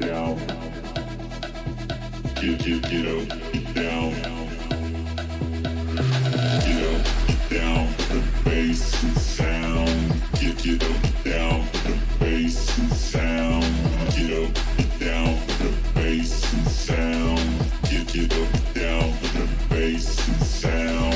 down. Get up, get down. Get up, get down. The bass and sound. Get up, get down. The bass and sound. Get up, get down. The bass and sound. Get up, get down. The bass and sound.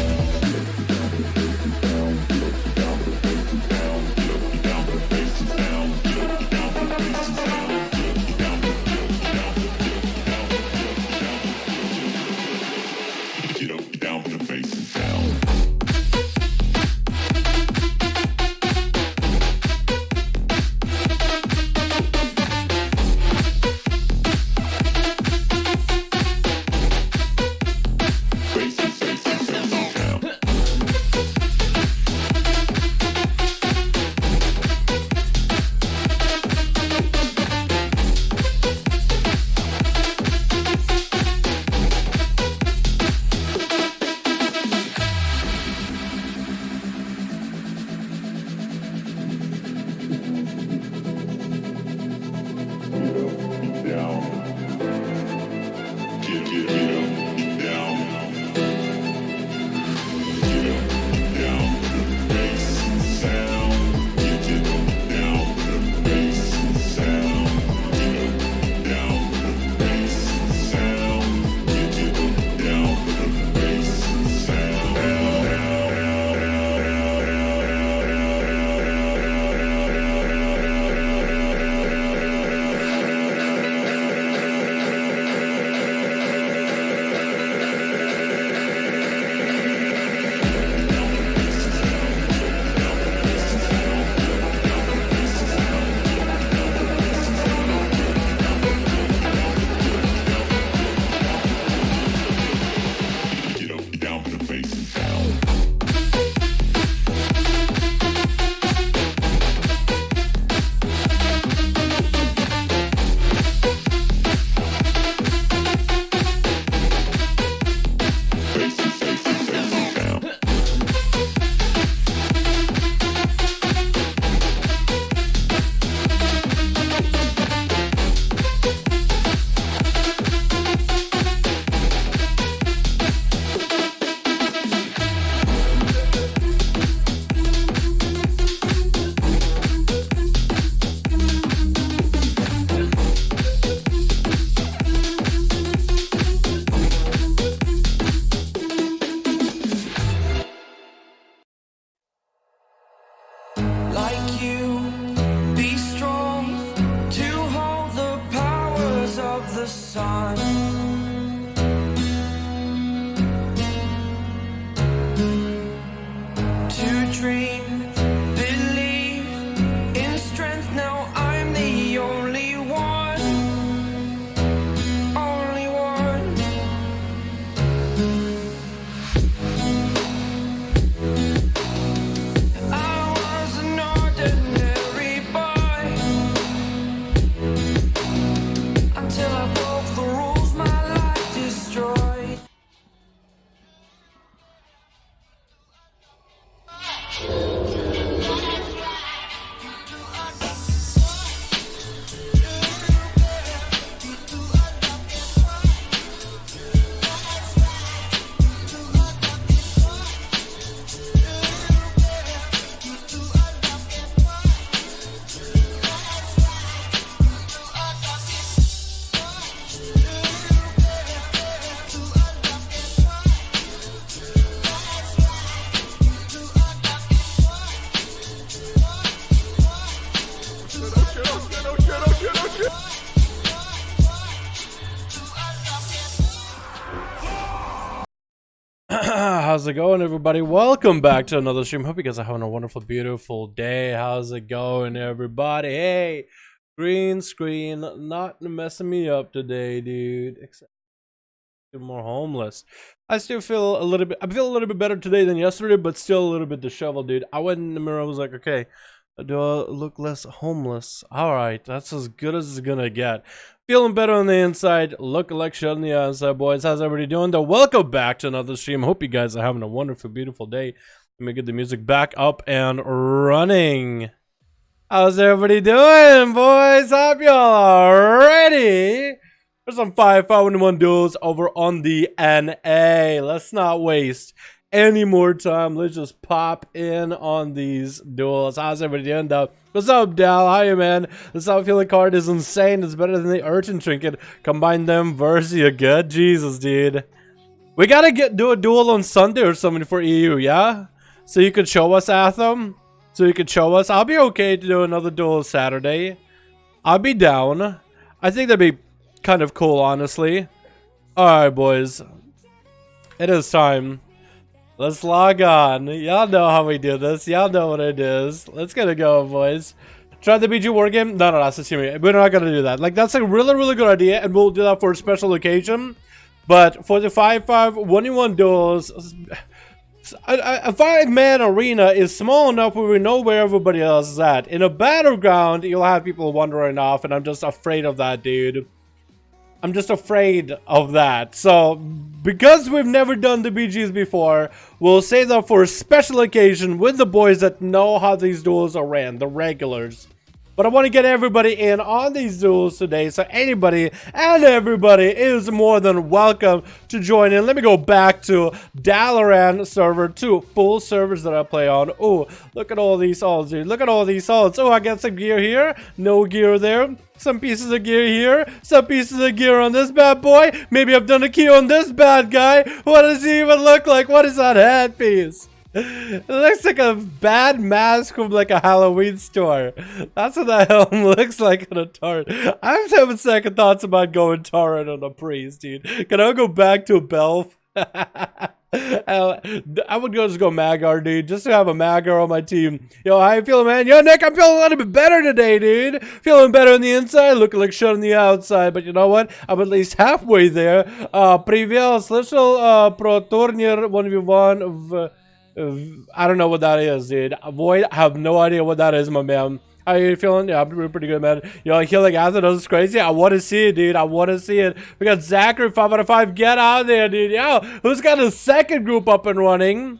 How's it going, everybody? Welcome back to another stream. Hope you guys are having a wonderful, beautiful day. How's it going, everybody? Hey, green screen not messing me up today, dude. Except more homeless. I still feel a little bit. I feel a little bit better today than yesterday, but still a little bit disheveled, dude. I went in the mirror. I was like, okay, do I look less homeless? All right, that's as good as it's gonna get. Feeling better on the inside, look like shit on the outside, boys. How's everybody doing? Welcome back to another stream. Hope you guys are having a wonderful, beautiful day. Let me get the music back up and running. How's everybody doing, boys? Hope y'all are ready for some 5v5 1v1 duels over on the NA. Let's not waste any more time. Let's just pop in on these duels. How's everybody doing, though? What's up, Dal? How you, man? The South Feeling card is insane. It's better than the Urchin Trinket. Combine them versus you good. Jesus, dude. We gotta do a duel on Sunday or something for EU, yeah? So you could show us, Atham? So you could show us. I'll be okay to do another duel Saturday. I'll be down. I think that'd be kind of cool, honestly. Alright, boys. It is time. Let's log on. Y'all know how we do this. Y'all know what it is. Let's get it going, boys. Try the BG war game? No, that's just me. We're not gonna do that. Like, that's a really, really good idea, and we'll do that for a special occasion. But for the 5v5 1v1 duels, a 5-man arena is small enough where we know where everybody else is at. In a battleground, you'll have people wandering off, and I'm just afraid of that, dude. I'm just afraid of that. So, because we've never done the BGs before, we'll save that for a special occasion with the boys that know how these duels are ran, the regulars. But I want to get everybody in on these duels today, so anybody and everybody is more than welcome to join in. Let me go back to Dalaran server, 2 full servers that I play on. Oh, look at all these salts, dude. Look at all these salts. Oh, I got some gear here, no gear there. Some pieces of gear here, some pieces of gear on this bad boy. Maybe I've done a key on this bad guy. What does he even look like? What is that headpiece? It looks like a bad mask from like a Halloween store. That's what that helm looks like on a turret. I'm having second thoughts about going turret on a priest, dude. Can I go back to a Belf? I would just go Magar, dude, just to have a Magar on my team. Yo, how you feeling, man? Yo, Nick, I'm feeling a little bit better today, dude. Feeling better on the inside, looking like shit on the outside. But you know what? I'm at least halfway there. Привет, слышал про турнир 1v1 I don't know what that is, dude. Void, I have no idea what that is, my man. How you feeling? Yeah, I'm doing pretty good, man. Yo, I feel like Azeroth is crazy. I want to see it, dude. I want to see it. We got Zachary, 5 out of 5. Get out there, dude. Yo, who's got a second group up and running?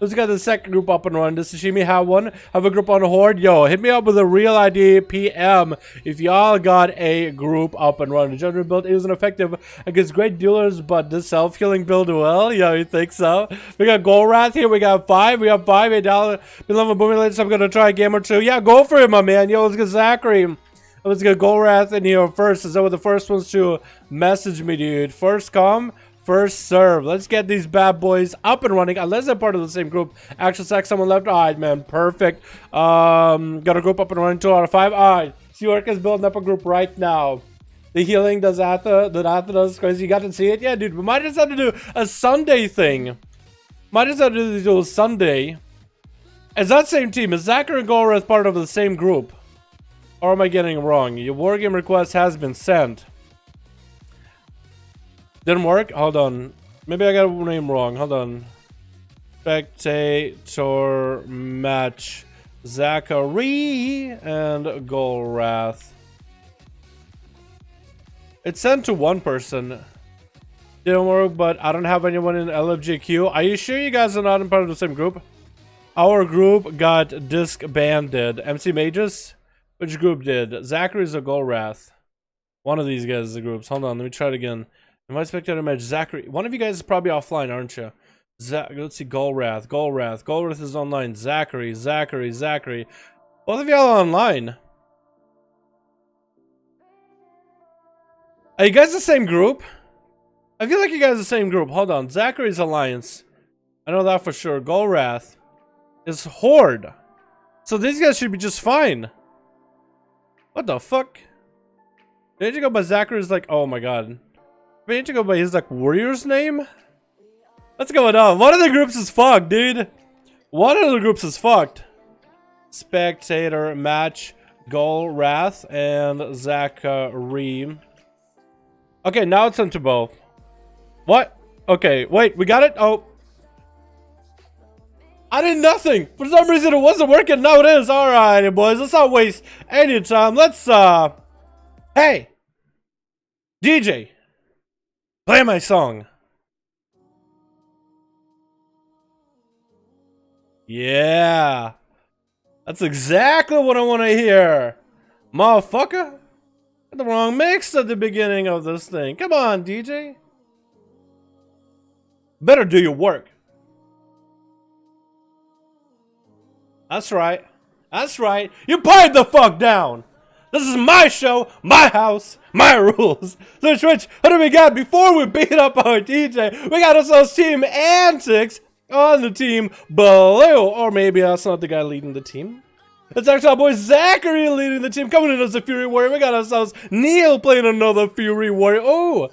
Who's got the second group up and running? Does Sashimi have one? Have a group on Horde? Yo, hit me up with a real ID PM if y'all got a group up and running. The general build isn't effective against great dealers, but the self-killing build well? Yo, you think so? We got Golrath here. We got 5. We have 5. $8. Beloved booming later, so I'm gonna try a game or two. Yeah, go for it, my man. Yo, let's get Zachary. Let's get Golrath in here first. Is that what the first ones to message me, dude? First come, first serve. Let's get these bad boys up and running. Unless they're part of the same group. Actual sex, someone left. Alright, man. Perfect. Got a group up and running. 2 out of 5. Alright. Seawork is building up a group right now. The healing does Atha. The Atha does crazy. You got to see it? Yeah, dude. We might just have to do a Sunday thing. Might just have to do a Sunday. Is that same team? Is Zachary and Golrath part of the same group? Or am I getting it wrong? Your wargame request has been sent. Didn't work? Hold on. Maybe I got a name wrong. Hold on. Spectator match. Zachary and Golrath. It's sent to one person. Didn't work, but I don't have anyone in LFGQ. Are you sure you guys are not in part of the same group? Our group got disbanded. MC Mages? Which group did? Zachary's or Golrath? One of these guys is the groups. Hold on, let me try it again. Invite spectator match. Zachary. One of you guys is probably offline, aren't you? Let's see. Golrath. Golrath is online. Zachary. Both of y'all are online. Are you guys the same group? I feel like you guys are the same group. Hold on. Zachary's Alliance. I know that for sure. Golrath is Horde. So these guys should be just fine. What the fuck? Did you go by Zachary's like, oh my god. Did you go by his like warrior's name? What's going on? One of the groups is fucked, dude. One of the groups is fucked. Spectator match Golrath and Zachary. Okay, now it's into both. What? Okay, wait, we got it? Oh. I did nothing. For some reason it wasn't working. Now it is. Alright, boys. Let's not waste any time. Let's, hey! DJ! Play my song. Yeah. That's exactly what I want to hear. Motherfucker. Got the wrong mix at the beginning of this thing. Come on, DJ. Better do your work. That's right. That's right. You pipe the fuck down. This is my show, my house, my rules. So Twitch, what do we got? Before we beat up our DJ, we got ourselves Team Antics on the team blue. Or maybe that's not the guy leading the team. It's actually our boy Zachary leading the team. Coming in as a Fury Warrior. We got ourselves Neil playing another Fury Warrior. Oh,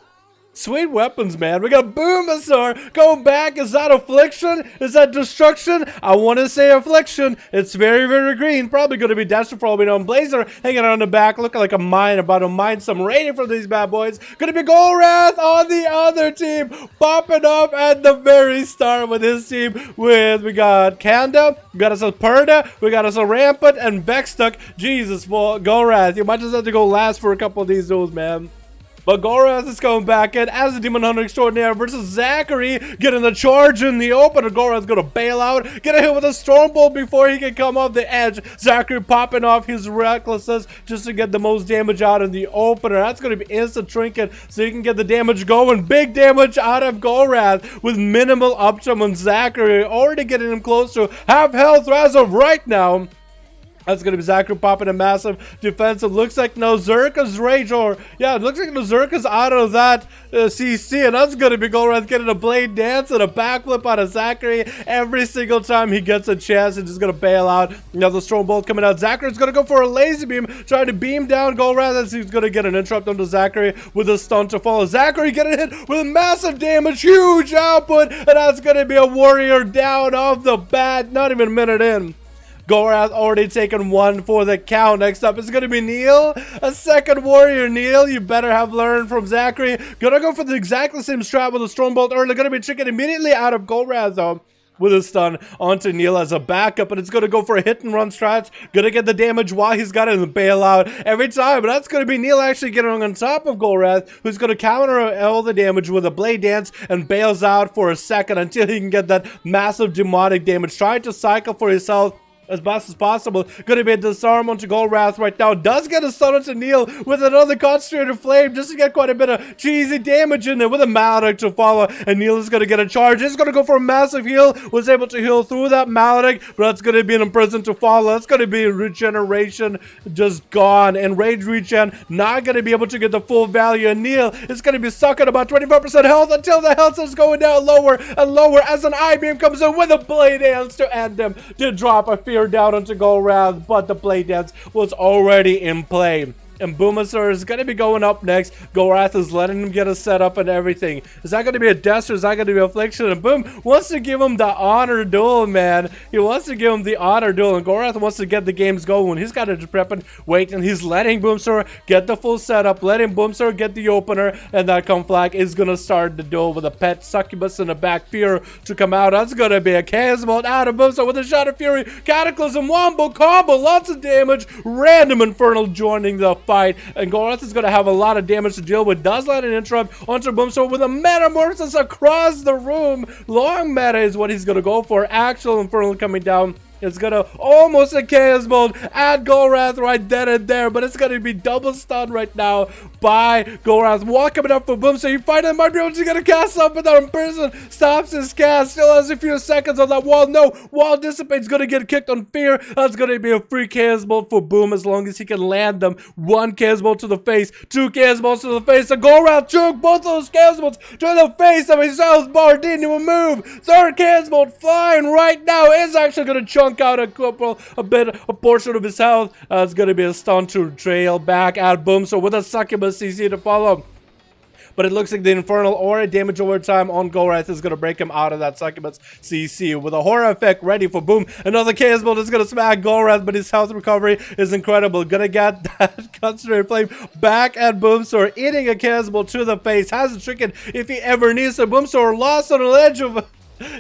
sweet weapons, man. We got Boomasaur going back. Is that Affliction? Is that Destruction? I want to say Affliction. It's very, very green. Probably going to be Destro for all we know. Blazer hanging out on the back, looking like a mine, about to mine some rating from these bad boys. Going to be Golrath on the other team, popping up at the very start with his team. We got Kanda, we got us a Perda, we got us a Rampant, and Vextuck. Jesus, well, Golrath, you might just have to go last for a couple of these duels, man. But Golrath is coming back in as a Demon Hunter Extraordinaire versus Zachary, getting the charge in the open. Golrath's gonna bail out, get a hit with a Stormbolt before he can come off the edge. Zachary popping off his Recklessness just to get the most damage out in the opener. That's gonna be instant trinket, so you can get the damage going. Big damage out of Golrath with minimal uptime on Zachary, already getting him close to half health as of right now. That's going to be Zachary popping a massive defensive. Looks like Nozurka's Rage, or yeah, it looks like Nozurka's out of that CC, and that's going to be Golrath getting a Blade Dance and a backflip out of Zachary every single time he gets a chance, and just going to bail out. Now the Stormbolt coming out. Zachary's going to go for a Laser Beam, trying to beam down Golrath as he's going to get an interrupt onto Zachary with a stun to follow. Zachary getting hit with massive damage, huge output, and that's going to be a Warrior down off the bat, not even a minute in. Golrath already taken one for the count. Next up is going to be Neil. A second Warrior. Neil, you better have learned from Zachary. Gonna go for the exactly same strat with a Stormbolt early. Gonna be tricking immediately out of Golrath though, with a stun onto Neil as a backup, and it's going to go for a hit and run strats. Going to get the damage while he's got it in the bailout every time, but that's going to be Neil actually getting on top of Golrath, who's going to counter all the damage with a Blade Dance and bails out for a second until he can get that massive demonic damage. Trying to cycle for his health as best as possible. Going to be a disarm onto Golrath right now. Does get a stun onto Neil with another concentrated flame just to get quite a bit of cheesy damage in there with a Maledict to follow. And Neil is going to get a charge. He's going to go for a massive heal. Was able to heal through that Maledict, but that's going to be an imprisoned to follow. That's going to be regeneration just gone. And rage regen not going to be able to get the full value. And Neil is going to be stuck at about 25% health until the health is going down lower and lower as an I-beam comes in with a Blade Dance to end him. To drop a fear down onto Golrath, but the Blade Dance was already in play. And Boomasaur is going to be going up next. Golrath is letting him get a setup and everything. Is that going to be a Death or is that going to be Affliction? And Boom wants to give him the honor duel, man. He wants to give him the honor duel, and Golrath wants to get the games going. He's got to prep and wait, and he's letting Boomasaur get the full setup, letting Boomasaur get the opener, and that Conflag is going to start the duel with a pet Succubus in the back Fear to come out. That's going to be a Chaos Bolt out of Boomasaur with a shot of Fury, Cataclysm, Wombo, combo, lots of damage, random Infernal joining the fight, and Golrath is going to have a lot of damage to deal with. Does let an interrupt onto Boomsaur with a Metamorphosis across the room. Long meta is what he's going to go for. Actual Infernal coming down. It's going to almost a Chaos Bolt at Golrath right then and there, but it's going to be double stunned right now by Golrath. Walking up for Boom, so you find him, might be able to get a cast up without him. Person stops his cast, still has a few seconds on that wall. No, wall dissipates, going to get kicked on Fear. That's going to be a free Chaos Bolt for Boom as long as he can land them. One Chaos Bolt to the face, two Chaos Bolts to the face, and Golrath took both of those Chaos Bolts to the face of his health bar. Didn't even move. Third Chaos Bolt flying right now is actually going to chunk out a portion of his health. It's going to be a stun to trail back at Boomsaur with a Succubus CC to follow. But it looks like the Infernal or a damage over time on Golrath is going to break him out of that Succubus CC with a horror effect ready for Boom. Another Chaos Bolt is going to smack Golrath, but his health recovery is incredible. Gonna get that Concentrated Flame back at Boomsaur, eating a Chaos Bolt to the face. Has a trick if he ever needs to. Boomsaur lost on the edge of...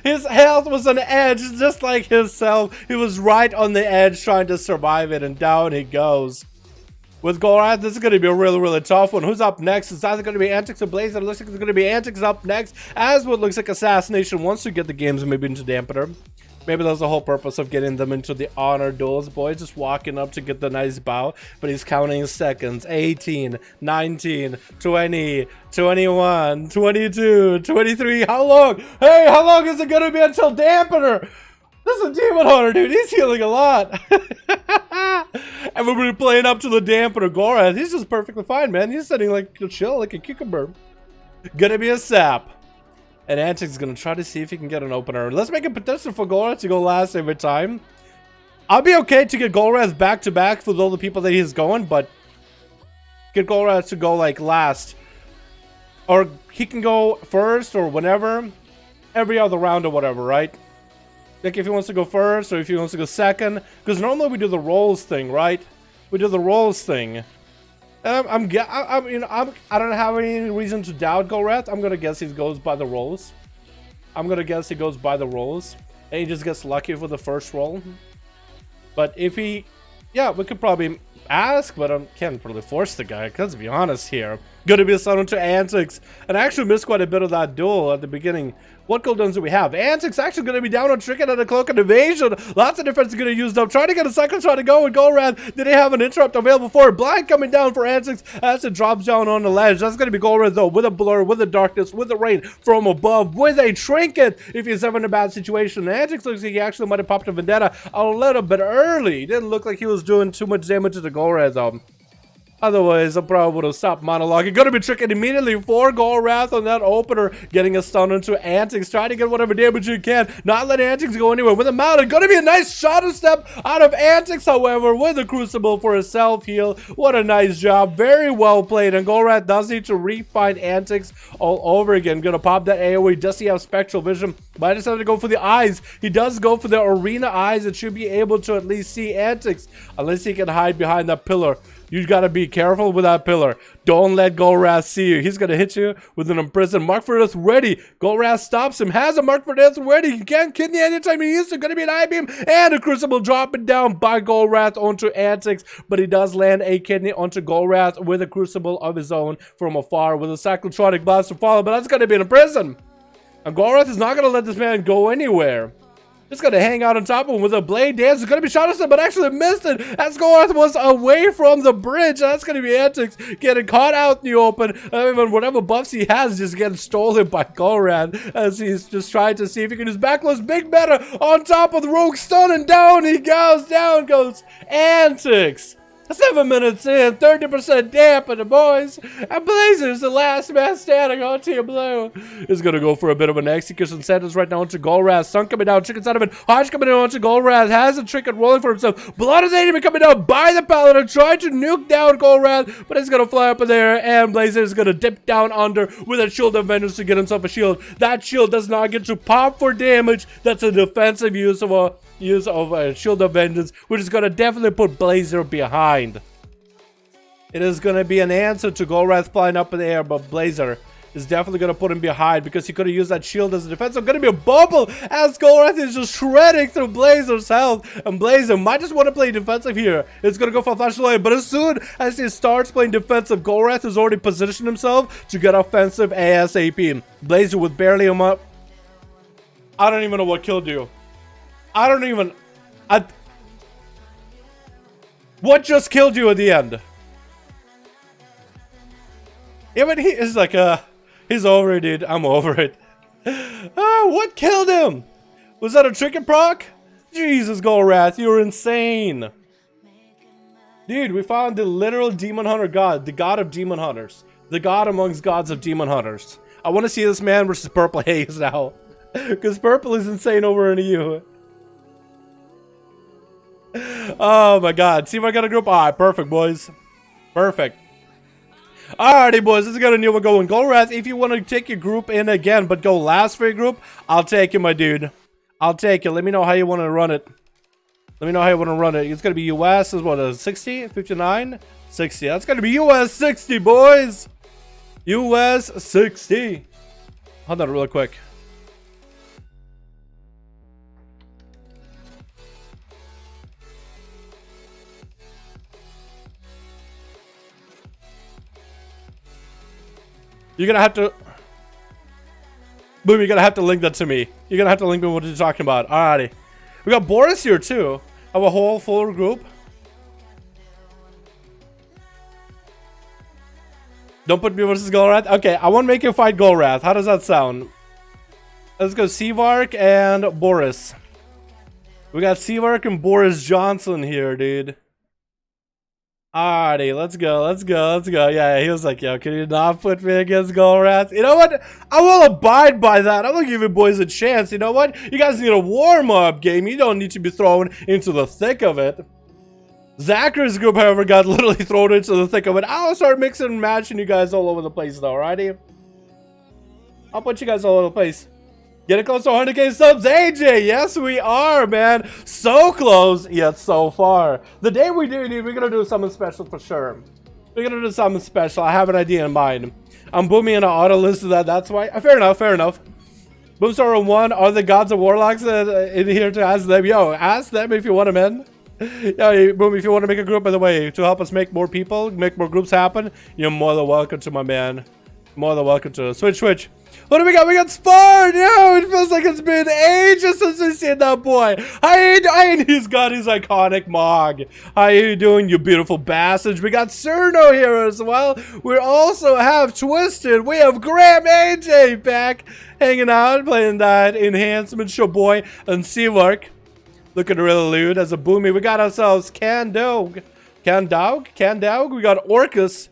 His health was on the edge, just like himself. He was right on the edge trying to survive it, and down he goes. with Gorath. This is going to be a really, really tough one. Who's up next? It's either going to be Antics or Blazer. It looks like it's going to be Antics up next, as what looks like Assassination wants to get the games maybe into Dampener. Maybe that's the whole purpose of getting them into the honor duels. Boy, just walking up to get the nice bow, but he's counting seconds. 18, 19, 20, 21, 22, 23. How long? Hey, how long is it going to be until Dampener? This is a Demon Hunter, dude. He's healing a lot. And we're playing up to the Dampener Gorath. He's just perfectly fine, man. He's sitting like a chill, like a cucumber. Gonna be a sap. And Antic's gonna try to see if he can get an opener. Let's make a potential for Gorath to go last every time. I'll be okay to get Gorath back to back for all the people that he's going, but get Gorath to go like last. Or he can go first or whenever. Every other round or whatever, right? Like if he wants to go first or if he wants to go second. Because normally we do the rolls thing, right? We do the rolls thing. And I don't have any reason to doubt Gorath. I'm gonna guess he goes by the rolls. I'm gonna guess he goes by the rolls, and he just gets lucky for the first roll. But if he, yeah, we could probably ask, but I can't really force the guy. Cause to be honest here, gonna be a summon to Antics, and I actually missed quite a bit of that duel at the beginning. What cooldowns do we have? Antics actually going to be down on Trinket and a Cloak and Evasion. Lots of defense going to use up. Trying to get a cycle shot to go with Gorath. Did he have an interrupt available for it? Blind coming down for Antics as it drops down on the ledge. That's going to be Gorath though, with a blur, with a darkness, with the rain from above, with a trinket if he's ever in a bad situation. Antics looks like he actually might have popped a Vendetta a little bit early. Didn't look like he was doing too much damage to the Gorath though. Otherwise, I probably would have stopped monologuing. Gonna be tricking immediately for Gorath on that opener. Getting a stun into Antics. Trying to get whatever damage you can. Not let Antics go anywhere. With a mounted. Gonna be a nice shadow step out of Antics, however. With a Crucible for a self-heal. What a nice job. Very well played. And Gorath does need to refine Antics all over again. Gonna pop that AoE. Does he have Spectral Vision? Might just have to go for the eyes. He does go for the Arena eyes. It should be able to at least see Antics. Unless he can hide behind that pillar. You gotta be careful with that pillar. Don't let Gorath see you. He's gonna hit you with an Imprison. Mark for Death ready. Gorath stops him. Has a Mark for Death ready. He can't kidney anytime he needs to. Gonna be an I-beam and a Crucible dropping down by Gorath onto Antics. But he does land a kidney onto Gorath with a Crucible of his own from afar with a Cyclotronic Blast to follow. But that's gonna be an Imprison. And Gorath is not gonna let this man go anywhere. Just gonna hang out on top of him with a blade dance. It's gonna be Shadowstep, but actually missed it. As Gorath was away from the bridge. That's gonna be Antics getting caught out in the open. Even whatever buffs he has just getting stolen by Gorath as he's just trying to see if he can use backless big meta on top of the rogue stun, and down he goes. Down goes Antics. 7 minutes in, 30% dampener, boys. And Blazer's the last man standing on Team Blue. Is going to go for a bit of an execution sentence right now into Gorath. Sun coming down, Chicken Son of it. Hodge coming down onto Gorath. Has a Trinket rolling for himself. Blood is enemy coming down by the Paladin. Trying to nuke down Gorath, but he's going to fly up in there. And Blazer is going to dip down under with a Shield of Vengeance to get himself a shield. That shield does not get to pop for damage. That's a defensive use of a Shield of Vengeance, which is going to definitely put Blazer behind. It is going to be an answer to Gorath flying up in the air, but Blazer is definitely going to put him behind because he could have used that shield as a defense. So going to be a bubble as Gorath is just shredding through Blazer's health. And Blazer might just want to play defensive here. It's going to go for a flash delay, but as soon as he starts playing defensive, Gorath has already positioned himself to get offensive ASAP. Blazer with barely him up. I don't even know what killed you. What just killed you at the end? Even he is like, he's over it, dude. I'm over it. What killed him? Was that a Trinket proc? Jesus, Gorath, you're insane. Dude, we found the literal Demon Hunter god, the god of Demon Hunters. The god amongst gods of Demon Hunters. I want to see this man versus Purple Haze now. Because Purple is insane over in EU. Oh my god. See if I got a group. Alright, perfect, boys. Perfect. Alrighty, boys, this is gonna new one going. Gorath, if you want to take your group in again, but go last for your group, I'll take you, my dude. I'll take you. Let me know how you want to run it. Let me know how you want to run it. It's gonna be US is what, a 60, 59, 60. That's gonna be US 60, boys. US 60. Hold on, real quick. You're gonna have to... Boom, you're gonna have to link that to me. You're gonna have to link me what you're talking about. Alrighty. We got Boris here too. Have a whole full group. Don't put me versus Golrath. Okay, I want to make you fight Golrath. How does that sound? Let's go Seavark and Boris. We got Seavark and Boris Johnson here, dude. Alrighty, let's go, let's go, let's go. Yeah, he was like, yo, can you not put me against Golrath? You know what? I will abide by that. I'm gonna give you boys a chance. You know what? You guys need a warm-up game. You don't need to be thrown into the thick of it. Zachary's group, however, got literally thrown into the thick of it. I'll start mixing and matching you guys all over the place, though, alrighty? I'll put you guys all over the place. Getting close to 100k subs, AJ. Yes, we are, man. So close, yet so far. The day we do need, we're gonna do something special for sure. We're gonna do something special. I have an idea in mind. I'm booming in an auto list of that. That's why. Fair enough. Fair enough. Boomstar 1. Are the gods of warlocks in here to ask them? Yo, ask them if you want them in. Yeah, Boom, if you want to make a group, by the way, to help us make more people, make more groups happen, you're more than welcome to, my man. More than welcome to. Switch. What do we got? We got Spard! Yo, it feels like it's been ages since we've seen that boy. And he's got his iconic Mog. How you doing, you beautiful bastard? We got Cerno here as well. We also have Twisted. We have Graham AJ back, hanging out, playing that enhancement show boy, and Seavark. Looking really lewd as a boomy. We got ourselves Candog. We got Orcus.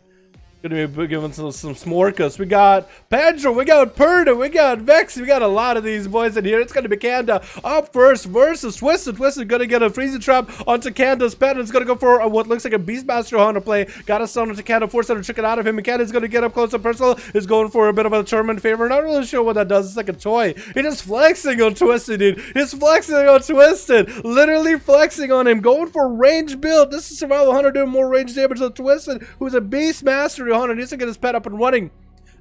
Gonna be giving some smorkas. We got Pedro, we got Perda, we got Vex, we got a lot of these boys in here. It's gonna be Kanda up first versus Twisted. Twisted gonna get a freezing trap onto Kanda's pet, and it's gonna go for what looks like a Beastmaster Hunter play. Got a stun onto Kanda, forced her to trick it out of him, and Kanda's gonna get up close and personal. Is going for a bit of a tournament favor. Not really sure what that does. It's like a toy. He's just flexing on Twisted, dude. He's flexing on Twisted. Literally flexing on him. Going for range build. This is Survival Hunter doing more range damage than Twisted, who's a Beastmaster Hunter. Needs to get his pet up and running.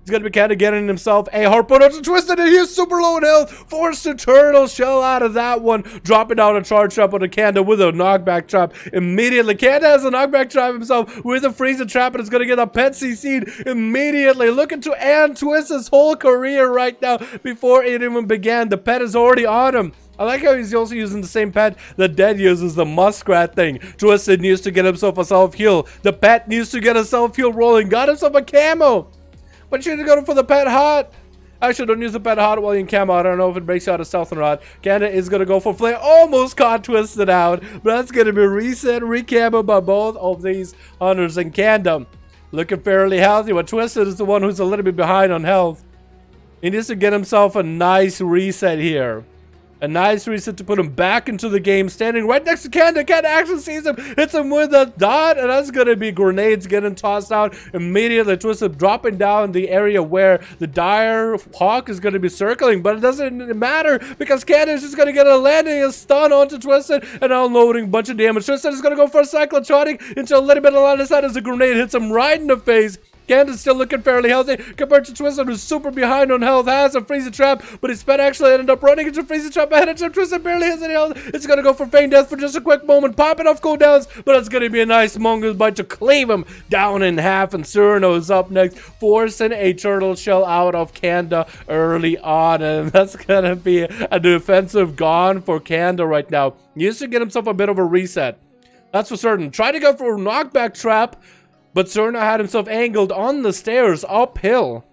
He's gonna be kind of getting himself a harpoon onto Twisted, and he's super low in health. Forced to turtle shell out of that one, dropping down a charge trap on the Kanda with a knockback trap immediately. Kanda has a knockback trap himself with a freezing trap, and is gonna get a pet CC'd immediately. Looking to end Twisted's whole career right now before it even began. The pet is already on him. I like how he's also using the same pet the Dead uses, the Muskrat thing. Twisted needs to get himself a self-heal. The pet needs to get a self-heal rolling. Got himself a camo. But you need to go for the pet hot. Actually, don't use the pet hot while you're in camo. I don't know if it breaks you out of stealth or not. Kanda is going to go for flame. Almost caught Twisted out. But that's going to be reset, recamo by both of these hunters. And Kanda looking fairly healthy. But Twisted is the one who's a little bit behind on health. He needs to get himself a nice reset here. A nice reset to put him back into the game, standing right next to Kanda. Kanda actually sees him, hits him with a dot, and that's going to be grenades getting tossed out immediately. Twisted dropping down the area where the Dire Hawk is going to be circling, but it doesn't matter because Kanda is just going to get a landing, a stun onto Twisted, and unloading a bunch of damage. Twisted is going to go for a cyclotronic into a little bit of line of sight as a grenade hits him right in the face. Kanda's still looking fairly healthy compared to Twisted, who's super behind on health, has a freezing trap, but his pet actually ended up running into a freezing trap ahead of him. Twisted barely has any health. It's gonna go for feign death for just a quick moment, popping off cooldowns, but it's gonna be a nice mongoose bite to cleave him down in half, and Cerno is up next, forcing a turtle shell out of Kanda early on, and that's gonna be a defensive gone for Kanda right now. He needs to get himself a bit of a reset. That's for certain. Try to go for a knockback trap, but Cerno had himself angled on the stairs uphill.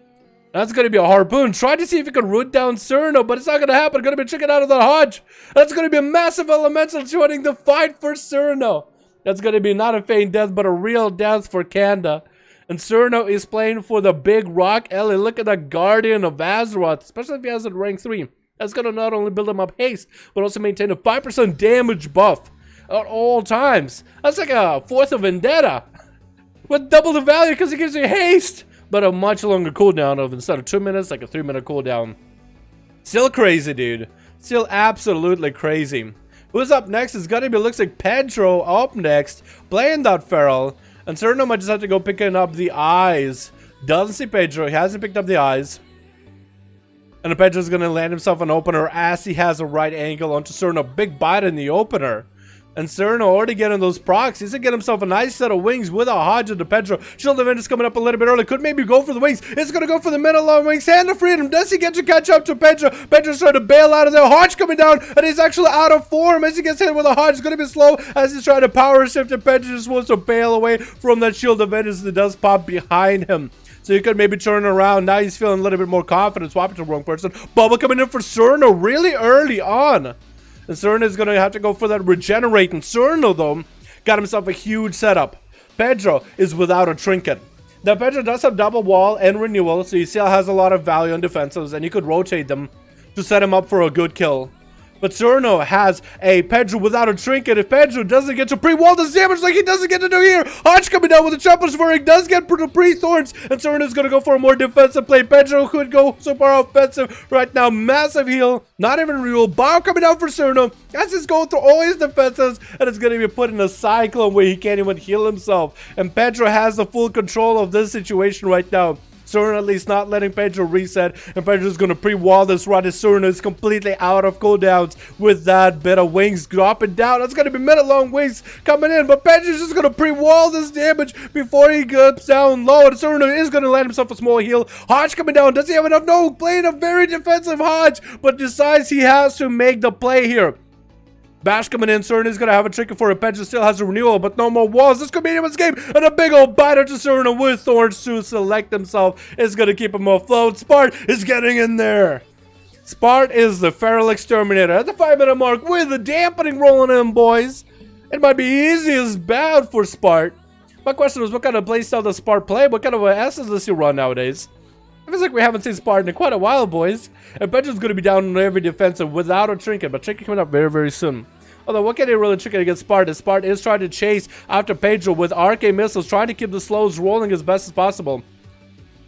That's going to be a harpoon. Try to see if he can root down Cerno, but it's not going to happen. Going to be chicken out of the hodge. That's going to be a massive elemental joining the fight for Cerno. That's going to be not a feign death, but a real death for Kanda. And Cerno is playing for the big rock Ellie. Look at the Guardian of Azeroth, especially if he has it rank 3. That's going to not only build him up haste, but also maintain a 5% damage buff at all times. That's like a fourth of Vendetta. With double the value because it gives you haste, but a much longer cooldown of instead of 2 minutes, like a 3-minute cooldown. Still crazy, dude. Still absolutely crazy. Who's up next is gonna be, looks like Pedro up next, playing that feral. And Cerno might just have to go picking up the eyes. Doesn't see Pedro, he hasn't picked up the eyes. And Pedro's gonna land himself an opener as he has a right angle onto Cerno. Big bite in the opener. And Cerno already getting those procs. He's gonna get himself a nice set of wings with a Hodge into Pedro. Shield event is coming up a little bit early. Could maybe go for the wings. It's gonna go for the middle long wings. Hand of freedom. Does he get to catch up to Pedro? Pedro's trying to bail out of there. Hodge coming down, and he's actually out of form as he gets hit with a Hodge. It's gonna be slow as he's trying to power shift, and Pedro just wants to bail away from that shield event as it does pop behind him. So you could maybe turn around. Now he's feeling a little bit more confident. Swapping to the wrong person. Bubble coming in for Cerno really early on. And Cerno is going to have to go for that regenerate. And Cerno, though, got himself a huge setup. Pedro is without a trinket. Now, Pedro does have double wall and renewal, so he still has a lot of value on defensives, and you could rotate them to set him up for a good kill. But Cerno has a Pedro without a trinket. If Pedro doesn't get to pre-wall this damage like he doesn't get to do here, Hodge coming down with the Trampler's Fury does get pre-thorns, and Cerno is going to go for a more defensive play. Pedro could go super offensive right now. Massive heal, not even real. Bio coming down for Cerno as he's going through all his defenses, and it's going to be put in a cyclone where he can't even heal himself. And Pedro has the full control of this situation right now. Cerno at least not letting Pedro reset, and Pedro's going to pre-wall this run as Cerno is completely out of cooldowns with that bit of wings dropping down. It's going to be minute-long wings coming in, but Pedro's just going to pre-wall this damage before he gets down low, and Cerno is going to land himself a small heal. Hodge coming down. Does he have enough? No, playing a very defensive Hodge, but decides he has to make the play here. Bash coming in. Cerno is going to have a trinket for it. Pedro still has a renewal, but no more walls. This could be anyone's game. And a big old biter to Cerno with thorns to select himself is going to keep him afloat. Spart is getting in there. Spart is the feral exterminator at the 5-minute mark with the dampening rolling in, boys. It might be easy as bad for Spart. My question is, what kind of playstyle does Spart play? What kind of S's does he run nowadays? It feels like we haven't seen Spart in quite a while, boys. And Pedro's going to be down on every defensive without a trinket, but trinket coming up very, very soon. Although, what can he really trinket against Spart? Spart is trying to chase after Pedro with arcane missiles, trying to keep the slows rolling as best as possible.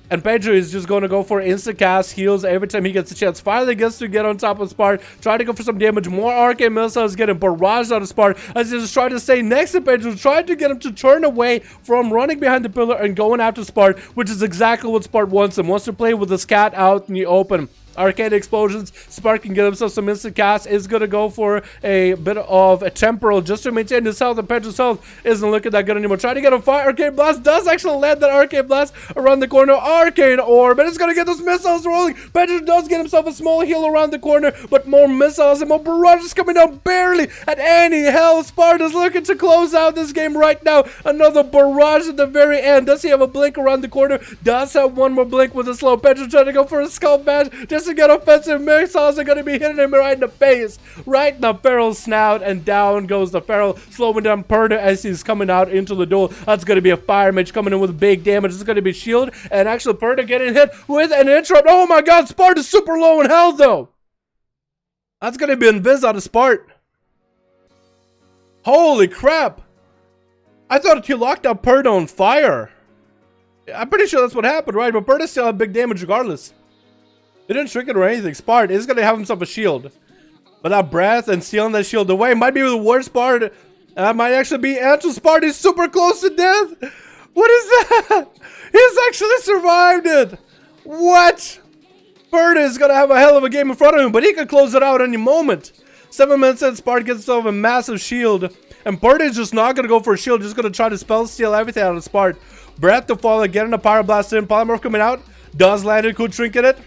And Pedro is just going to go for instant cast heals every time he gets a chance. Finally gets to get on top of Spart, trying to go for some damage. More arcane missiles getting barraged out of Spart as he's just trying to stay next to Pedro, trying to get him to turn away from running behind the pillar and going after Spart, which is exactly what Spart wants and wants to play with the scat out in the open. Arcade explosions. Spart can get himself some instant cast. Is going to go for a bit of a temporal just to maintain his health. And Pedro's health isn't looking that good anymore. Trying to get a fire. Arcane blast does actually land that arcane blast around the corner. Arcane orb. And it's going to get those missiles rolling. Pedro does get himself a small heal around the corner. But more missiles and more barrages coming down barely at any health. Spart is looking to close out this game right now. Another barrage at the very end. Does he have a blink around the corner? Does have one more blink with a slow. Pedro trying to go for a skull bash. Just to get offensive missiles are going to be hitting him right in the face, right in the feral's snout, and down goes the feral, slowing down Perda as he's coming out into the duel. That's going to be a fire mage coming in with big damage. It's going to be shield, and actually Perda getting hit with an interrupt. Oh my god, Spart is super low in health though. That's going to be invis out of Spart. Holy crap. I thought he locked up Perda on fire. I'm pretty sure that's what happened, right? But Perda still had big damage regardless. He didn't shrink it or anything. Spart is going to have himself a shield. But that breath and stealing that shield away might be the worst part. And that might actually be Angel. Spart is super close to death. What is that? He's actually survived it. What? Perda is going to have a hell of a game in front of him, but he could close it out any moment. 7 minutes in, Spart gets himself a massive shield. And Perda is just not going to go for a shield. Just going to try to spell steal everything out of Spart. Breath to fall, getting a Pyro Blast in. Polymorph coming out. Does land it, could trinket it.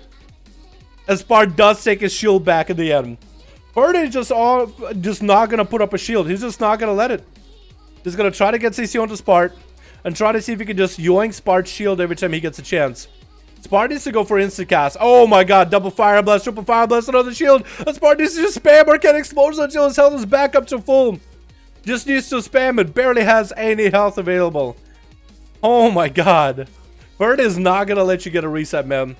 And Spart does take his shield back in the end. Perda is just not going to put up a shield. He's just not going to let it. He's going to try to get CC onto Spart and try to see if he can just yoink Spart's shield every time he gets a chance. Spart needs to go for instant cast. Oh my god, double fire blast, triple fire blast, another shield. And Spart needs to just spam arcane explosion until his health is back up to full. Just needs to spam it. Barely has any health available. Oh my god. Perda is not going to let you get a reset, man.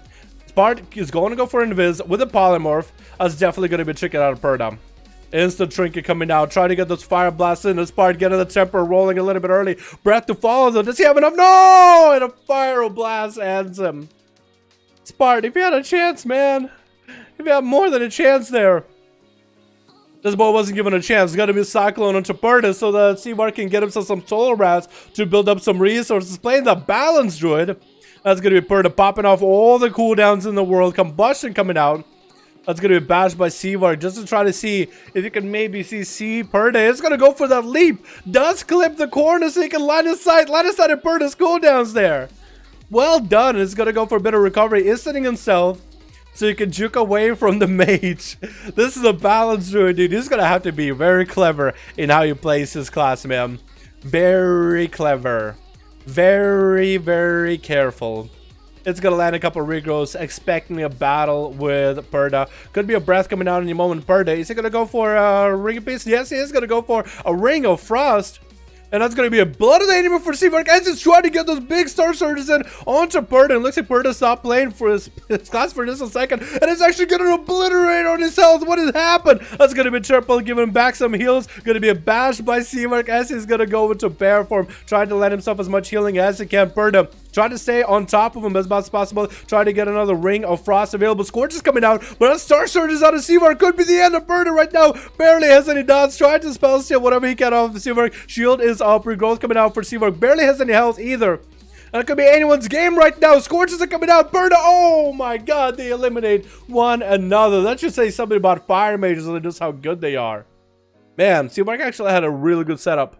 Spart is going to go for invis with a polymorph. That's definitely going to be tricking out of Perda. Instant trinket coming out, trying to get those fire blasts in. Spart getting the temper rolling a little bit early. Breath to follow though. Does he have enough? No! And a fire blast ends him. Spart, if you had a chance, man. If you had more than a chance there. This boy wasn't given a chance. It's got to be a cyclone onto Perda so that Seabar can get himself some solar rats to build up some resources. Playing the balance druid. That's going to be Perda popping off all the cooldowns in the world. Combustion coming out. That's going to be bashed by Seavark just to try to see if you can maybe see Perda. It's going to go for that leap. Does clip the corner so he can line of sight at Perda's cooldowns there. Well done. It's going to go for a bit of recovery. Is sitting in stealth so you can juke away from the mage. This is a balanced druid, dude. He's going to have to be very clever in how he plays his class, man. Very clever. Very, very careful. It's going to land a couple of regrowths, expecting a battle with Perda. Could be a breath coming out any moment. Perda, is he going to go for a ring of peace? Yes, he is going to go for a ring of frost. And that's going to be a blood of the enemy for Seavark as he's trying to get those big star surges in onto Perda. It looks like Perda stopped playing for his class for just a second. And it's actually going to obliterate on his health. What has happened? That's going to be triple, giving him back some heals. Going to be a bash by Seavark as he's going to go into bear form, trying to let himself as much healing as he can. Perda, try to stay on top of him as much as possible. Try to get another ring of frost available. Scorch is coming out, but a star surges out of Seavark. Could be the end of Perda right now. Barely has any dots. Trying to spell steal whatever he can off of Seavark. Shield is up. Regrowth coming out for Seavark. Barely has any health either. And it could be anyone's game right now. Scorches are coming out. Perda, oh my god, they eliminate one another. That should say something about fire mages and just how good they are. Man, Seavark actually had a really good setup.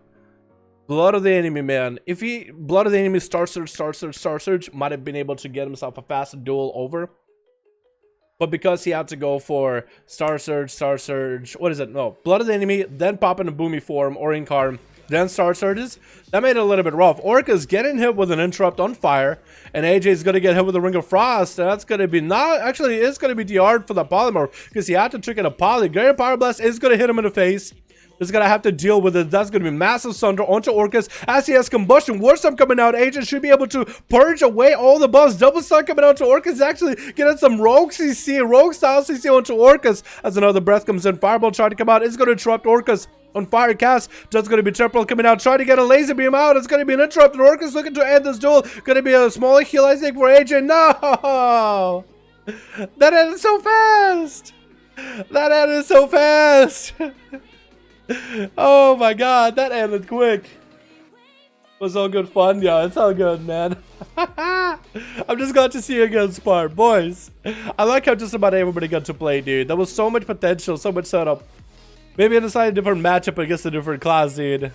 Blood of the enemy, man. If he blood of the enemy star surge might have been able to get himself a fast duel over. But because he had to go for star surge, what is it? No, blood of the enemy, then pop in a boomy form or incarn, then star surges. That made it a little bit rough. Orca's getting hit with an interrupt on fire, and AJ is going to get hit with a ring of frost. And that's going to be not actually, it's going to be DR'd for the polymorph because he had to trick in a poly. Greater Power Blast is going to hit him in the face. He's gonna have to deal with it. That's gonna be massive sunder onto Orcus as he has combustion. Warstorm coming out. Agent should be able to purge away all the buffs. Double stun coming out to Orcus. Actually getting some rogue CC, rogue style CC onto Orcus as another breath comes in. Fireball trying to come out. It's gonna interrupt Orcus on fire cast. Just gonna be triple coming out. Trying to get a laser beam out. It's gonna be an interrupt. And Orcus looking to end this duel. Gonna be a small heal, I think, for AJ. No, that ended so fast. That ended so fast. Oh my god, that ended quick. Was all good fun? Yeah, it's all good, man. I'm just glad to see you again, Spar. Boys, I like how just about everybody got to play, dude. There was so much potential, so much setup. Maybe I decided a different matchup against a different class, dude.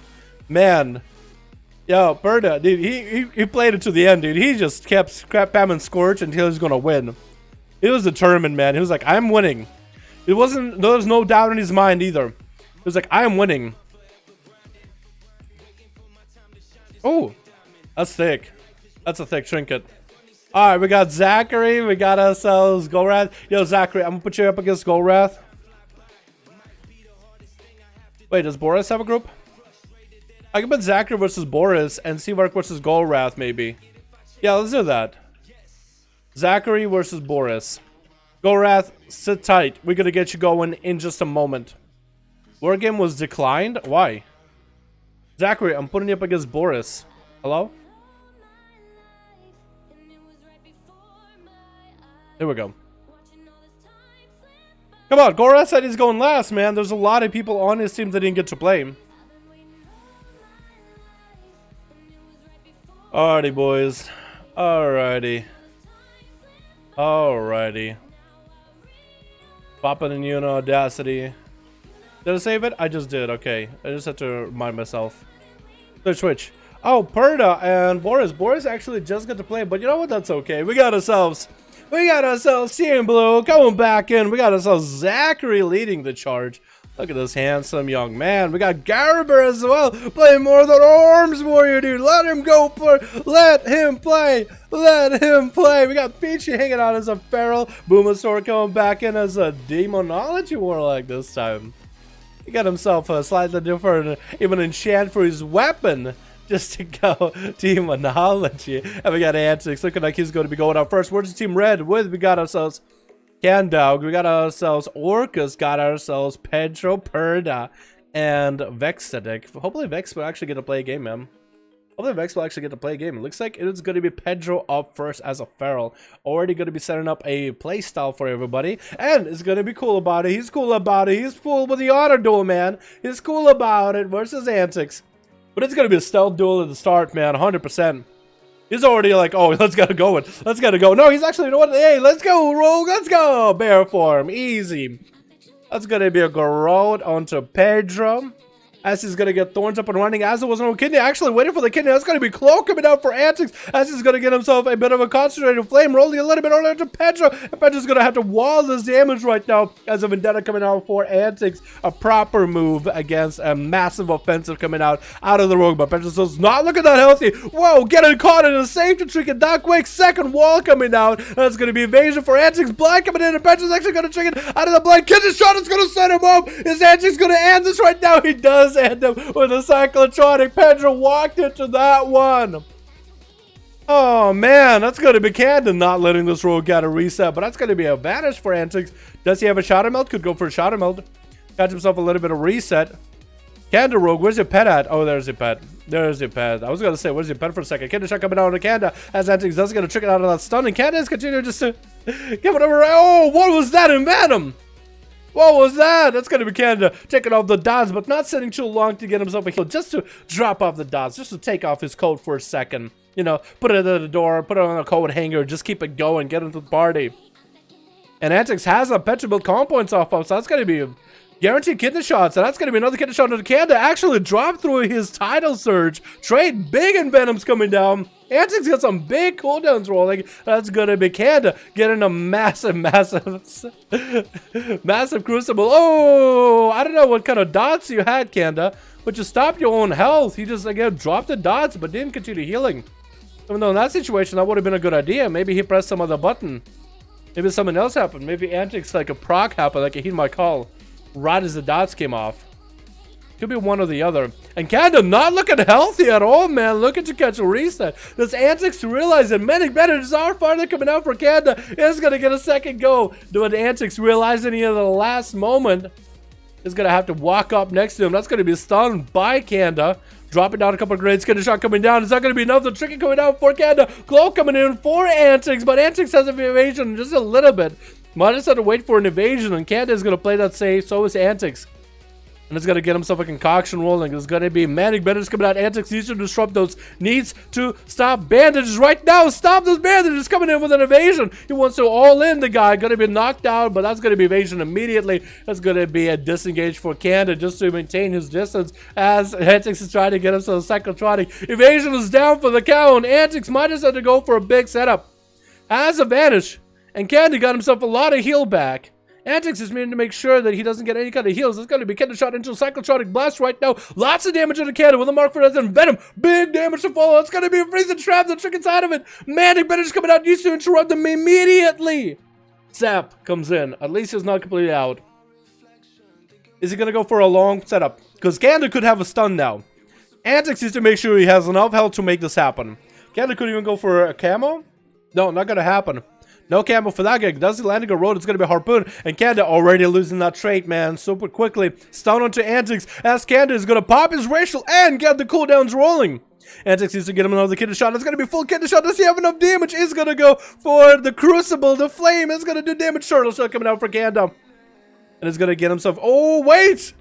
Man. Yo, Perda, dude, he played it to the end, dude. He just kept spamming Scorch until he was gonna win. He was determined, man. He was like, I'm winning. There was no doubt in his mind either. It was like, I am winning. Oh, that's thick. That's a thick trinket. All right, we got Zachary. We got ourselves Golrath. Yo, Zachary, I'm going to put you up against Golrath. Wait, does Boris have a group? I can put Zachary versus Boris and Seavark versus Golrath, maybe. Yeah, let's do that. Zachary versus Boris. Golrath, sit tight. We're going to get you going in just a moment. War game was declined? Why? Zachary, I'm putting you up against Boris. Hello? There we go. Come on, Golrath said he's going last, man. There's a lot of people on his team that didn't get to play him. Alrighty, boys. Alrighty. Alrighty. Popping in Uno, Audacity. Did I save it? I just did. Okay. I just had to remind myself. Switch. Oh, Perda and Boris. Boris actually just got to play, but you know what? That's okay. We got ourselves Team Blue coming back in. We got ourselves Zachary leading the charge. Look at this handsome young man. We got Garber as well, playing more than Arms Warrior, dude. Let him go for. Let him play. Let him play. We got Peachy hanging out as a Feral. Boomasaur coming back in as a Demonology Warlock this time. He got himself a slightly different, even enchant for his weapon, just to go Demonology. And we got Antics looking like he's going to be going out first. Where's the Team Red with? We got ourselves Candog, we got ourselves Orcus, got ourselves Pedro, Perda, and Vexatic. Hopefully Vex will actually get to play a game, man. Hopefully Vex will actually get to play a game. It looks like it is going to be Pedro up first as a Feral. Already going to be setting up a playstyle for everybody. And it's going to be cool about it. He's cool about it. He's cool with the auto duel, man. He's cool about it versus Antics. But it's going to be a stealth duel at the start, man. 100%. He's already like, oh, let's gotta go. Let's gotta go. No, he's actually, you know what? Hey, let's go, Rogue. Let's go. Bear form. Easy. That's gonna be a garrote onto Pedro. As he's gonna get thorns up and running. As it was no kidney, actually waiting for the kidney. That's gonna be Clo coming out for Antics. As he's gonna get himself a bit of a concentrated flame, rolling a little bit earlier to Pedro. And Pedro's gonna have to wall this damage right now. As a Vendetta coming out for Antics, a proper move against a massive offensive coming out of the Rogue. But Pedro says, not looking that healthy. Whoa, getting caught in a safety trick and that quick second wall coming out. That's gonna be evasion for Antics. Blind coming in, and Pedro's actually gonna trick it out of the blind. Kidney shot is gonna set him up. Is Antics gonna end this right now? He does end him with a cyclotronic. Pedro walked into that one. Oh man, that's gonna be Camden not letting this rogue get a reset, but that's gonna be a vanish for Antics. Does he have a shadow melt? Could go for a shadow melt. Got himself a little bit of reset. Kanda rogue, where's your pet at? Oh, there's your pet. There's your pet. I was gonna say, where's your pet for a second? Kanda shot coming out on Kanda as Antics does get a trick out of that stun, and Kanda is continuing just to give it over. Oh, what was that in Venom? What was that? That's going to be Canada taking off the dots, but not sitting too long to get himself a heal. Just to drop off the dots, just to take off his coat for a second. You know, put it at the door, put it on a coat hanger, just keep it going, get into the party. And Antics has a Petribuild calm points off of, so that's going to be guaranteed kidney shots. And that's going to be another kidney shot into Canada. Actually dropped through his tidal surge. Trade big and Venom's coming down. Antics got some big cooldowns rolling. That's gonna be Kanda getting a massive crucible. Oh, I don't know what kind of dots you had, Kanda, but you stopped your own health. You just again dropped the dots, but didn't continue healing. Even though in that situation, that would have been a good idea. Maybe he pressed some other button. Maybe something else happened. Maybe Antics like a proc happened, like a heed my call, right as the dots came off. Could be one or the other. And Kanda not looking healthy at all, man. Looking to catch a reset. This Antics to realize that many benefits are finally coming out for Kanda. Is going to get a second go. Doing Antics realizing he at the last moment is going to have to walk up next to him. That's going to be stunned by Kanda. Dropping down a couple of grades. Kanda shot coming down. Is that going to be another tricky coming out for Kanda? Glow coming in for Antics. But Antics has an evasion just a little bit. Might just have to wait for an evasion. And Kanda is going to play that safe. So is Antics. And it's going to get himself a concoction rolling. There's going to be manic bandages coming out. Antics needs to disrupt those. Needs to stop bandages right now. Stop those bandages coming in with an evasion. He wants to all in the guy. Going to be knocked out, but that's going to be evasion immediately. That's going to be a disengage for Kanda just to maintain his distance as Antics is trying to get himself a cyclotronic. Evasion is down for the count. Antics might have had to go for a big setup. Has a vanish. And Kanda got himself a lot of heal back. Antics is meaning to make sure that he doesn't get any kind of heals. It's going to be Kanda shot into a cyclotronic blast right now. Lots of damage into Kanda with a mark for that and Venom. Big damage to follow. It's going to be a freezing trap. The trick inside of it. Manic Bandages coming out. Needs to interrupt them immediately. Zap comes in. At least he's not completely out. Is he going to go for a long setup? Because Kanda could have a stun now. Antics needs to make sure he has enough health to make this happen. Kanda could even go for a camo. No, not going to happen. No camo for that gig. Does he landing a road? It's going to be Harpoon. And Kanda already losing that trait, man. Super quickly. Stun onto Antics. As Kanda is going to pop his racial and get the cooldowns rolling. Antics needs to get him another kidney shot. It's going to be full kidney shot. Does he have enough damage? Is going to go for the Crucible. The Flame is going to do damage. Turtle shot coming out for Kanda. And is going to get himself... Oh, wait!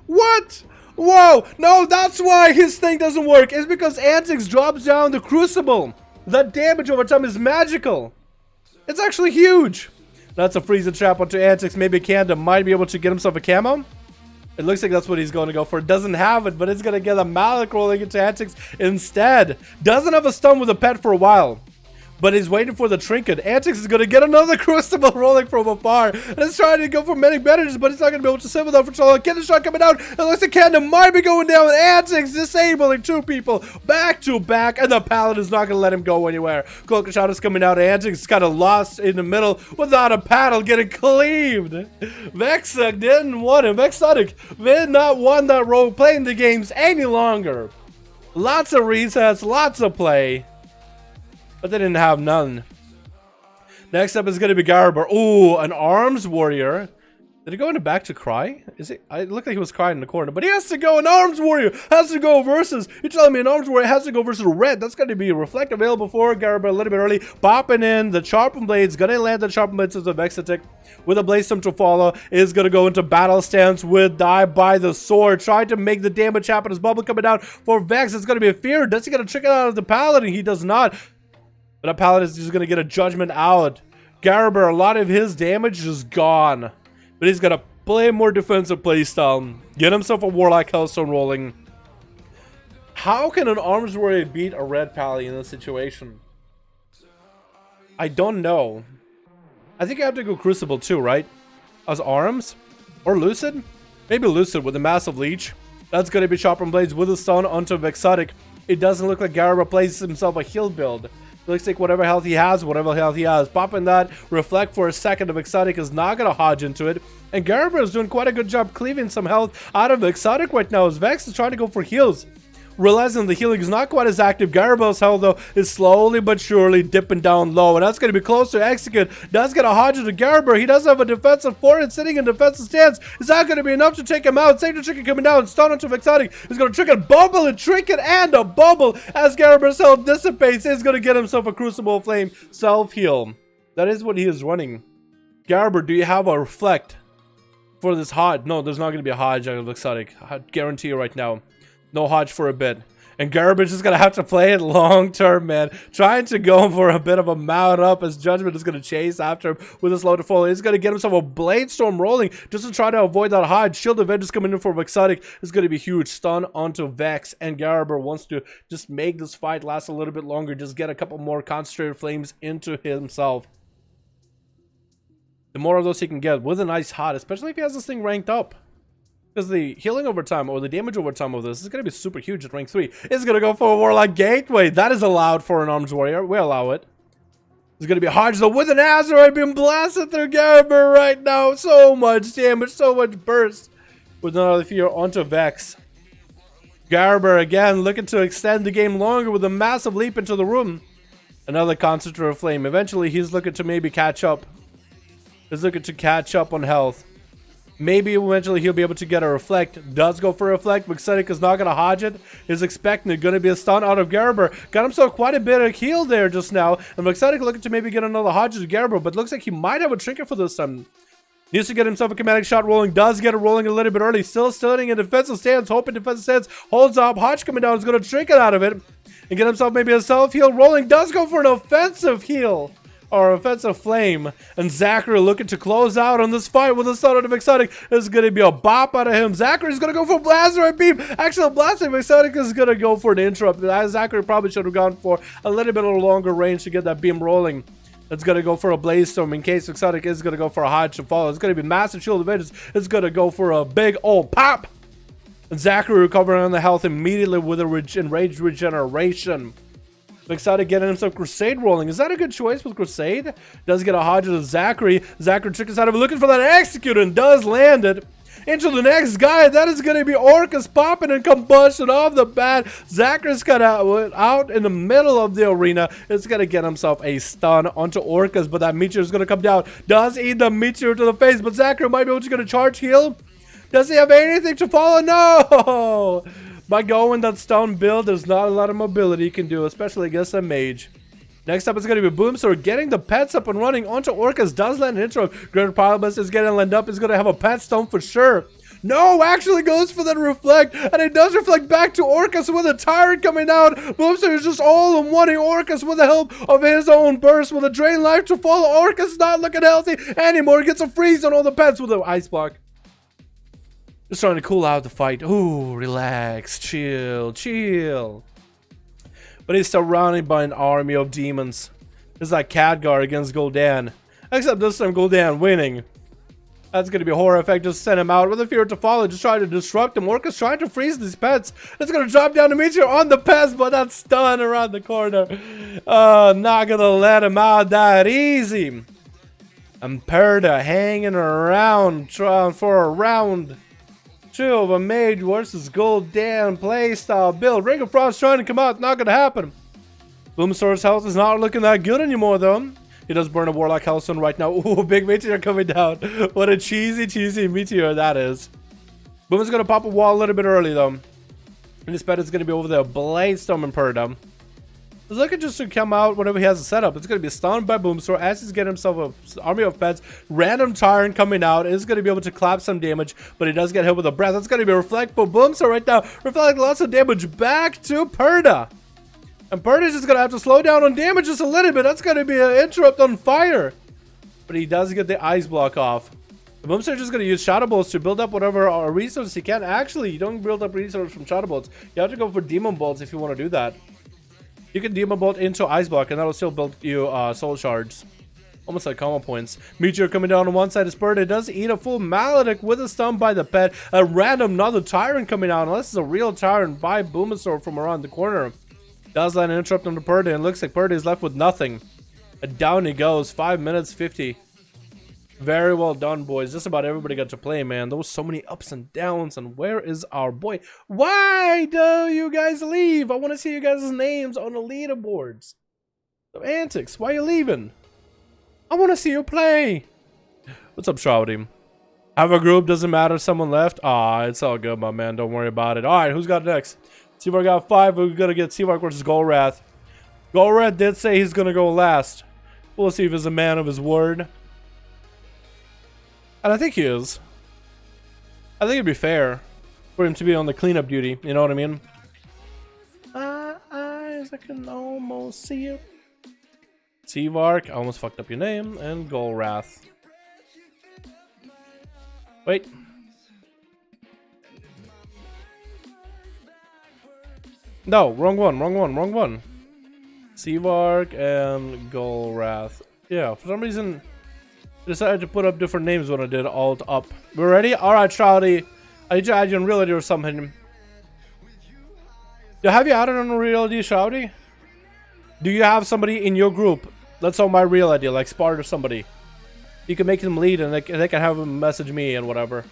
What? Whoa! No, that's why his thing doesn't work. It's because Antics drops down the Crucible. That damage over time is magical. It's actually huge. That's a freezing trap onto Antics. Maybe Kanda might be able to get himself a camo. It looks like that's what he's going to go for. Doesn't have it, but it's going to get a Malik rolling into Antics instead. Doesn't have a stun with a pet for a while. But he's waiting for the trinket. Antics is going to get another Crucible rolling from afar. And it's trying to go for many bandages, but he's not going to be able to save without for so long. Kanda shot coming out. It looks like Kanda might be going down. Antics disabling two people back to back. And the Paladin is not going to let him go anywhere. Cloak shot is coming out. Antics kind of lost in the middle without a paddle getting cleaved. Vexuk didn't want him. Vexotic did not want that rogue playing the games any longer. Lots of resets, lots of play. But they didn't have none. Next up is going to be Garber. Ooh, an arms warrior. Did he go in the back to cry? Is it? It looked like he was crying in the corner. But he has to go. An arms warrior has to go versus. You're telling me an arms warrior has to go versus red. That's going to be reflect available for Garber a little bit early. Popping in the sharpened blades. Going to land the sharpened blades as a Vexatic. With a blaze to follow. Is going to go into battle stance with die by the sword. Trying to make the damage happen. As bubble coming out for Vex. It's going to be a fear. Does he get a trick out of the Paladin? He does not. But that Paladin is just going to get a judgment out. Garber, a lot of his damage is gone. But he's going to play more defensive playstyle. Get himself a Warlock Hellstone rolling. How can an Arms Warrior beat a red Pally in this situation? I don't know. I think I have to go Crucible too, right? As Arms? Or Lucid? Maybe Lucid with a massive leech. That's going to be Chopper Blades with a stun onto Vexotic. It doesn't look like Garber plays himself a heal build. It looks like whatever health he has, popping that Reflect for a second of Exotic is not going to hodge into it. And Garber is doing quite a good job cleaving some health out of Exotic right now as Vex is trying to go for heals. Realizing the healing is not quite as active, Garabal's health though is slowly but surely dipping down low, and that's going to be close to execute. Does get a hodge to Garabar. He does have a defensive forward sitting in defensive stance. Is that going to be enough to take him out? Sacred Chicken coming down, stun onto Vexotic. He's going to trick it, bubble, and trinket, and a bubble as Garabar's health dissipates. He's going to get himself a Crucible Flame self-heal. That is what he is running. Garabar, do you have a Reflect for this Hodge? No, there's not going to be a Hodge out of Vexotic. I guarantee you right now. No Hodge for a bit. And Garbage is going to have to play it long term, man. Trying to go for a bit of a mount up as Judgment is going to chase after him with a slow to fall. He's going to get himself a Blade Storm rolling just to try to avoid that Hodge. Shield of Vengeance coming in for Vexotic is going to be huge. Stun onto Vex. And Garber wants to just make this fight last a little bit longer. Just get a couple more concentrated flames into himself. The more of those he can get with a nice hot, especially if he has this thing ranked up. Because the healing over time, or the damage over time of this is going to be super huge at rank 3. It's going to go for a Warlock Gateway. That is allowed for an Arms Warrior. We allow it. It's going to be Hodge though with an Azeroth being blasted through Garber right now. So much damage, so much burst. With another fear onto Vex. Garber again looking to extend the game longer with a massive leap into the room. Another Concentrated Flame. Eventually he's looking to maybe catch up. He's looking to catch up on health. Maybe eventually he'll be able to get a Reflect. Does go for a Reflect. Vexotic is not going to hodge it. Is expecting it. Going to be a stun out of Garber. Got himself quite a bit of heal there just now. And Vexotic looking to maybe get another hodge to Garber. But looks like he might have a trinket for this time. Needs to get himself a Chromatic Shot rolling. Does get it rolling a little bit early. Still sitting in defensive stance. Hoping defensive stance. Holds up. Hodge coming down. Is going to trinket out of it. And get himself maybe a self-heal rolling. Does go for an offensive heal. Or offensive flame, and Zachary looking to close out on this fight with a stun of Exotic. This is going to be a bop out of him. Zachary's going to go for Blaster and Beam. Actually, Blaster of Exotic is going to go for an interrupt. Zachary probably should have gone for a little bit of a longer range to get that beam rolling. It's going to go for a Blaze Storm in case Exotic is going to go for a Hodge to follow. It's going to be Massive Shield of Vengeance. It's going to go for a big old pop. And Zachary recovering on the health immediately with a Enraged Regeneration. Excited getting himself Crusade rolling. Is that a good choice with Crusade? Does get a Hodge to Zachary. Zachary tricks out of it, looking for that Execute, and does land it. Into the next guy. That is going to be Orcus popping and combustion off the bat. Zachary's got out in the middle of the arena. It's going to get himself a stun onto Orcus, but that Meteor is going to come down. Does eat the Meteor to the face, but Zachary might be able to get a charge heal. Does he have anything to follow? No! By going that stone build, there's not a lot of mobility you can do, especially against a mage. Next up is going to be Boomsword getting the pets up and running onto Orcus. Does land an intro. Great Pilot is getting land up. Is going to have a pet stone for sure. No, actually goes for that Reflect, and it does reflect back to Orcus with a Tyrant coming out. Boomsword is just all in one Orcus with the help of his own burst with a Drain Life to follow. Orcus not looking healthy anymore. Gets a freeze on all the pets with an Ice Block. Just trying to cool out the fight. Ooh, relax, chill, chill. But he's surrounded by an army of demons. It's like Khadgar against Gul'dan. Except this time Gul'dan winning. That's going to be a horror effect. Just send him out with a fear to follow. Just trying to disrupt him. Orcus trying to freeze these pets. It's going to drop down to Meteor on the pets, but that's stun around the corner. Not going to let him out that easy. And Perda hanging around, trying for a round. Two of a mage versus Gul'dan playstyle build. Ring of Frost trying to come out. Not going to happen. Boomsword's health is not looking that good anymore, though. He does burn a Warlock Hellstone right now. Ooh, big Meteor coming down. What a cheesy Meteor that is. Boom is going to pop a wall a little bit early, though. And his pet is going to be over there. Blade Storm and Perda. He's looking just to come out whenever he has a setup. It's going to be stunned by Boomsword as he's getting himself an army of pets. Random Tyrant coming out. Is going to be able to clap some damage, but he does get hit with a breath. That's going to be a Reflect for Boomsword right now. Reflect lots of damage back to Perda. And Purdy's just gonna have to slow down on damage just a little bit. That's gonna be an interrupt on fire. But he does get the ice block off. The Boomster just gonna use Shadow Bolts to build up whatever resources he can. Actually, you don't build up resources from Shadow Bolts. You have to go for Demon Bolts if you want to do that. You can Demon Bolt into Ice Block and that'll still build you Soul Shards. Almost like combo points. Meteor coming down on one side is Bird. It does eat a full Maledict with a stun by the pet. A random another Tyrant coming out. Unless it's a real Tyrant by Boomasaur from around the corner. Does land an interrupt on the Purdy and looks like Purdy is left with nothing. And down he goes. 5 minutes 50. Very well done, boys. Just about everybody got to play, man. There was so many ups and downs. And where is our boy? Why do you guys leave? I want to see you guys' names on the leaderboards. So antics, why are you leaving? I want to see you play. What's up, Shroudy? Have a group, doesn't matter. Someone left. Ah, it's all good, my man. Don't worry about it. All right, who's got next? Seavark got 5. We're going to get Seavark versus Golrath. Golrath did say he's going to go last. We'll see if he's a man of his word. And I think he is. I think it'd be fair for him to be on the cleanup duty. You know what I mean? Eyes, I can almost see it. Seavark, I almost fucked up your name, and Golrath. Wait. No, wrong one. Seavark and Golrath. Yeah, for some reason, I decided to put up different names when I did alt up. We're ready? Alright, Shroudy. I need to add you on Reality or something. Have you added on Reality, Shroudy? Do you have somebody in your group that's on my real ID, like Spart or somebody? You can make them lead and they can have them message me and whatever.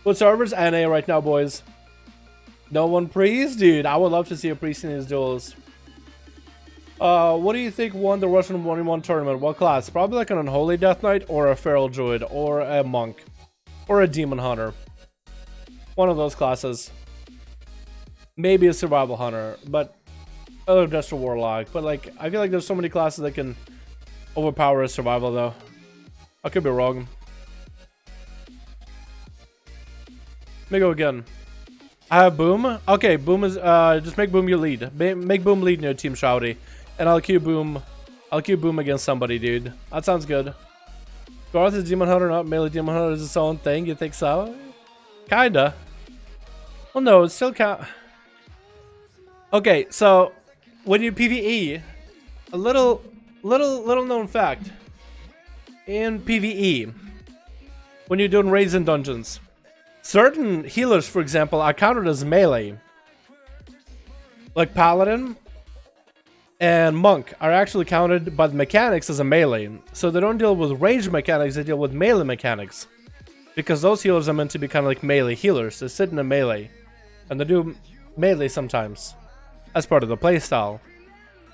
What servers? NA right now, boys. No one priest? Dude, I would love to see a priest in these duels. What do you think won the Russian 1v1 tournament? What class? Probably like an Unholy Death Knight or a Feral Druid or a Monk or a Demon Hunter. One of those classes. Maybe a Survival Hunter, but just a Warlock. But like, I feel like there's so many classes that can overpower a Survival though. I could be wrong. Let me go again. I have Boom. Okay, Boom is just make Boom your lead. Make Boom lead in your team, Shroudy. And I'll queue Boom. I'll queue Boom against somebody, dude. That sounds good. Garth is Demon Hunter, not melee Demon Hunter is its own thing. You think so? Kinda. Well, no, it still count. Okay, so when you PvE, a little known fact. In PvE, when you're doing raids in dungeons, certain healers, for example, are counted as melee. Like Paladin and Monk are actually counted by the mechanics as a melee. So they don't deal with ranged mechanics, they deal with melee mechanics. Because those healers are meant to be kind of like melee healers. They sit in a melee. And they do melee sometimes. As part of the playstyle.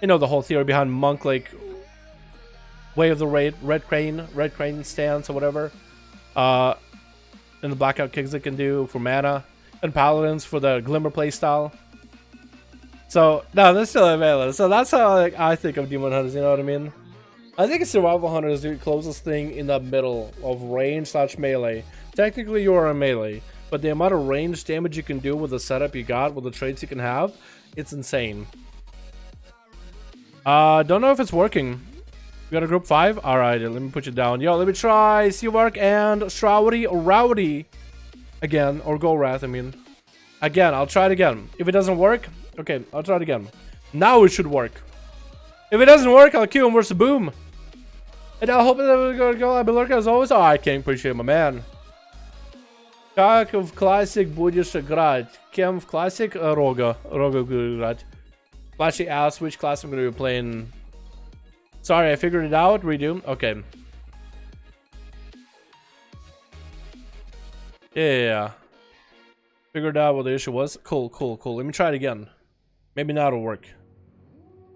You know the whole theory behind Monk, like Way of the Red Crane stance or whatever. And the blackout kicks it can do for mana. And Paladins for the Glimmer playstyle. So, no, they're still a melee. So that's how like, I think of Demon Hunters, you know what I mean? I think a Survival Hunter is the closest thing in the middle of range / melee. Technically you are a melee. But the amount of range damage you can do with the setup you got, with the traits you can have, it's insane. Don't know if it's working. We got a group 5? Alright, let me put you down. Yo, let me try Seavark and Shroudy or Rowdy again. Or Golrath, I mean. Again, I'll try it again. If it doesn't work, okay, I'll try it again. Now it should work. If it doesn't work, I'll queue him versus Boom. And I hope that we're gonna go. I've been lurking as always. Oh, I can't appreciate my man. Как в Classic будешь играть? Кем в Classic? Рога буду играть. Actually asked which class I'm gonna be playing. Sorry, I figured it out. Redo. Okay. Yeah. Figured out what the issue was. Cool. Let me try it again. Maybe now it'll work.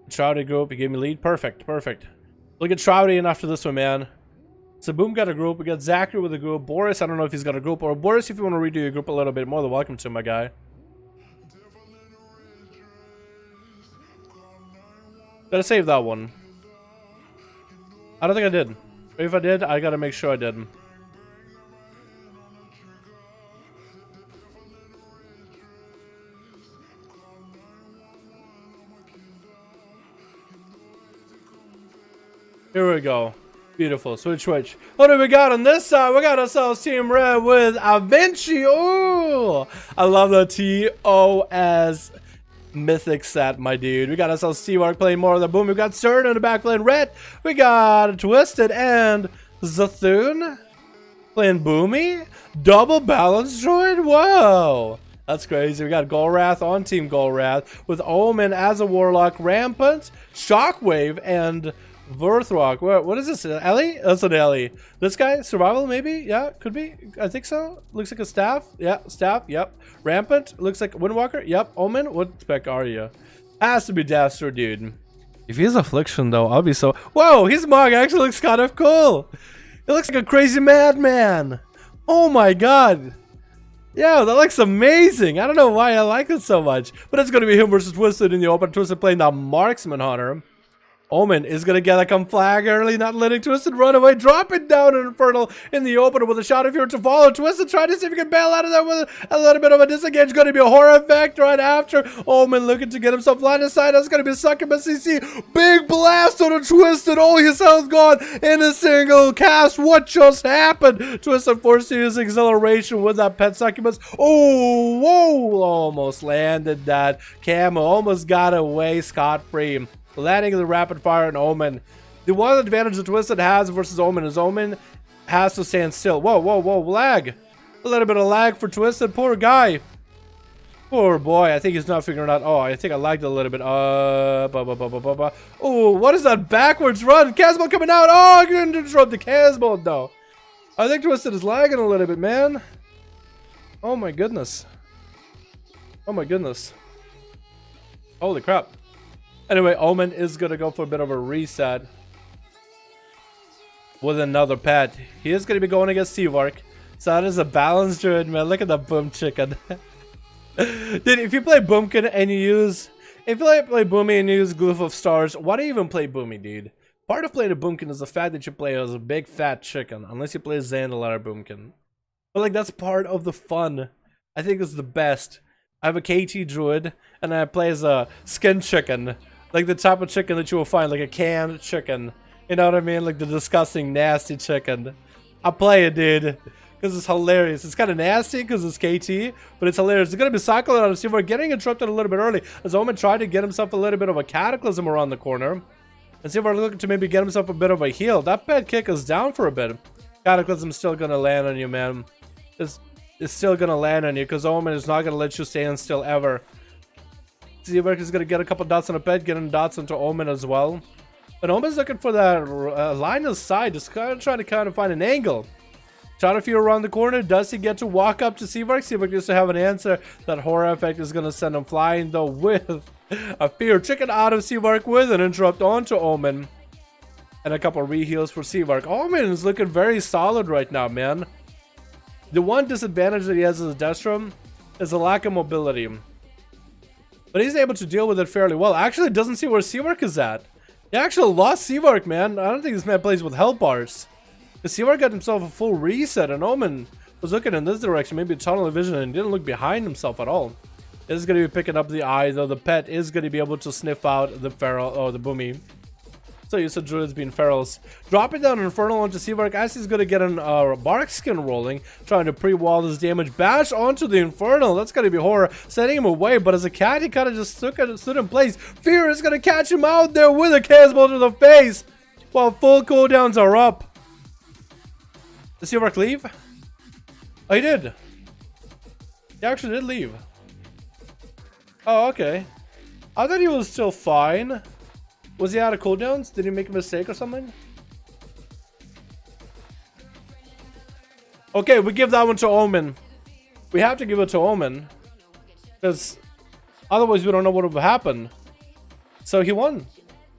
Shroudy group, you gave me lead. Perfect. Look at Shroudy in after this one, man. So Boom got a group. We got Zachary with a group. Boris, I don't know if he's got a group. Or Boris, if you want to redo your group a little bit, more than welcome to, my guy. Gotta save that one. I don't think I did. If I did, I gotta make sure I did. Here we go. Beautiful. Switch. What do we got on this side? We got ourselves Team Red with Avinci. Oh, I love the TOS mythic set, my dude. We got ourselves Seawark playing more of the boom. We got Stern in the back playing red. We got Twisted and Zathun playing Boomy. Double balance droid. Whoa. That's crazy. We got Golrath on Team Golrath with Omen as a Warlock, Rampant, Shockwave, and Verthrock. What is this? An Ellie? That's an Ellie. This guy? Survival, maybe? Yeah, could be. I think so. Looks like a staff. Yeah, staff. Yep. Rampant. Looks like Windwalker. Yep. Omen. What spec are you? Has to be Dastard, dude. If he's Affliction, though, I'll be so... Whoa, his mug actually looks kind of cool. It looks like a crazy madman. Oh my god. Yeah, that looks amazing. I don't know why I like it so much. But it's going to be him versus Twisted in the open. Twisted playing the Marksman Hunter. Omen is going to get a come flag early, not letting Twisted run away. Drop it down in Infernal in the opener with a shot of fear to follow. Twisted trying to see if he can bail out of that with a little bit of a disengage. Going to be a horror effect right after. Omen looking to get himself line of sight. That's going to be a Succubus CC. Big blast on a Twisted. Oh, his health gone in a single cast. What just happened? Twisted forced to use acceleration with that pet Succubus. Oh, whoa. Almost landed that. Camo almost got away scot-free. Landing the rapid fire on Omen. The one advantage that Twisted has versus Omen is Omen has to stand still. Whoa, lag. A little bit of lag for Twisted. Poor guy. Poor boy. I think he's not figuring out. Oh, I think I lagged a little bit. Oh, what is that backwards run? Casbolt coming out. Oh, I couldn't interrupt the Casbolt though. I think Twisted is lagging a little bit, man. Oh my goodness. Oh my goodness. Holy crap. Anyway, Omen is going to go for a bit of a reset with another pet. He is going to be going against Seawark. So that is a balanced druid, man. Look at the Boom Chicken. Dude, if you play Boomkin and you use... If you play Boomy and you use Glyph of Stars, why do you even play Boomy, dude? Part of playing a Boomkin is the fact that you play as a big fat chicken. Unless you play Zandalar Boomkin. But like, that's part of the fun. I think it's the best. I have a KT druid and I play as a skin chicken. Like the type of chicken that you will find, like a canned chicken. You know what I mean? Like the disgusting, nasty chicken. I play it, dude. Because it's hilarious. It's kind of nasty because it's KT, but it's hilarious. It's going to be cycling out of Seawark, getting interrupted a little bit early. As Omen tried to get himself a little bit of a Cataclysm around the corner. And Seawark looking to maybe get himself a bit of a heal. That pet kick is down for a bit. Cataclysm's still going to land on you, man. It's still going to land on you because Omen is not going to let you stand still ever. Seawark is going to get a couple dots on a pet, getting dots into Omen as well. And Omen's looking for that line of sight, just trying to find an angle. Shot a few around the corner. Does he get to walk up to Seawark? Seawark used to have an answer. That horror effect is going to send him flying though with a fear chicken out of Seawark with an interrupt onto Omen. And a couple re-heals for Seawark. Omen is looking very solid right now, man. The one disadvantage that he has as a Destrum is the lack of mobility. But he's able to deal with it fairly well. Actually, doesn't see where Seawark is at. He actually lost Seawark, man. I don't think this man plays with health bars. Because Seawark got himself a full reset, and Omen was looking in this direction, maybe tunnel vision, and didn't look behind himself at all. This is going to be picking up the eye, though the pet is going to be able to sniff out the feral, or the Boomy. So you said druids being ferals. Dropping down Infernal onto Seawark as he's going to get an bark skin rolling, trying to pre-wall this damage. Bash onto the Infernal. That's going to be horror, setting him away. But as a cat, he kind of just stood in place. Fear is going to catch him out there with a Casbolt to the face while full cooldowns are up. Did Seawark leave? Oh, he did. He actually did leave. Oh, okay. I thought he was still fine. Was he out of cooldowns? Did he make a mistake or something? Okay, we give that one to Omen. We have to give it to Omen. Because otherwise we don't know what would happen. So he won.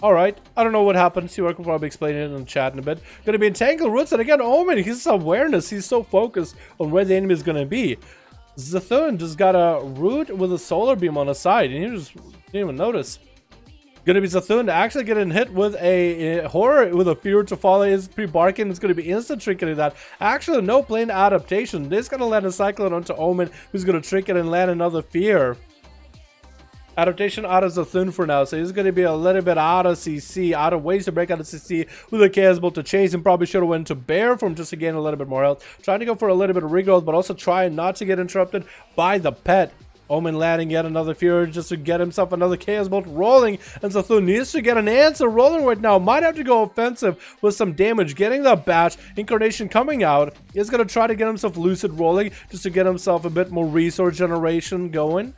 Alright. I don't know what happened. Seawark will probably explain it in the chat in a bit. Gonna be Entangled Roots. And again, Omen, his awareness. He's so focused on where the enemy is gonna be. Zathun just got a root with a solar beam on the side. And you just didn't even notice. Gonna be Zathun actually getting hit with a horror with a fear to follow his pre-barking. It's gonna be instant tricking that. Actually, no plain adaptation. This is gonna land a cyclone onto Omen, who's gonna trick it and land another fear. Adaptation out of Zathun for now, so he's going to be a little bit out of CC, out of ways to break out of CC with a Chaos Bolt to chase, and probably should have went to Bear form just to gain a little bit more health. Trying to go for a little bit of regrowth, but also trying not to get interrupted by the pet. Omen landing yet another Fury just to get himself another Chaos Bolt rolling, and Zathun needs to get an answer rolling right now. Might have to go offensive with some damage, getting the bash. Incarnation coming out. He's going to try to get himself Lucid rolling just to get himself a bit more resource generation going.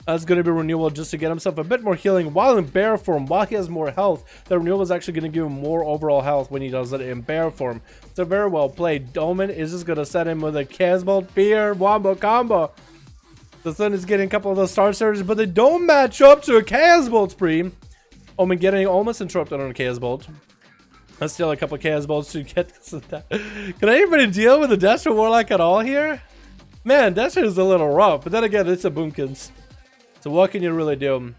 That's going to be renewal just to get himself a bit more healing while in bear form. While he has more health, the renewal is actually going to give him more overall health when he does it in bear form. So very well played. Omen is just going to set him with a Chaos Bolt, Fear, Wombo combo. The Sun is getting a couple of those star surges, but they don't match up to a Chaos Bolt spree. Omen getting almost interrupted on a Chaos Bolt. Let's steal a couple of Chaos Bolts to get this. Can anybody deal with the Destra Warlock at all here? Man, Destra is a little rough, but then again, it's a Boomkins. So what can you really do?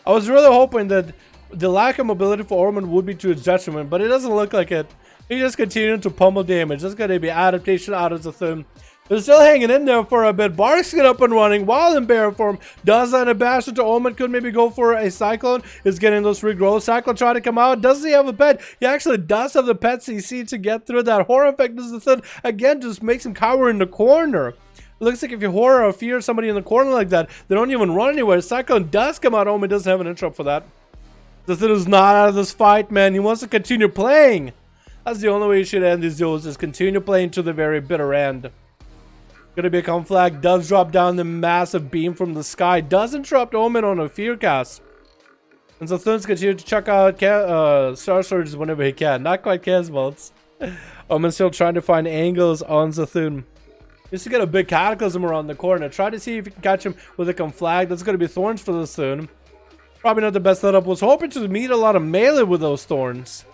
I was really hoping that the lack of mobility for Ormond would be to his detriment, but it doesn't look like it. He just continued to pummel damage. That's going to be adaptation out of the thing. They're still hanging in there for a bit. Barks get up and running while in bear form. Does land a bash into Omen. Could maybe go for a Cyclone. Is getting those regrowth. Cyclone trying to come out. Does he have a pet? He actually does have the pet CC to get through that. Horror effect is the thing. Again, just makes him cower in the corner. It looks like if you horror or fear somebody in the corner like that, they don't even run anywhere. Cyclone does come out. Omen doesn't have an interrupt for that. The thing is not out of this fight, man. He wants to continue playing. That's the only way you should end these duels, is continue playing to the very bitter end. Gonna be a conflag, does drop down the massive beam from the sky, does interrupt Omen on a fear cast. And so Thuns continue to check out Star Surges whenever he can. Not quite Chaos Bolts. Omen's still trying to find angles on Zathun. Just to get a big Cataclysm around the corner. Try to see if you can catch him with a conflag. That's gonna be Thorns for Zathun. Probably not the best setup. Was hoping to meet a lot of melee with those Thorns.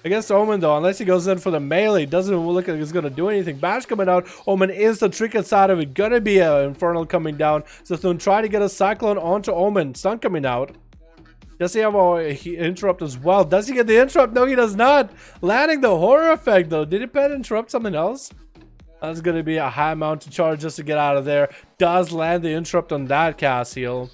Against Omen though, unless he goes in for the melee, doesn't look like he's gonna do anything. Bash coming out, Omen is the trick inside of it. Gonna be an Infernal coming down. Zathun try to get a Cyclone onto Omen. Stun coming out. Does he have a interrupt as well? Does he get the interrupt? No, he does not. Landing the horror effect though. Did he pet interrupt something else? That's gonna be a high amount to charge just to get out of there. Does land the interrupt on that cast heal.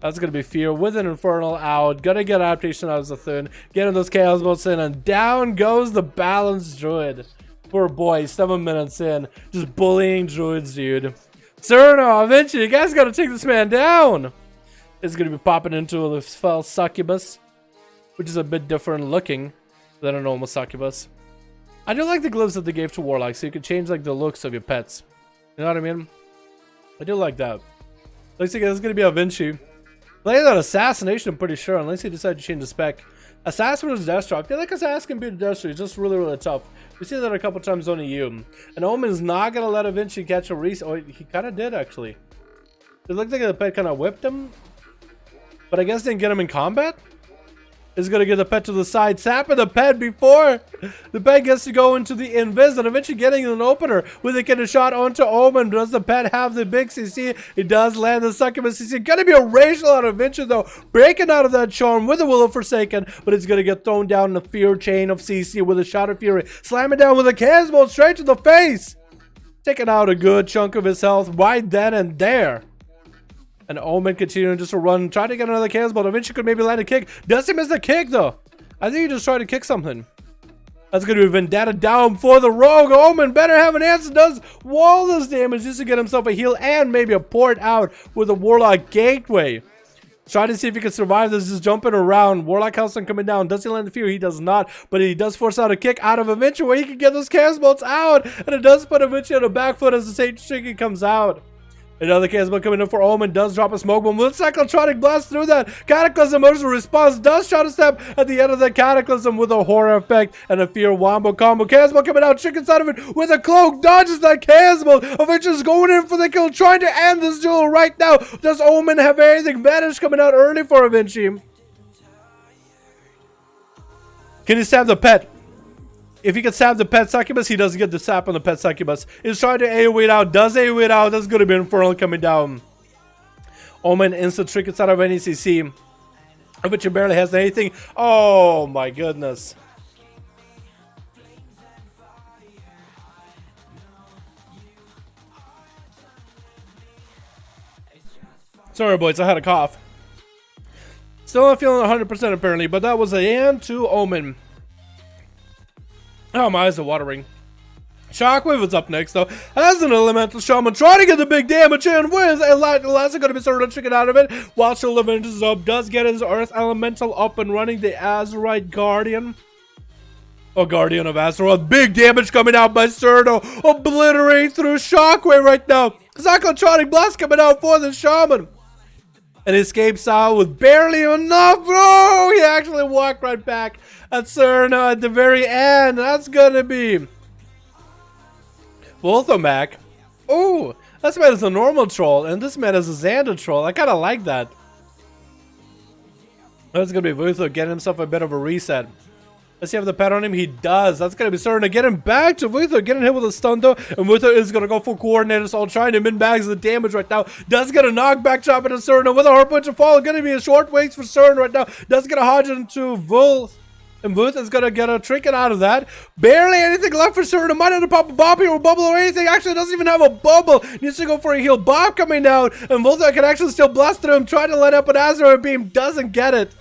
That's going to be Fear with an Infernal out. Gonna get adaptation out of Zathun. Getting those Chaos Bolts in. And down goes the balanced Druid. Poor boy, 7 minutes in. Just bullying Druids, dude. Cerno, eventually, you guys got to take this man down. It's going to be popping into the Fell Succubus. Which is a bit different looking than a normal Succubus. I do like the gloves that they gave to Warlock. So you can change like the looks of your pets. You know what I mean? I do like that. Looks like it's going to be a Vinci. Playing that Assassination, I'm pretty sure, unless he decided to change the spec. Assassin versus Destra. I feel like Assassin can beat Destra. He's just really, really tough. We see that a couple times on EU. And Omen's not going to let a Vinci catch a Reese. Oh, he kind of did, actually. It looked like the pet kind of whipped him. But I guess didn't get him in combat. Is going to get the pet to the side. Sapping the pet before the pet gets to go into the invis. And eventually getting an opener with a kind of shot onto Omen. Does the pet have the big CC? It does land the Succubus CC. Going to be a racial out of Vinci though. Breaking out of that charm with the Will of Forsaken. But it's going to get thrown down in the fear chain of CC with a shot of Fury. Slamming down with a Chaos Bolt straight to the face. Taking out a good chunk of his health right then and there. And Omen continuing just to run, trying to get another Chaos Bolt. Eventually could maybe land a kick. Does he miss the kick though? I think he just tried to kick something. That's going to be Vendetta down for the Rogue. Omen better have an answer. Does wall this damage just to get himself a heal and maybe a port out with a Warlock Gateway. Trying to see if he can survive this, just jumping around. Warlock Hellstone coming down. Does he land the Fear? He does not. But he does force out a kick out of Aventure where he can get those Chaos Bolts out. And it does put Aventure on a back foot as the Sage Chicken comes out. Another Chaos Bolt coming in for Omen. Does drop a smoke bomb. With Cyclotronic blast through that. Cataclysm emergency response. Does try to step at the end of the Cataclysm with a horror effect and a Fear Wombo combo. Chaos Bolt coming out. Trick inside of it with a cloak. Dodges that Chaos Bolt. Avengers going in for the kill. Trying to end this duel right now. Does Omen have anything? Vanish coming out early for Avinci. Can he stab the pet? If he can stab the pet Succubus, he doesn't get the sap on the pet Succubus. He's trying to AoE it out. Does AoE it out. That's going to be Infernal coming down. Omen instant trick inside of any CC. Which barely has anything. Oh my goodness. Sorry, boys, I had a cough. Still not feeling 100% apparently, but that was a hand to Omen. Oh, my eyes are watering. Shockwave was up next, though. As an elemental shaman, trying to get the big damage in with Elastic going to be sort of tricking out of it. While Shillavent is up, does get his Earth Elemental up and running. The Azerite Guardian. Oh, Guardian of Azeroth. Big damage coming out by Cerno. Obliterating through Shockwave right now. Cyclotronic Blast coming out for the shaman. And escapes out with barely enough. Oh, he actually walked right back at Cerno at the very end. That's going to be Volthomac. Oh, this man is a normal troll, and this man is a Xander troll. I kind of like that. That's going to be Vutho getting himself a bit of a reset. Let's see if the pet on him. He does. That's going to be starting to get him back to Vutho. Getting hit with a stun, though. And Vutho is going to go full coordinator, so trying to min-bags the damage right now. Does get a knockback chop into Cerno with a harpoon to fall. Going to be a short waits for Cerno right now. Does get a hodge into Vul. And Vuth is going to get a trinket out of that. Barely anything left for Cerno. Might have to pop a Bob here or bubble or anything. Actually, doesn't even have a bubble. Needs to go for a heal. Bob coming out. And Vuth can actually still blast through him. Trying to let up an Azeroth beam. Doesn't get it.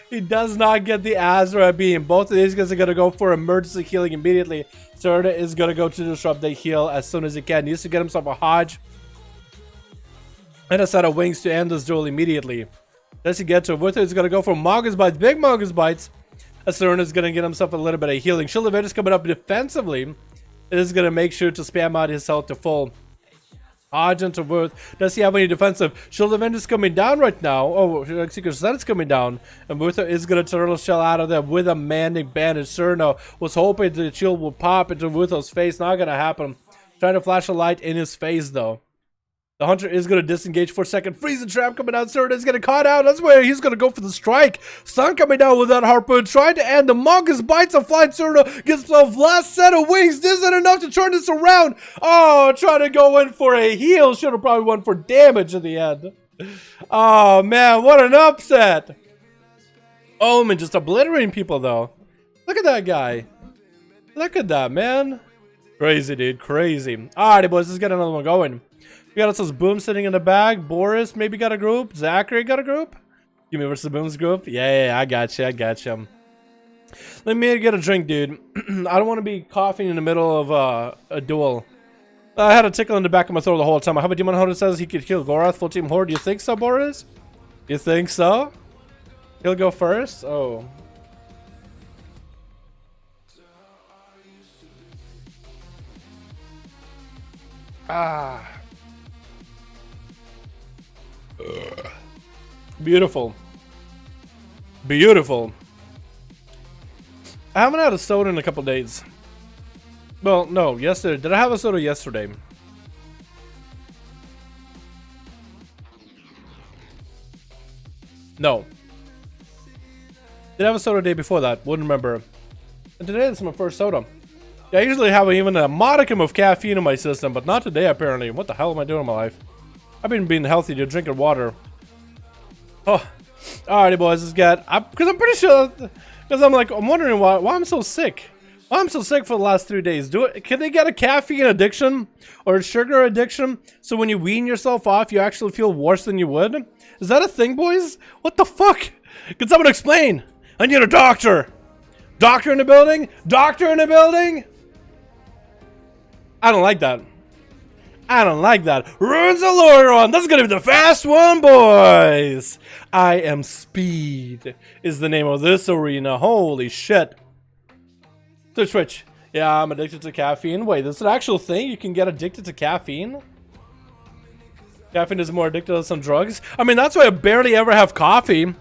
He does not get the Azeroth beam. Both of these guys are going to go for emergency healing immediately. Cerno is going to go to disrupt the heal as soon as he can. Needs to get himself a Hodge. And a set of wings to end this duel immediately. Does he get to it? Vuth is going to go for Mongoose Bites. Big Mongoose Bites. Cerno is going to get himself a little bit of healing. Shield of It is coming up defensively. It is going to make sure to spam out his health to full. Hodge into Vuth. Does he have any defensive? Shield of It is coming down right now. Oh, Secret Set is coming down. And Vuth is going to turtle shell out of there with a manic bandage. Cerno was hoping the shield would pop into Vutho's face. Not going to happen. Trying to flash a light in his face though. The Hunter is going to disengage for a second. Freezing Trap coming out. Cerno is going to caught out. That's where he's going to go for the strike. Stun coming down with that harpoon. Trying to end. The Mongoose Bites a flying. Cerno gets himself last set of wings. This isn't enough to turn this around. Oh, trying to go in for a heal. Should have probably went for damage at the end. Oh, man. What an upset. Omen just obliterating people, though. Look at that guy. Look at that, man. Crazy, dude. Crazy. Alrighty, boys. Let's get another one going. We got ourselves Boom sitting in the bag. Boris maybe got a group. Zachary got a group. Give me versus Boom's group. Yeah, I got you. I got you. Let me get a drink, dude. I don't want to be coughing in the middle of a duel. I had a tickle in the back of my throat the whole time. I have a Demon Hunter says he could kill Gorath full team horde. Do you think so, Boris? You think so? He'll go first? Oh. Ah. Beautiful. Beautiful. I haven't had a soda in a couple days. Well, no, yesterday. Did I have a soda yesterday? No. Did I have a soda the day before that? Wouldn't remember. And today it's my first soda. Yeah, I usually have even a modicum of caffeine in my system, but not today apparently. What the hell am I doing in my life? I've been being healthy, dude, drinking water. Oh, alrighty, boys. Let's get. Because I'm pretty sure. Because I'm wondering why I'm so sick. Why I'm so sick for the last 3 days. Can they get a caffeine addiction or a sugar addiction? So when you wean yourself off, you actually feel worse than you would. Is that a thing, boys? What the fuck? Can someone explain? I need a doctor. Doctor in the building. Doctor in the building. I don't like that. I don't like that. Runes of Lordaeron. That's gonna be the fast one, boys. I am Speed is the name of this arena. Holy shit. Twitch. Yeah, I'm addicted to caffeine. Wait, this is an actual thing? You can get addicted to caffeine? Caffeine is more addictive than some drugs? I mean, that's why I barely ever have coffee.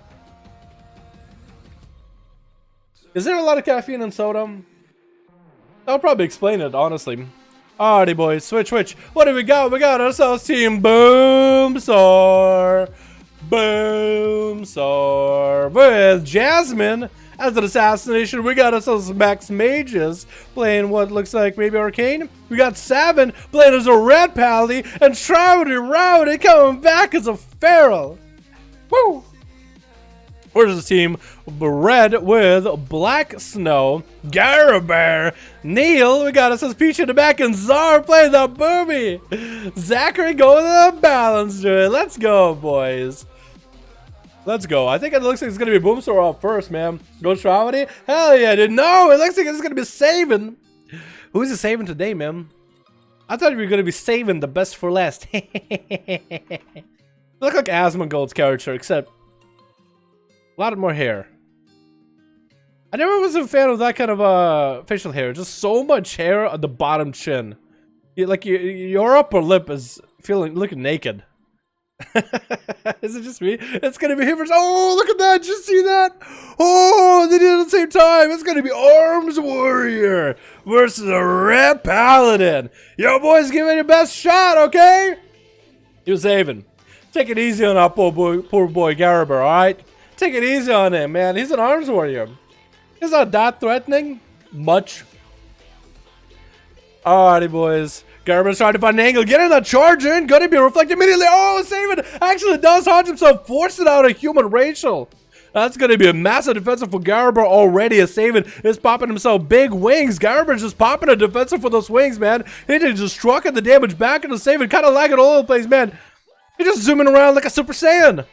Is there a lot of caffeine in soda? That'll probably explain it, honestly. Alrighty, boys. Switch. What do we got? We got ourselves Team Boomsor. Boomsor. With Jasmine as an assassination. We got ourselves Max Mages playing what looks like maybe Arcane. We got Savin playing as a Red Pally. And Trouty Rowdy coming back as a Feral. Woo! versus team red with Black Snow, Garabear, Neil, we got us as Peach in the back, and Czar playing the booby. Zachary going to the balance to it. Let's go, boys. Let's go. I think it looks like it's going to be Boomstar up first, man. Go Shravity? Hell yeah, dude. No, it looks like it's going to be Savin. Who's it saving today, man? I thought you were going to be saving the best for last. Look like Asmongold's character, except a lot more hair. I never was a fan of that kind of facial hair. Just so much hair on the bottom chin. Your upper lip is looking naked. Is it just me? It's gonna be him versus. Oh, look at that! Did you see that? Oh, they did it at the same time. It's gonna be Arms Warrior versus a Red Paladin. Yo, boys, give it your best shot, okay? You're saving. Take it easy on that poor boy Garaber, alright? Take it easy on him, man. He's an Arms Warrior. He's not that threatening. Much. Alrighty, boys. Garaber's trying to find an angle. Getting that charge in. Gonna be reflected immediately. Oh, save it. Actually does haunt himself. Forcing out a human racial. That's going to be a massive defensive for Garaber already. A Savin is popping himself big wings. Garaber's just popping a defensive for those wings, man. He just trucking the damage back into Savin. Kind of lagging all over the place, man. He's just zooming around like a Super Saiyan.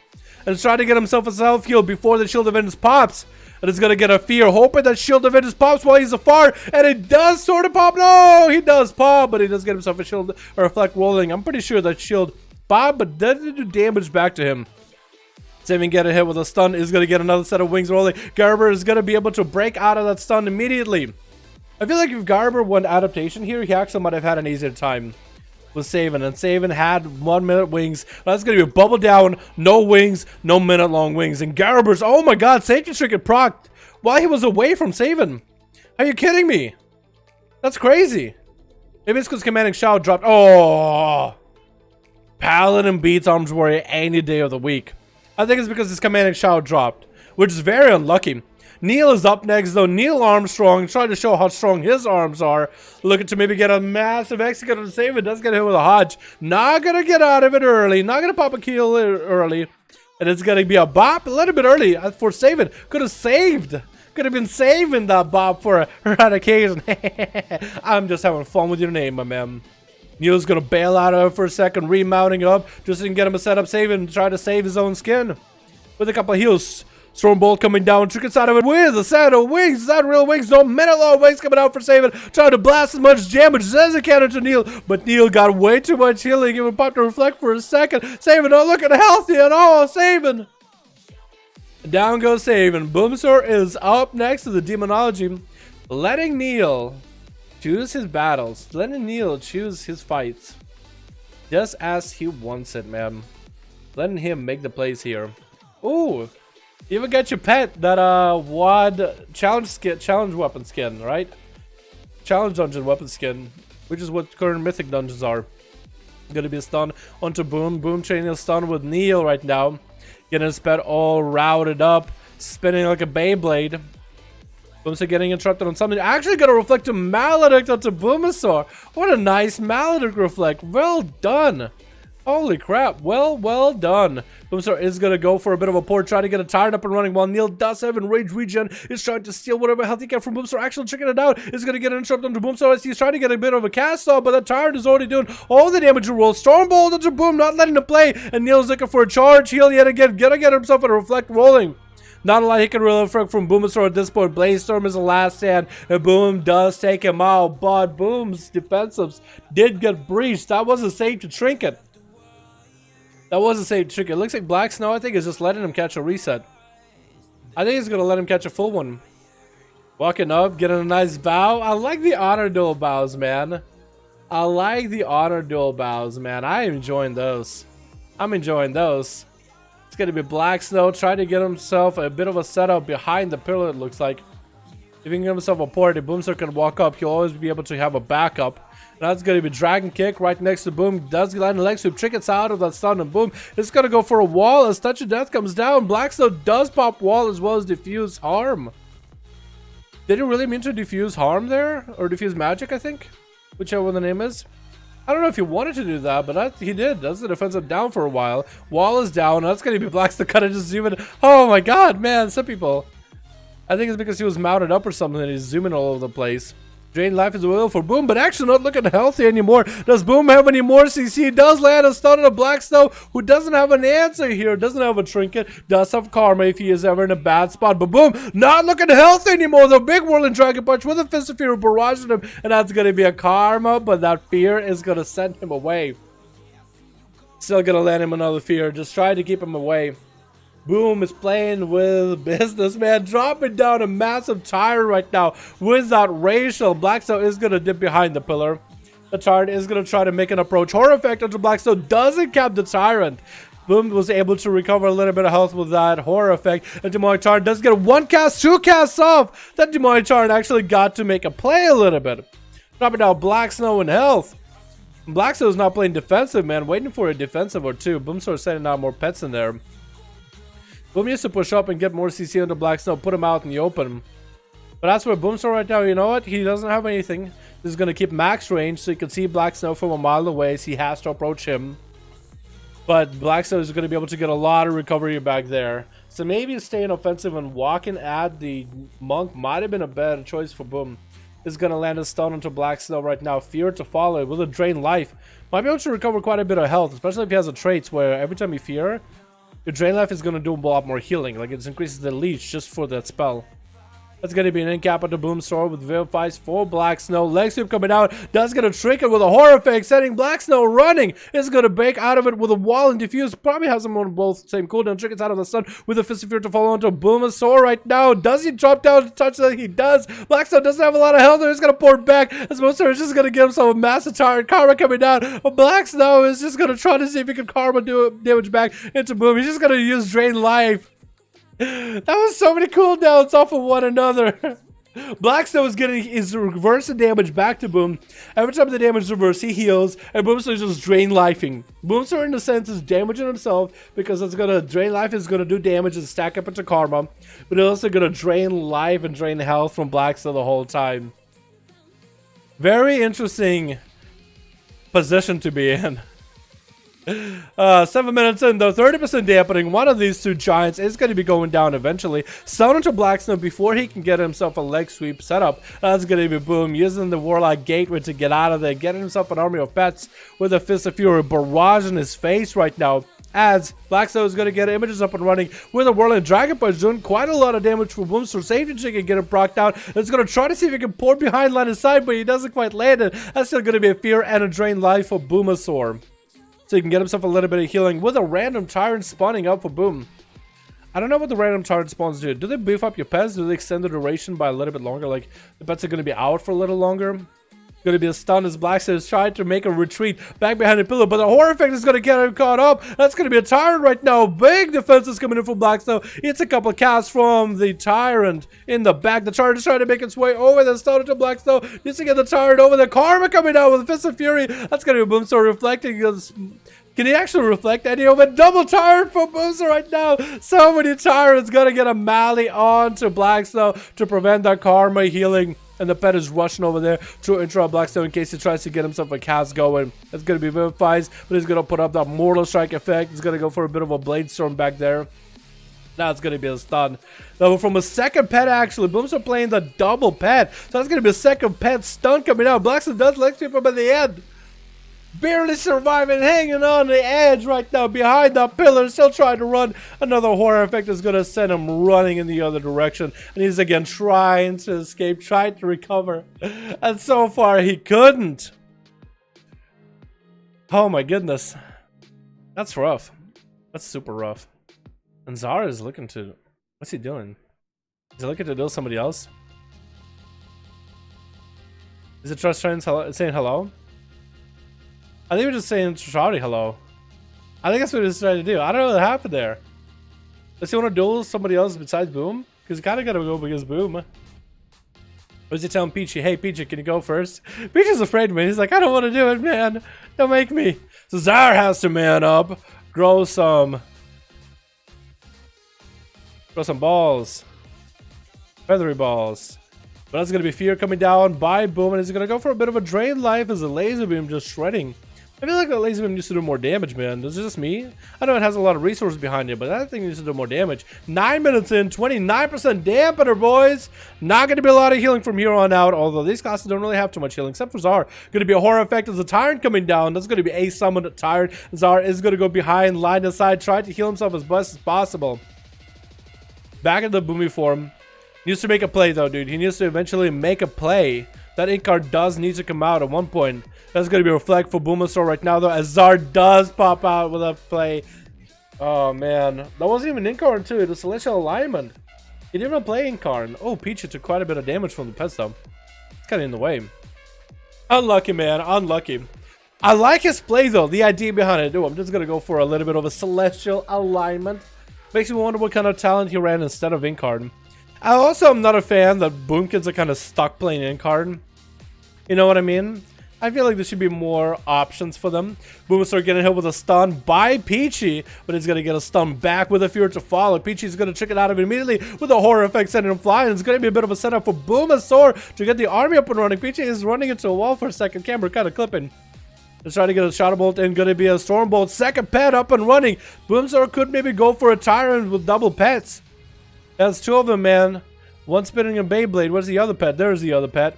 And trying to get himself a self-heal before the Shield of Vengeance pops. And it's going to get a fear, hoping that Shield of Vengeance pops while he's afar. And it does sort of pop. No, he does pop, but he does get himself a shield or reflect rolling. I'm pretty sure that shield popped, but doesn't do damage back to him. Saving get a hit with a stun is going to get another set of wings rolling. Garaber is going to be able to break out of that stun immediately. I feel like if Garaber won adaptation here, he actually might have had an easier time with Savin. And Savin had 1 minute wings. That's going to be a bubble down, no wings, no minute long wings. And Garaber's, oh my god, safety trinket procced while he was away from Savin. Are you kidding me? That's crazy. Maybe it's because commanding shout dropped. Oh, Paladin beats Arms Warrior any day of the week. I think it's because his commanding shout dropped, which is very unlucky. Neil is up next, though. Neil Armstrong trying to show how strong his arms are. Looking to maybe get a massive execute to save it. Does get hit with a hodge. Not going to get out of it early. Not going to pop a kill early. And it's going to be a bop a little bit early for saving. Could have saved. Could have been saving that bop for an occasion. I'm just having fun with your name, my man. Neil's going to bail out of it for a second. Remounting up. Just to get him a setup save and try to save his own skin. With a couple of heals. Stormbolt coming down, trickets out of it with a set of wings. Is that real wings? No, minute long wings coming out for Savin. Trying to blast as much damage as he can into Neil. But Neil got way too much healing. He would pop to reflect for a second. Savin, oh, looking healthy and all. Savin. Down goes Savin. Boomsor is up next to the Demonology. Letting Neil choose his battles. Letting Neil choose his fights. Just as he wants it, man. Letting him make the plays here. Ooh. You even get your pet that WAD challenge weapon skin, right? Challenge dungeon weapon skin, which is what current mythic dungeons are. Gonna be a stun onto Boom. Boom training a stun with Neil right now. Getting his pet all routed up, spinning like a Beyblade. Boomsor getting interrupted on something. Actually gonna reflect a Maledict onto Boomasaur. What a nice Maledict reflect. Well done. Holy crap, well done. Boomstar is going to go for a bit of a port, trying to get it tired up and running while Neil does have in rage regen. Is trying to steal whatever health he can from Boomstar. Actually checking it out. Is going to get an interrupt onto Boomstar as he's trying to get a bit of a cast off, but the tyrant is already doing all the damage to roll. Stormbolt onto Boom, not letting him play. And Neil's looking for a charge heal yet again. Gonna get himself a reflect rolling. Not a lot he can really reflect from Boomasaur at this point. Blaze Storm is the last stand, and Boom does take him out. But Boom's defensives did get breached. That wasn't safe to trinket. That was a safe trick. It looks like Black Snow, I think, is just letting him catch a reset. I think he's going to let him catch a full one. Walking up, getting a nice bow. I like the honor duel bows, man. I like the honor duel bows, man. I'm enjoying those. I'm enjoying those. It's going to be Black Snow trying to get himself a bit of a setup behind the pillar, it looks like. If he can get himself a port, if Boomstar can walk up, he'll always be able to have a backup. And that's going to be Dragon Kick right next to Boom. Does land a leg sweep. Trickets out of that stun, and Boom is going to go for a wall as Touch of Death comes down. Black Snow does pop wall as well as Diffuse Harm. Did it really mean to Diffuse Harm there? Or Diffuse Magic, I think? Whichever one the name is. I don't know if he wanted to do that, but he did. That's the defensive down for a while. Wall is down. That's going to be Blacks to kind of just zoom in. Oh my god, man. Some people. I think it's because he was mounted up or something and he's zooming all over the place. Drain life is a will for Boom, but actually not looking healthy anymore. Does Boom have any more CC? Does land a stun on a Blacks though, who doesn't have an answer here. Doesn't have a trinket. Does have karma if he is ever in a bad spot. But Boom, not looking healthy anymore. The big whirling dragon punch with a fist of fear barraging him. And that's going to be a karma, but that fear is going to send him away. Still going to land him another fear. Just try to keep him away. Boom is playing with business, man. Dropping down a massive tyrant right now with that racial. Blackstone is going to dip behind the pillar. The tyrant is going to try to make an approach. Horror effect onto Blackstone doesn't cap the tyrant. Boom was able to recover a little bit of health with that horror effect. And Demonic Tyrant does get one cast, two casts off. That Demonic Tyrant actually got to make a play a little bit. Dropping down Black Snow in health. Blackstone is not playing defensive, man. Waiting for a defensive or two. Boom starts sending out more pets in there. Boom used to push up and get more CC onto Black Snow, put him out in the open. But that's where Boomstar right now, you know what? He doesn't have anything. This is going to keep max range, so you can see Black Snow from a mile away, so he has to approach him. But Black Snow is going to be able to get a lot of recovery back there. So maybe staying offensive and walking at the Monk might have been a better choice for Boom. Is going to land a stun onto Black Snow right now. Fear to follow with a drain life. Might be able to recover quite a bit of health, especially if he has a traits where every time you fear, your drain life is going to do a lot more healing. Like it increases the leech just for that spell. That's going to be an in cap on the Boom Sword with Vivifies for Black Snow. Leg sweep coming out. Does get a trinket with a horror effect, sending Black Snow running. Is going to break out of it with a wall and diffuse. Probably has them on both same cooldown. Trinkets out of the sun with a Fist of Fear to follow onto Boom Sword right now. Does he drop down to touch that? He does. Black Snow doesn't have a lot of health. He's going to pour it back. As Boom Sword is just going to give himself a massive tyrant. Karma coming down. But Black Snow is just going to try to see if he can Karma do damage back into Boom. He's just going to use Drain Life. That was so many cooldowns off of one another. Black Snow is reversing damage back to Boom. Every time the damage is reversed, he heals, and Boomstar is just drain lifing. Boomstar, in a sense, is damaging himself because it's gonna drain life, is gonna do damage and stack up into karma, but it's also gonna drain life and drain health from Black Snow the whole time. Very position to be in. 7 minutes in though, 30% dampening. One of these two giants is going to be going down eventually. Stun into Black Snow before he can get himself a leg sweep setup. That's going to be Boom using the Warlock Gateway to get out of there, getting himself an army of pets with a Fist of Fury barrage in his face right now. As Black Snow is going to get images up and running with a Whirling Dragon Punch, doing quite a lot of damage for Boom. So safety chick can get him procced out. It's going to try to see if he can pour behind line of sight, but he doesn't quite land it. That's still going to be a fear and a drain life for Boomasaur. So he can get himself a little bit of healing with a random Tyrant spawning up for Boom. I don't know what the random Tyrant spawns do. Do they beef up your pets? Do they extend the duration by a little bit longer? Like, the pets are going to be out for a little longer. Going to be a stun as Black Snow is trying to make a retreat back behind the pillar, but the horror effect is going to get him caught up. That's going to be a Tyrant right now. Big defenses coming in from Black Snow. It's a couple of casts from the Tyrant in the back. The Tyrant is trying to make its way over the stun to Black Snow. Needs to get the Tyrant over the Karma coming out with a Fist of Fury. That's going to be Boomstar reflecting. Can he actually reflect any of it? Double Tyrant for Boomstar right now. So many Tyrants going to get a Mally on to Black Snow to prevent that Karma healing. And the pet is rushing over there to interrupt Black Snow in case he tries to get himself a cast going. It's going to be Vivifies, but he's going to put up that Mortal Strike effect. He's going to go for a bit of a Blade Storm back there. Now it's going to be a stun. Now from a second pet, actually, Boomstar playing the double pet. So that's going to be a second pet stun coming out. Black Snow does leg sweep him at the end. Barely surviving, hanging on the edge right now behind that pillar, still trying to run. Another horror effect is going to send him running in the other direction. And he's again trying to escape, trying to recover. And so far, he couldn't. Oh my goodness. That's rough. That's super rough. And Zara is looking to... What's he doing? Is he looking to duel somebody else? Is it Trust saying hello? I think we're just saying Shawty hello. I think that's what he's trying to do. I don't know what happened there. Does he want to duel somebody else besides Boom? Because he kind of got to go against Boom. Or is he telling Peachy, hey Peachy, can you go first? Peachy's afraid of me. He's like, I don't want to do it, man. Don't make me. So Zara has to man up. Grow some balls. Feathery balls. But that's going to be Fear coming down by Boom, and he's going to go for a bit of a drain life as a laser beam just shredding. I feel like that laser beam used to do more damage, man. Is it just me? I know it has a lot of resources behind it, but that thing used to do more damage. 9 minutes in, 29% dampener, boys. Not going to be a lot of healing from here on out, although these classes don't really have too much healing, except for Zar. Going to be a horror effect as the Tyrant coming down. That's going to be a summoned Tyrant. Zar is going to go behind, line aside, try to heal himself as best as possible. Back in the Boomy form. He needs to make a play, though, dude. He needs to eventually make a play. That ink card does need to come out at one point. That's going to be a reflect for Boomasaur right now, though, as Zar does pop out with a play. Oh, man. That wasn't even ink card, too. The Celestial Alignment. He didn't even play ink card. Oh, Peachy took quite a bit of damage from the pets, though. It's kind of in the way. Unlucky, man. Unlucky. I like his play, though. The idea behind it. Oh, I'm just going to go for a little bit of a Celestial Alignment. Makes me wonder what kind of talent he ran instead of ink card. I also am not a fan that Boomkins are kind of stuck playing ink card. You know what I mean? I feel like there should be more options for them. Boomasaur getting hit with a stun by Peachy, but he's going to get a stun back with a Fear to follow. Peachy's going to trick it out of it immediately with a horror effect sending him flying. It's going to be a bit of a setup for Boomasaur to get the army up and running. Peachy is running into a wall for a second. Camera kind of clipping. Let's try to get a Shadow Bolt and going to be a Storm Bolt. Second pet up and running. Boomasaur could maybe go for a Tyrant with double pets. That's two of them, man. One spinning a Beyblade. Where's the other pet? There's the other pet.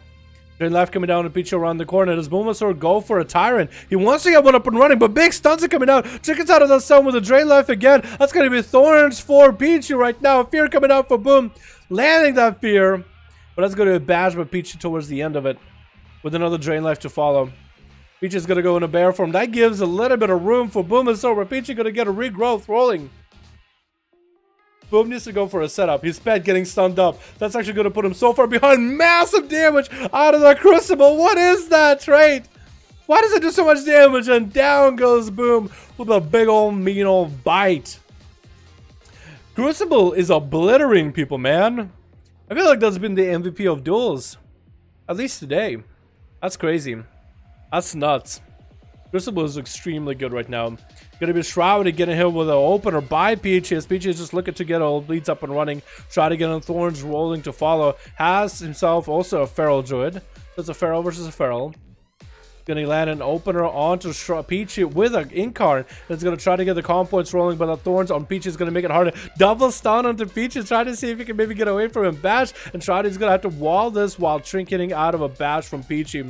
Drain Life coming down and Peachy around the corner. Does Boomasaur go for a Tyrant? He wants to get one up and running, but big stuns are coming out. Chickens out of the sun with a Drain Life again. That's going to be Thorns for Peachy right now. Fear coming out for Boom. Landing that Fear. But that's going to be a bash by Peachy towards the end of it. With another Drain Life to follow. Peachy's going to go in a bear form. That gives a little bit of room for Boomasaur, but Peachy going to get a regrowth rolling. Boom needs to go for a setup. His pet getting stunned up. That's actually going to put him so far behind. Massive damage out of the Crucible. What is that trait? Why does it do so much damage? And down goes Boom with a big old mean old bite. Crucible is obliterating people, man. I feel like that's been the MVP of duels. At least today. That's crazy. That's nuts. Crucible is extremely good right now. Gonna be Shrouded getting hit with an opener by Peachy. As Peachy is just looking to get all bleeds up and running. Shrouded getting Thorns rolling to follow. Has himself also a Feral Druid. That's a Feral versus a Feral. Gonna land an opener onto Peachy with an Incarn. That's gonna try to get the calm points rolling, but the Thorns on Peachy is gonna make it harder. Double stun onto Peachy. Trying to see if he can maybe get away from him. Bash. And Shrouded's gonna have to wall this while trinketing out of a bash from Peachy.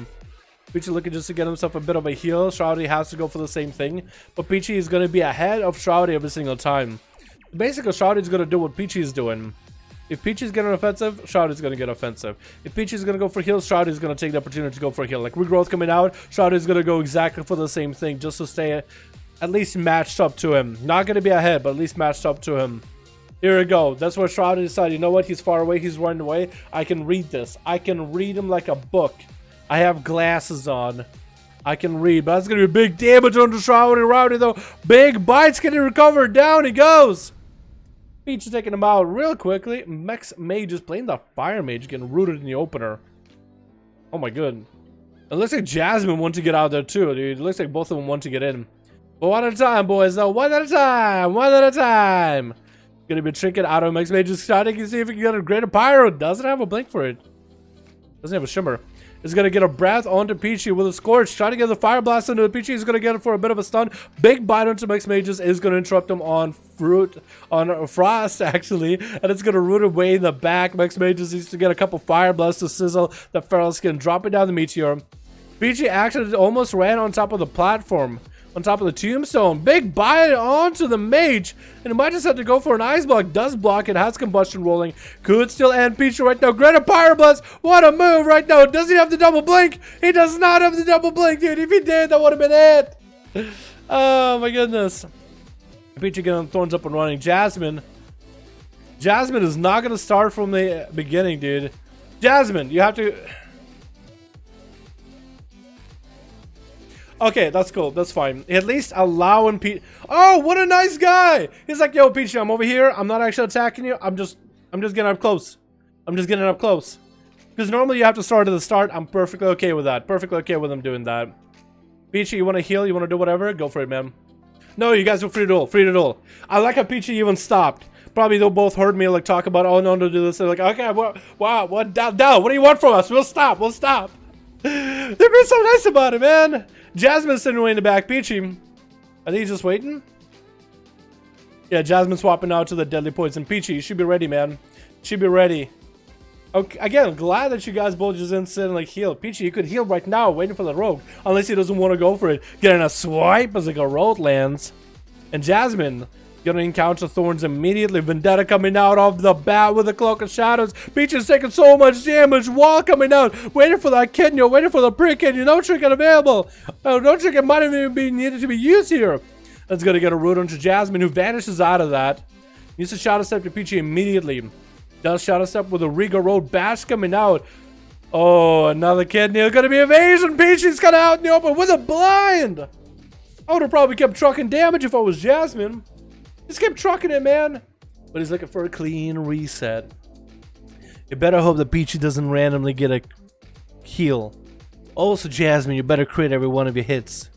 Peachy looking just to get himself a bit of a heal. Shroudy has to go for the same thing. But Peachy is going to be ahead of Shroudy every single time. Basically, Shroudy is going to do what Peachy is doing. If Peachy is getting offensive, Shroudy is going to get offensive. If Peachy is going to go for heal, Shroudy is going to take the opportunity to go for a heal. Like regrowth coming out, Shroudy is going to go exactly for the same thing. Just to stay at least matched up to him. Not going to be ahead, but at least matched up to him. Here we go. That's where Shroudy decided, you know what? He's far away. He's running away. I can read this. I can read him like a book. I have glasses on. I can read, but that's going to be big damage on the Rowdy, though. Big bites getting recovered. Down he goes. Peach taking him out real quickly. Mex Mage is playing the Fire Mage, getting rooted in the opener. Oh my god. It looks like Jasmine want to get out there too, dude. It looks like both of them want to get in. But one at a time, boys, though. One at a time. One at a time. Gonna be trinket out of Mex Mage. Just trying to see if he can get a Greater Pyro. Doesn't have a blink for it. Doesn't have a shimmer. Is going to get a breath onto Peachy with a Scorch. Trying to get the Fire Blast into Peachy. He's going to get it for a bit of a stun. Big bite onto Mex Mages is going to interrupt him on Frost, actually. And it's going to root away in the back. Mex Mages needs to get a couple Fire Blasts to sizzle the Feral Skin. Dropping down the Meteor. Peachy actually almost ran on top of the platform. On top of the Tombstone. Big bite onto the Mage. And it might just have to go for an Ice Block. Does block it. Has Combustion rolling. Could still end Peachy right now. Greater Pyroblast. What a move right now. Does he have the double blink? He does not have the double blink, dude. If he did, that would have been it. Oh my goodness. Peachy getting Thorns up and running. Jasmine is not going to start from the beginning, dude. Jasmine, you have to... Okay, that's cool. That's fine. At least allowing Peachy. Oh, what a nice guy! He's like, yo, Peachy, I'm over here. I'm not actually attacking you. I'm just getting up close. I'm just getting up close. Because normally you have to start at the start. I'm perfectly okay with that. Perfectly okay with him doing that. Peachy, you want to heal? You want to do whatever? Go for it, man. No, you guys are free to duel. Free to duel. I like how Peachy even stopped. Probably they'll both heard me like talk about, oh no, don't do this. They're like, okay, what, Dal, what do you want from us? We'll stop. They're being so nice about it, man. Jasmine's sitting way in the back. Peachy, I think he's just waiting. Yeah, Jasmine swapping out to the deadly poison. Peachy, you should be ready, man. Should be ready. Okay, again, glad that you guys both just didn't sit and like heal. Peachy, you could heal right now, waiting for the rogue. Unless he doesn't want to go for it. Getting a swipe as like a road lands. And Jasmine gonna encounter thorns immediately. Vendetta coming out off the bat with a cloak of shadows. Peachy's taking so much damage. Wall coming out. Waiting for that kidney. Waiting for the pre-kidney. No trinket available. No trinket might even be needed to be used here. That's gonna get a root onto Jasmine, who vanishes out of that. Needs to shadow step to Peachy immediately. Does shadow step with a Riga Road bash coming out. Oh, another kidney. It's gonna be evasion. Peachy's got out in the open with a blind. I would have probably kept trucking damage if I was Jasmine. Just kept trucking it, man. But he's looking for a clean reset. You better hope that Peachy doesn't randomly get a heal. Also, Jasmine, you better crit every one of your hits.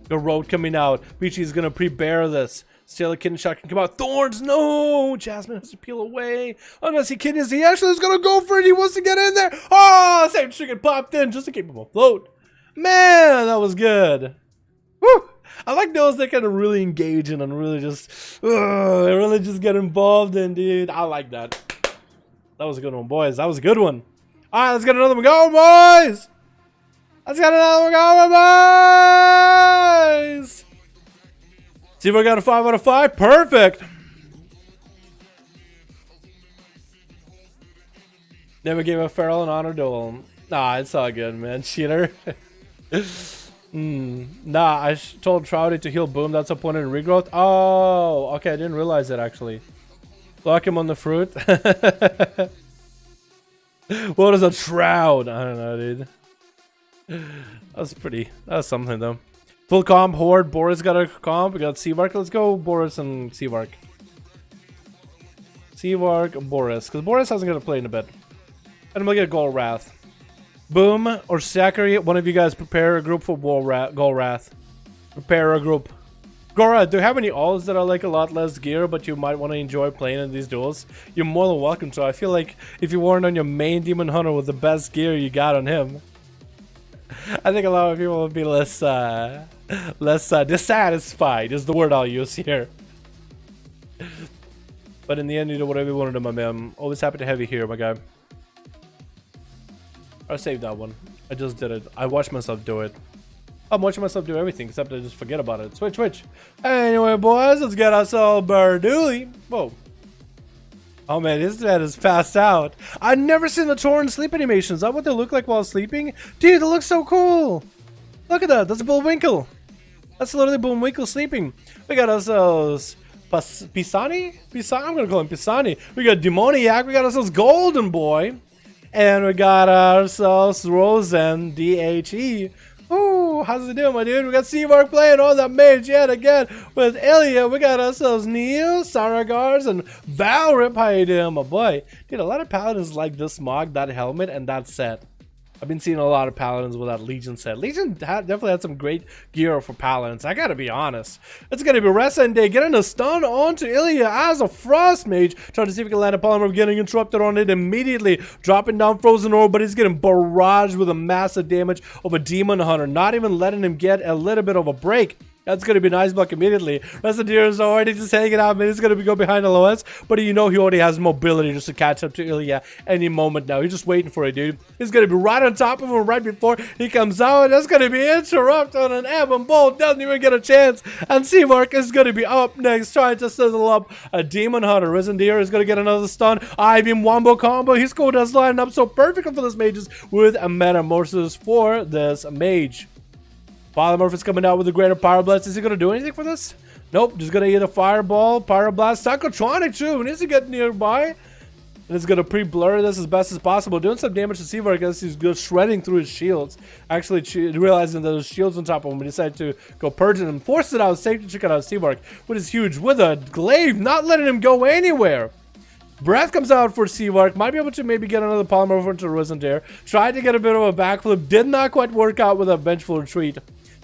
The road coming out. Peachy's gonna pre-bear this. Still a kidney shot can come out. Thorns, no! Jasmine has to peel away. Unless he kidneys, he actually is gonna go for it. He wants to get in there. Oh, same chicken popped in just to keep him afloat. Man, that was good. Woo! I like those that kind of really engage in and really just get involved in, dude. I like that. That was a good one, boys. That was a good one. All right, let's get another one going, boys. Let's get another one going, boys. See if I got a 5 out of 5. Perfect. Never gave a feral an honor duel. Nah, it's all good, man. Cheater. Nah, I told Trouty to heal Boom. That's a point in regrowth. Oh, okay. I didn't realize that actually. Lock him on the fruit. What is a Shroud? I don't know, dude. That was something though. Full comp, Horde. Boris got a comp. We got Seavark. Let's go Boris and Seavark. Seavark, Boris. Because Boris hasn't got to play in a bit. And I'm going to get Gold Wrath. Boom or Zachary, one of you guys prepare a group for Gold Wrath. Prepare a group. Gora, do you have any alls that are like a lot less gear, but you might want to enjoy playing in these duels? You're more than welcome to. I feel like if you weren't on your main Demon Hunter with the best gear you got on him, I think a lot of people would be less dissatisfied is the word I'll use here. But in the end, you do whatever you want to do, my man. Always happy to have you here, my guy. I saved that one. I just did it. I watched myself do it. I'm watching myself do everything except I just forget about it. Switch. Anyway, boys, let's get ourselves Barduli. Whoa. Oh man, this man is passed out. I've never seen the Tauren sleep animations. Is that what they look like while sleeping? Dude, it looks so cool. Look at that. That's Bullwinkle. That's literally Bullwinkle sleeping. We got ourselves Pisani? I'm gonna call him Pisani. We got Demoniac. We got ourselves Golden Boy. And we got ourselves Rosen, DHE. Ooh, how's it doing, my dude? We got Seavark playing on that mage yet again with Ilya. We got ourselves Neo, Saragars, and Valrip. How you doing, my boy? Dude, a lot of paladins like this mog, that helmet, and that set. I've been seeing a lot of paladins with that Legion set. Legion definitely had some great gear for paladins. I gotta be honest. It's gonna be Rest Day getting a stun onto Ilya as a Frost Mage. Trying to see if he can land a Polymer, getting interrupted on it immediately. Dropping down Frozen Orb, but he's getting barraged with a massive damage of a Demon Hunter. Not even letting him get a little bit of a break. That's going to be nice block immediately. Resident is already just hanging out, man. He's going to go behind LOS. But you know he already has mobility just to catch up to Ilya any moment now. He's just waiting for it, dude. He's going to be right on top of him right before he comes out. That's going to be interrupted on an Ebon Bolt. Doesn't even get a chance. And Seavark is going to be up next, trying to sizzle up a Demon Hunter. Risen Deer is going to get another stun. I-Beam Wombo combo. His code has lined up so perfect for this mages with a Metamorphosis for this mage. Polymorph is coming out with a greater Power Blast. Is he going to do anything for this? Nope. Just going to hit a Fireball, Power Blast, Psychotronic too. Needs to get nearby. And it's going to pre-blur this as best as possible. Doing some damage to Seavark as he's good shredding through his shields. Actually realizing that there's shields on top of him. He decided to go purging him. Forced it out. Safety check out Seavark. Which is huge. With a glaive. Not letting him go anywhere. Breath comes out for Seavark. Might be able to maybe get another Polymorph into Risen Dare. Tried to get a bit of a backflip. Did not quite work out with a Vengeful Retreat.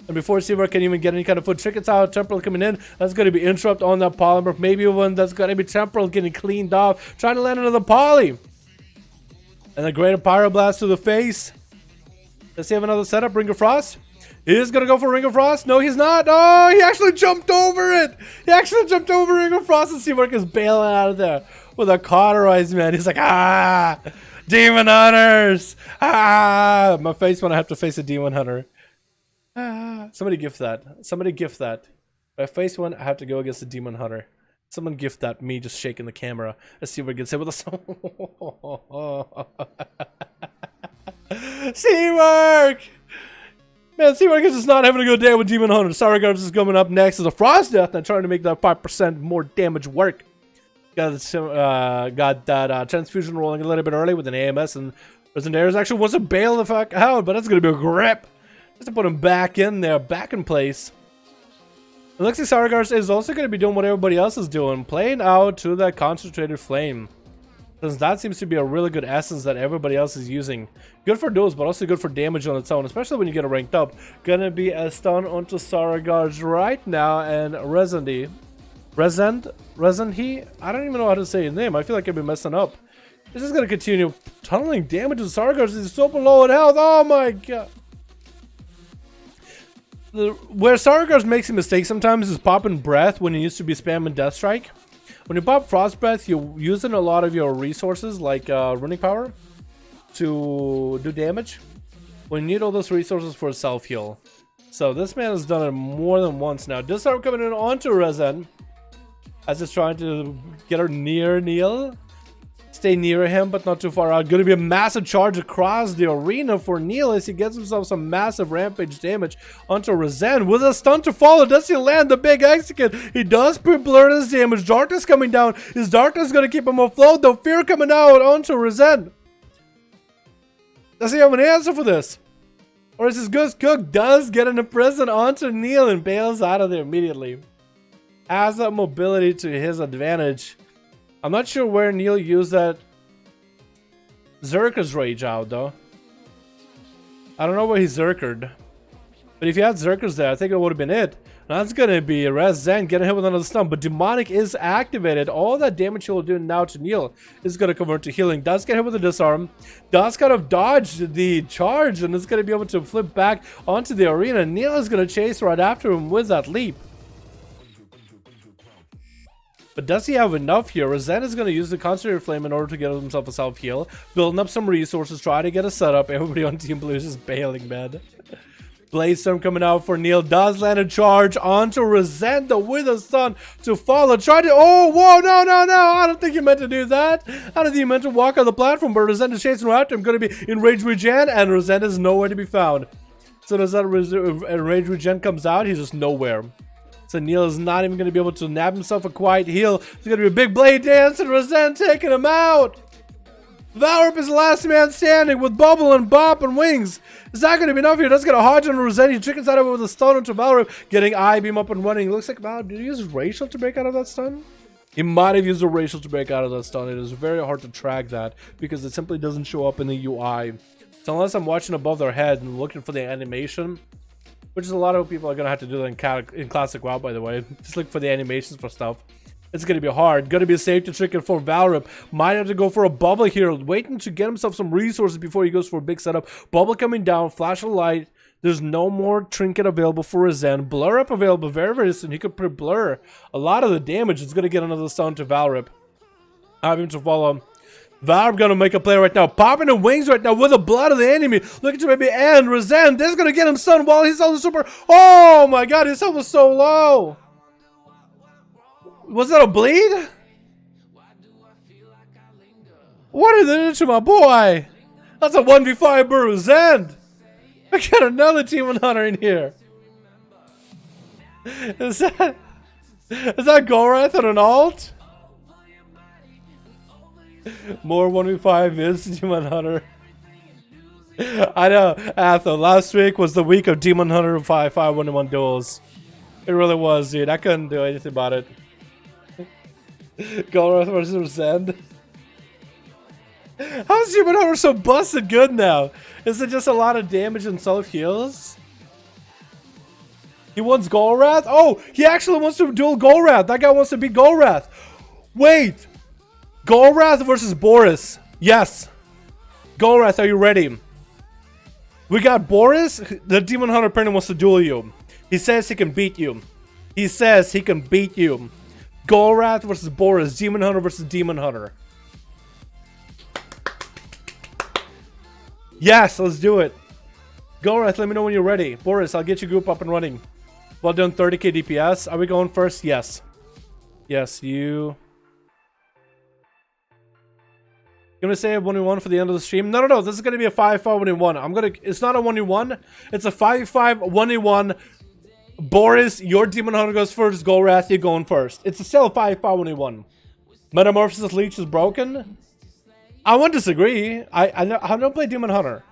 And before Seaver can even get any kind of foot trickets out, Temporal coming in, that's going to be interrupt on that polymer. Maybe one that's going to be Temporal getting cleaned off, trying to land another poly. And a greater Pyroblast to the face. Does he have another setup? Ring of Frost? He is going to go for Ring of Frost. No, he's not. Oh, he actually jumped over it. He actually jumped over Ring of Frost, and Seaver is bailing out of there with a cauterize, man. He's like, ah, Demon Hunters. Ah, my face when I have to face a Demon Hunter. Ah, somebody gift that. Somebody gift that. If I face one, I have to go against the Demon Hunter. Someone gift that. Me just shaking the camera. Let's see what we can say with us. Seawork! Man, Seawork is just not having a good day with Demon Hunter. Saragars is coming up next as a Frost Death and trying to make that 5% more damage work. Got that transfusion rolling a little bit early with an AMS, and Legendaries actually wants to bail the fuck out, but that's going to be a grip. Just to put him back in there, back in place. It looks like Saragars is also going to be doing what everybody else is doing, playing out to that concentrated flame. Since that seems to be a really good essence that everybody else is using. Good for duels, but also good for damage on its own, especially when you get it ranked up. Gonna be a stun onto Saragars right now, and Rezendi. Rezendi? I don't even know how to say his name. I feel like I've been messing up. This is gonna continue tunneling damage to Saragars. He's so low in health. Oh my god. Where Saragars makes a mistake sometimes is popping breath when he used to be spamming Death Strike. When you pop Frost Breath, you're using a lot of your resources, like running power, to do damage. When you need all those resources for a self-heal. So this man has done it more than once now. Disarm coming in onto Rezen. As he's trying to get her near Neil. Stay near him, but not too far out. Going to be a massive charge across the arena for Neil as he gets himself some massive rampage damage onto Rezen with a stun to follow. Does he land the big execute? He does pre-blur his damage. Darkness coming down. Is Darkness going to keep him afloat? The fear coming out onto Rezen. Does he have an answer for this? Or is his Goose Cook does get into prison onto Neil and bails out of there immediately? Has that mobility to his advantage. I'm not sure where Neil used that Zerker's Rage out, though. I don't know where he Zerkered. But if he had Zerkers there, I think it would have been it. Now that's going to be Rezen getting hit with another stun. But Demonic is activated. All that damage he will do now to Neil is going to convert to healing. Does get hit with a disarm. Does kind of dodge the charge. And is going to be able to flip back onto the arena. Neil is going to chase right after him with that leap. But does he have enough here? Rezen is going to use the Concentrated Flame in order to get himself a self-heal. Building up some resources, try to get a setup. Everybody on Team Blue is just bailing, man. Blade Storm coming out for Neil. Does land a charge onto Rezen, the with a stun to follow. Try to... Oh, whoa, no. I don't think you meant to do that. I don't think you meant to walk on the platform, but Rezen is chasing right after him. Going to be in Rage Regen, and Rezen is nowhere to be found. So as that Rage Regen comes out, he's just nowhere. So Neil is not even going to be able to nab himself a quiet heal. There's going to be a big blade dance and Rezen taking him out. Valorip is the last man standing with Bubble and Bop and Wings. Is that going to be enough here? Does get a Hodge on Rezen. He chickens out of it with a stun into Valorip. Getting I-Beam up and running. Looks like, wow, did he use Racial to break out of that stun? He might have used a Racial to break out of that stun. It is very hard to track that because it simply doesn't show up in the UI. So unless I'm watching above their head and looking for the animation, which is a lot of people are going to have to do that in Classic WoW, by the way. Just look for the animations for stuff. It's going to be hard. Going to be a safety trick for Valorip. Might have to go for a Bubble here. Waiting to get himself some resources before he goes for a big setup. Bubble coming down. Flash of light. There's no more Trinket available for Rezen. Blur up available very, very soon. He could blur a lot of the damage. It's going to get another stun to Valorip. Having to follow. Valorip gonna make a play right now, popping the wings right now with the blood of the enemy, looking to maybe end Rezen. This is gonna get him stunned while he's on the super. Oh my god, his health was so low. Was that a bleed? What did they do to my boy? That's a 1v5 Rezen. I got another Demon Hunter in here. Is that Gorath on an alt? More 1v5 is Demon Hunter. I know, Atho. Last week was the week of Demon Hunter 5v5 1v1 duels. It really was, dude. I couldn't do anything about it. Golrath versus Zend. How is Demon Hunter so busted good now? Is it just a lot of damage and self heals? He wants Golrath? Oh, he actually wants to duel Golrath. That guy wants to beat Golrath. Wait. Golrath versus Boris. Yes. Golrath, are you ready? We got Boris. The Demon Hunter apparently wants to duel you. He says he can beat you. He says he can beat you. Golrath versus Boris. Demon Hunter versus Demon Hunter. Yes, let's do it. Golrath, let me know when you're ready. Boris, I'll get your group up and running. Well done, 30k DPS. Are we going first? Yes. Yes, you. You gonna say a 1v1 for the end of the stream? No. This is gonna be a 5v5 1v1. It's not a 1v1. It's a 5v5 1v1. Boris, your Demon Hunter goes first. Golrath, you're going first. It's still a 5v5 1v1. Metamorphosis Leech is broken. I won't disagree. I don't play Demon Hunter.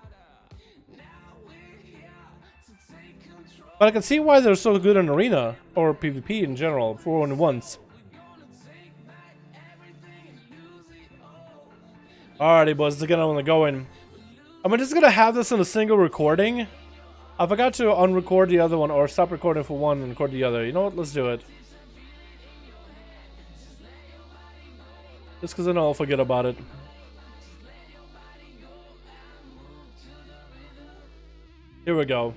But I can see why they're so good in Arena, or PvP in general, for 1v1s. Alrighty, boys, let's get on the going. I'm just gonna have this in a single recording. I forgot to unrecord the other one, or stop recording for one and record the other. You know what? Let's do it. Just because I know I'll forget about it. Here we go.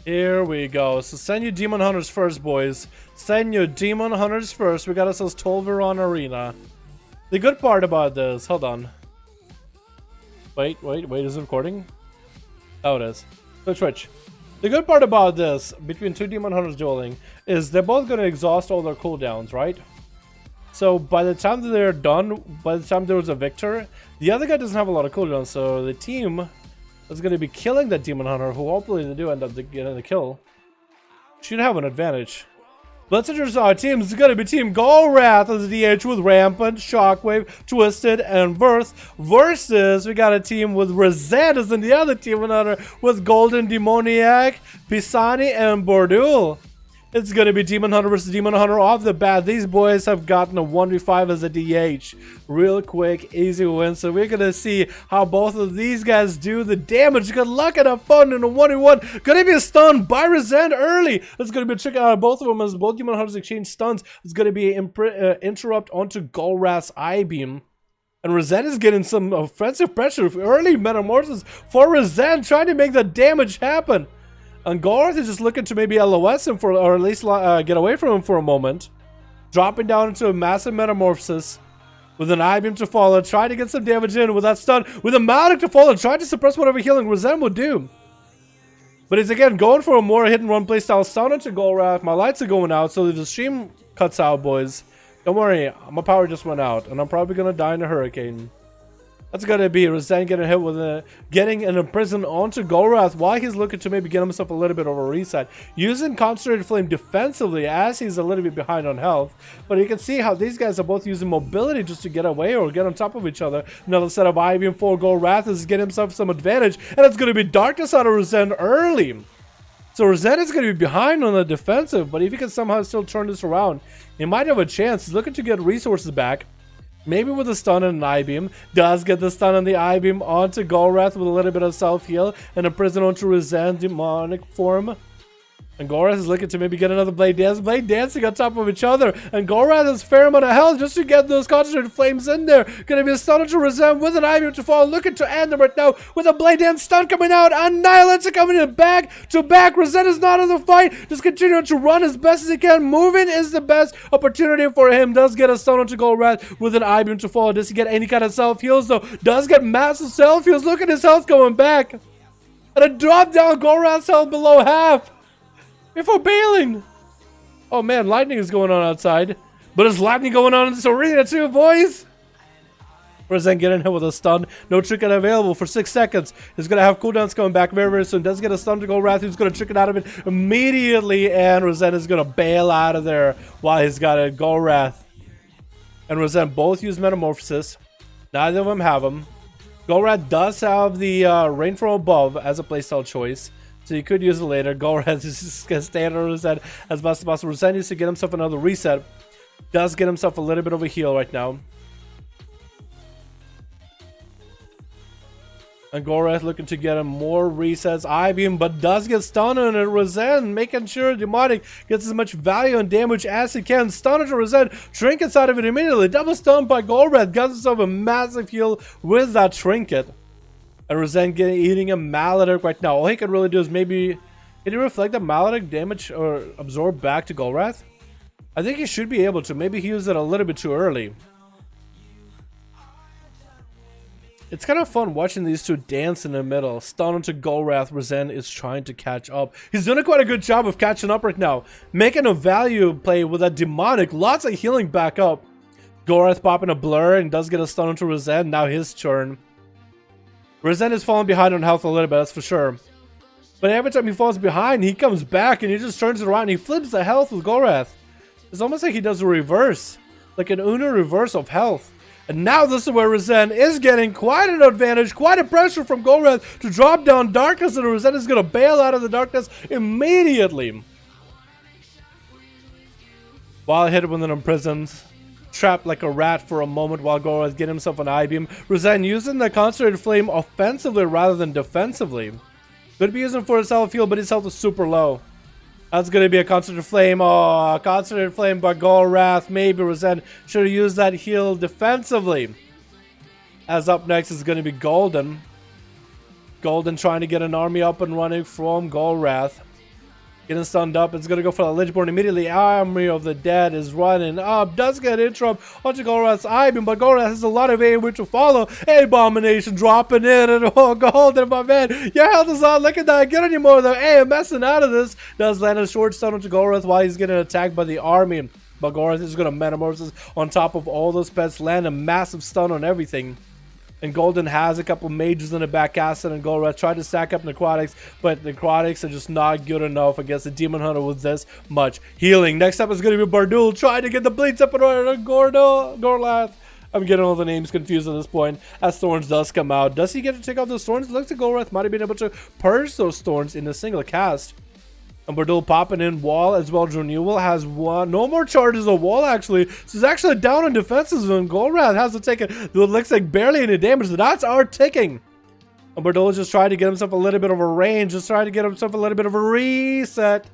Here we go. So send your Demon Hunters first, boys. Send your Demon Hunters first. We got ourselves 12 on Arena. The good part about this... Hold on. Wait. Is it recording? Oh, it is. Switch. The good part about this, between two Demon Hunters dueling, is they're both going to exhaust all their cooldowns, right? So by the time that they're done, by the time there was a victor, the other guy doesn't have a lot of cooldowns, so the team... is going to be killing that Demon Hunter, who hopefully they do end up getting the kill. Should have an advantage. Let's introduce our teams. It's going to be Team Golrath as the DH with Rampant, Shockwave, Twisted, and Verse. Versus, we got a team with Rosette as in the other Demon Hunter with Golden Demoniac, Pisani, and Bordul. It's going to be Demon Hunter versus Demon Hunter off the bat. These boys have gotten a 1v5 as a DH. Real quick, easy win. So we're going to see how both of these guys do the damage. Good luck and have fun in a 1v1. Going to be a stun by Resent early. It's going to be a trick out of both of them as both Demon Hunters exchange stuns. It's going to be an interrupt onto Golrath's I-Beam. And Resent is getting some offensive pressure. Early Metamorphosis for Resent, trying to make the damage happen. And Golrath is just looking to maybe LOS him for, or at least get away from him for a moment. Dropping down into a massive Metamorphosis with an I-Beam to follow, trying to get some damage in with that stun, with a Maldic to follow, trying to suppress whatever healing Resent would do. But he's again going for a more hit and run playstyle stun into Golrath. My lights are going out, so if the stream cuts out, boys, don't worry, my power just went out, and I'm probably gonna die in a hurricane. That's gonna be Resent getting hit with getting an imprison onto Golrath while he's looking to maybe get himself a little bit of a reset. Using Concentrated Flame defensively as he's a little bit behind on health. But you can see how these guys are both using mobility just to get away or get on top of each other. Another set of I-Beam for Golrath is getting himself some advantage. And it's gonna be Darkness out of Resent early. So Resent is gonna be behind on the defensive, but if he can somehow still turn this around, he might have a chance. He's looking to get resources back. Maybe with a stun and an I-Beam. Does get the stun and the I-Beam onto Golrath with a little bit of self-heal. And a prison onto Resent demonic form. And Golrath is looking to maybe get another Blade Dance. Blade dancing on top of each other. And Golrath has a fair amount of health just to get those Concentrated Flames in there. Gonna be a stun onto Resent with an I-Beam to fall. Looking to end them right now with a Blade Dance stun coming out. Annihilates coming in back to back. Resent is not in the fight. Just continuing to run as best as he can. Moving is the best opportunity for him. Does get a stun onto Golrath with an I-Beam to fall. Does he get any kind of self-heals though? Does get massive self-heals. Look at his health going back. And a drop down Golrath's health below half. Before bailing. Oh man, lightning is going on outside. But there's lightning going on in this arena too, boys. Resent getting hit with a stun. No trinket available for 6 seconds. He's going to have cooldowns coming back very, very soon. Does get a stun to Golrath. He's going to trick it out of it immediately. And Resent is going to bail out of there while he's got a Golrath. And Resent both use Metamorphosis. Neither of them have them. Golrath does have the Rain from Above as a playstyle choice. So you could use it later. Golrath is just going to stay on Resent as much as possible. Resent needs to get himself another reset. Does get himself a little bit of a heal right now. And Gorath looking to get him more resets. I-beam, but does get stunned on it. Rezen making sure Demonic gets as much value and damage as he can. Stun it to Rezen. Trinkets out of it immediately. Double stun by Gorath. Gets himself a massive heal with that trinket. And Rezen eating a Maledict right now. All he can really do is maybe... Can he reflect the Maledict damage or absorb back to Gorath? I think he should be able to. Maybe he used it a little bit too early. It's kind of fun watching these two dance in the middle. Stun onto Gorath. Rezen is trying to catch up. He's doing quite a good job of catching up right now. Making a value play with that Demonic. Lots of healing back up. Gorath popping a blur and does get a stun onto Rezen. Now his turn. Rezen is falling behind on health a little bit, that's for sure. But every time he falls behind, he comes back and he just turns it around and he flips the health with Gorath. It's almost like he does a reverse. Like an Uno reverse of health. And now this is where Rezen is getting quite an advantage, quite a pressure from Gorath to drop down darkness, and Rezen is going to bail out of the darkness immediately. While hit with an imprisoned, trapped like a rat for a moment while Gorath getting himself an I-beam. Rezen using the concentrated flame offensively rather than defensively. Could be using for his self heal, but his health is super low. That's going to be a concentrated flame. Oh, concentrated flame by Gorath. Maybe Rezen should have used that heal defensively. As up next is going to be Golden. Golden trying to get an army up and running from Gorath. Getting stunned up. It's going to go for the Lichborn immediately. Army of the Dead is running up. Does get interrupt onto Gorath's I-beam, but Gorath has a lot of AoE to follow. Abomination dropping in. And oh, Golden, my man. Your health is not looking that good anymore, though. AMSing out of this. Does land a short stun onto Gorath while he's getting attacked by the army. But Gorath is going to metamorphosis on top of all those pets. Land a massive stun on everything. And Golden has a couple mages in the back acid, and Gorath tried to stack up necrotics, but necrotics are just not good enough against the Demon Hunter with this much healing. Next up is going to be Bardul trying to get the bleeds up and running on Gorath. I'm getting all the names confused at this point as Thorns does come out. Does he get to take out those Thorns? It looks like Gorath might have been able to purge those Thorns in a single cast. And Bardul popping in wall as well. Renewal has one. No more charges of wall actually. So he's actually down on defenses when Gorath has to take it. It looks like barely any damage. That's our ticking. And Bardul is just trying to get himself a little bit of a range. Just trying to get himself a little bit of a reset.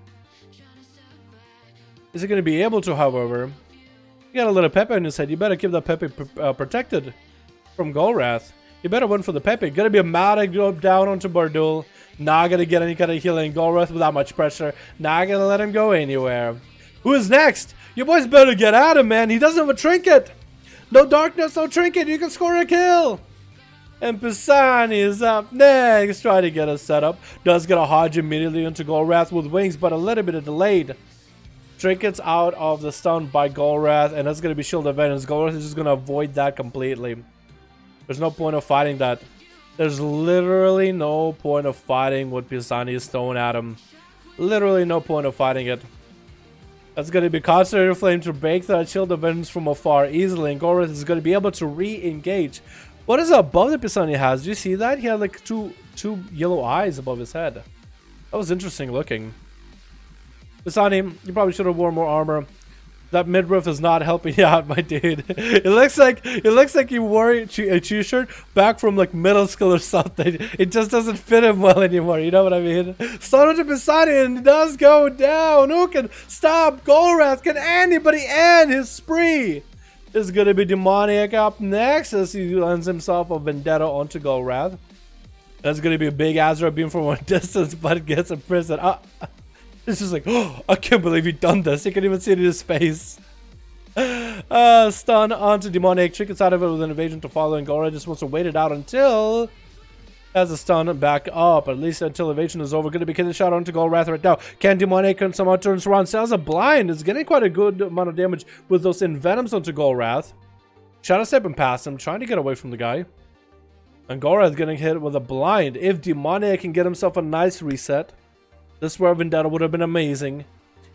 Is he going to be able to, however? He got a little Pepe in his head. You better keep that Pepe protected from Gorath. You better win for the Pepe. Gonna be a Maledict go down onto Bardul. Not gonna get any kind of healing. Gorath without much pressure. Not gonna let him go anywhere. Who is next? You boys better get at him, man. He doesn't have a trinket. No darkness, no trinket. You can score a kill. And Pisani is up next. Try to get a setup. Does get a Hodge immediately into Gorath with wings, but a little bit delayed. Trinkets out of the stun by Gorath, and that's gonna be Shield of Vengeance. Gorath is just gonna avoid that completely. There's no point of fighting that. There's literally no point of fighting what Pisani is throwing at him. Literally no point of fighting it. That's going to be Concentrated Flame to break that Shield of Vengeance from afar easily. And Gorath is going to be able to re-engage. What is above that Pisani has? Do you see that? He had like two yellow eyes above his head. That was interesting looking. Pisani, you probably should have worn more armor. That midriff is not helping you out, my dude. It looks like you wore a t-shirt back from like middle school or something. It just doesn't fit him well anymore. You know what I mean? Stun to Pisani and it does go down. Who can stop Gorath? Can anybody end his spree? Is gonna be Demoniac up next as he lands himself a vendetta onto Gorath. That's gonna be a big Azeroth beam from a distance, but gets imprisoned. It's just like, oh, I can't believe he done this. You can even see it in his face. Stun onto Demonic. Trinkets out of it with an evasion to follow. And Gorath just wants to wait it out until has a stun back up. At least until evasion is over. Going to be killing shot onto Gorath right now. Can Demonic somehow turns around? Sells a blind. Is getting quite a good amount of damage with those envenoms onto Gorath. Shadow stepping past him. Trying to get away from the guy. And Gorath getting hit with a blind. If Demonic can get himself a nice reset. This where Vendetta would have been amazing.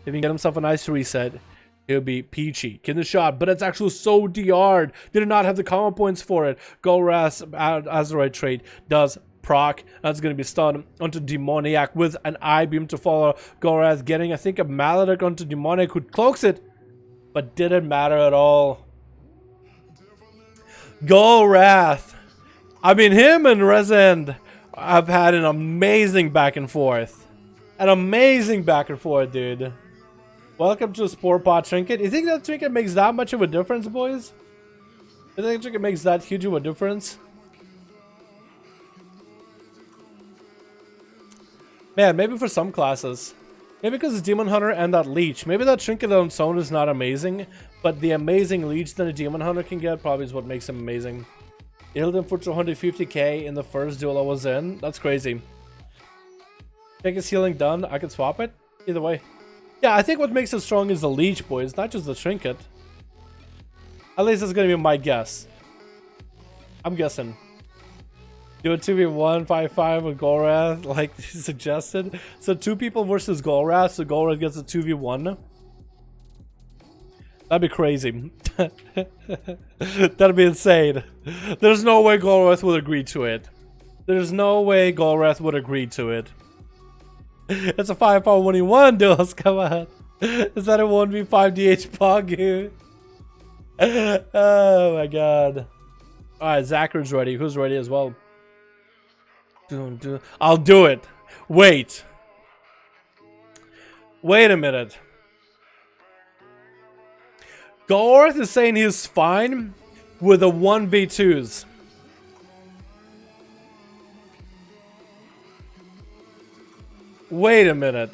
If he can get himself a nice reset, he'll be peachy. Get the shot, but it's actually so DR'd. They did not have the combo points for it. Gorath's Azeroth trade does proc. That's going to be stunned onto Demoniac with an I-beam to follow. Gorath getting, I think, a Maledict onto Demoniac who cloaks it, but didn't matter at all. Gorath I mean, him and Resend have had an amazing back and forth. An amazing back and forth, dude. Welcome to Sport Pot Trinket. You think that trinket makes that much of a difference, boys? You think trinket makes that huge of a difference? Man, maybe for some classes. Maybe because it's Demon Hunter and that Leech. Maybe that trinket on its own is not amazing, but the amazing Leech that a Demon Hunter can get probably is what makes him amazing. He held him for 250k in the first duel I was in. That's crazy. Take his healing done. I can swap it. Either way. Yeah, I think what makes it strong is the Leech, boys, not just the trinket. At least that's gonna be my guess. I'm guessing. Do a 2v1 5v5 with Golrath, like he suggested. So 2 people versus Golrath, so Golrath gets a 2v1. That'd be crazy. That'd be insane. There's no way Golrath would agree to it. There's no way Golrath would agree to it. It's a 5v5 1v1 duels, come on. Is that a 1v5 DH Pogu? Oh my god. Alright, Zachary's ready. Who's ready as well? I'll do it. Wait. Wait a minute. Golrath is saying he's fine with the 1v2s. Wait a minute.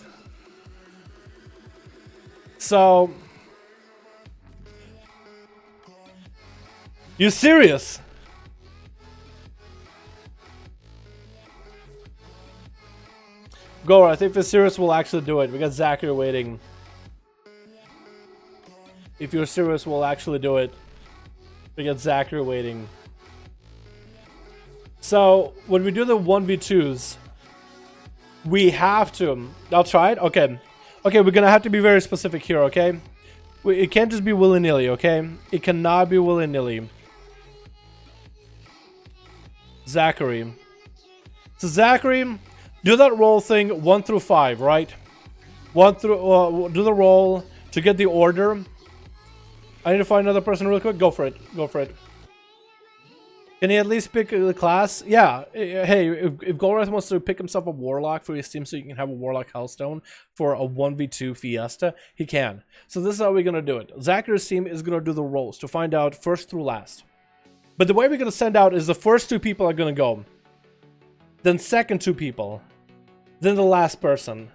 So, you serious? Golrath, if you're serious, we'll actually do it. We got Zachary waiting. If you're serious, we'll actually do it. We got Zachary waiting. So, when we do the 1v2s, we have to... I'll try it? Okay. Okay, we're gonna have to be very specific here, okay? It can't just be willy-nilly, okay? It cannot be willy-nilly. Zachary. So, Zachary, do that roll thing 1 through 5, right? 1 through... do the roll to get the order. I need to find another person real quick. Go for it. Go for it. Can he at least pick the class? Yeah. Hey, if Golrath wants to pick himself a Warlock for his team so you can have a Warlock Hellstone for a 1v2 Fiesta, he can. So this is how we're going to do it. Zachary's team is going to do the rolls to find out first through last. But the way we're going to send out is the first 2 people are going to go. Then second 2 people. Then the last person.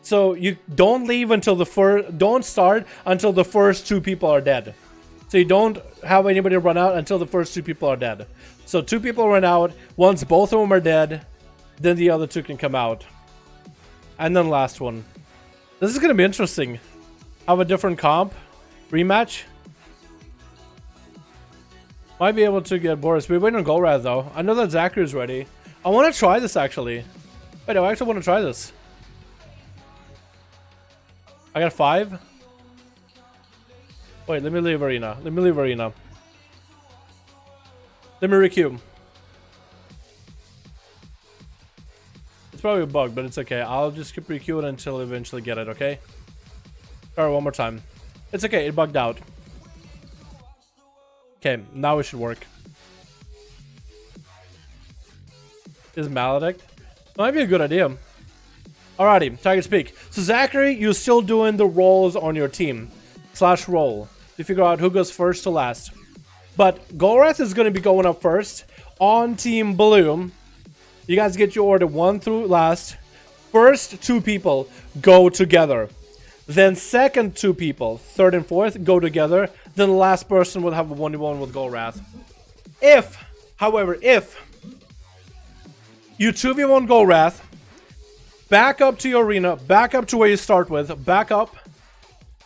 So you don't leave until the first... Don't start until the first 2 people are dead. So you don't have anybody run out until the first 2 people are dead. So 2 people run out. Once both of them are dead, then the other 2 can come out. And then last one. This is going to be interesting. Have a different comp. Rematch. Might be able to get Boris. We're waiting on Golrath though. I know that Zachary's ready. I want to try this actually. Wait, I actually want to try this. I got 5. Wait, let me leave arena. Let me leave arena. Let me requeue. It's probably a bug, but it's okay. I'll just keep requeuing until I eventually get it, okay? Alright, one more time. It's okay, it bugged out. Okay, now it should work. Is Maledict? Might be a good idea. Alrighty, Tiger Speak. So Zachary, you're still doing the rolls on your team. / roll. To figure out who goes first to last. But Golrath is going to be going up first. On Team Blue. You guys get your order 1 through last. First 2 people go together. Then second 2 people, 3rd and 4th, go together. Then the last person will have a 1v1 with Golrath. If, however, if you 2v1 Golrath, back up to your arena, back up to where you start with, back up,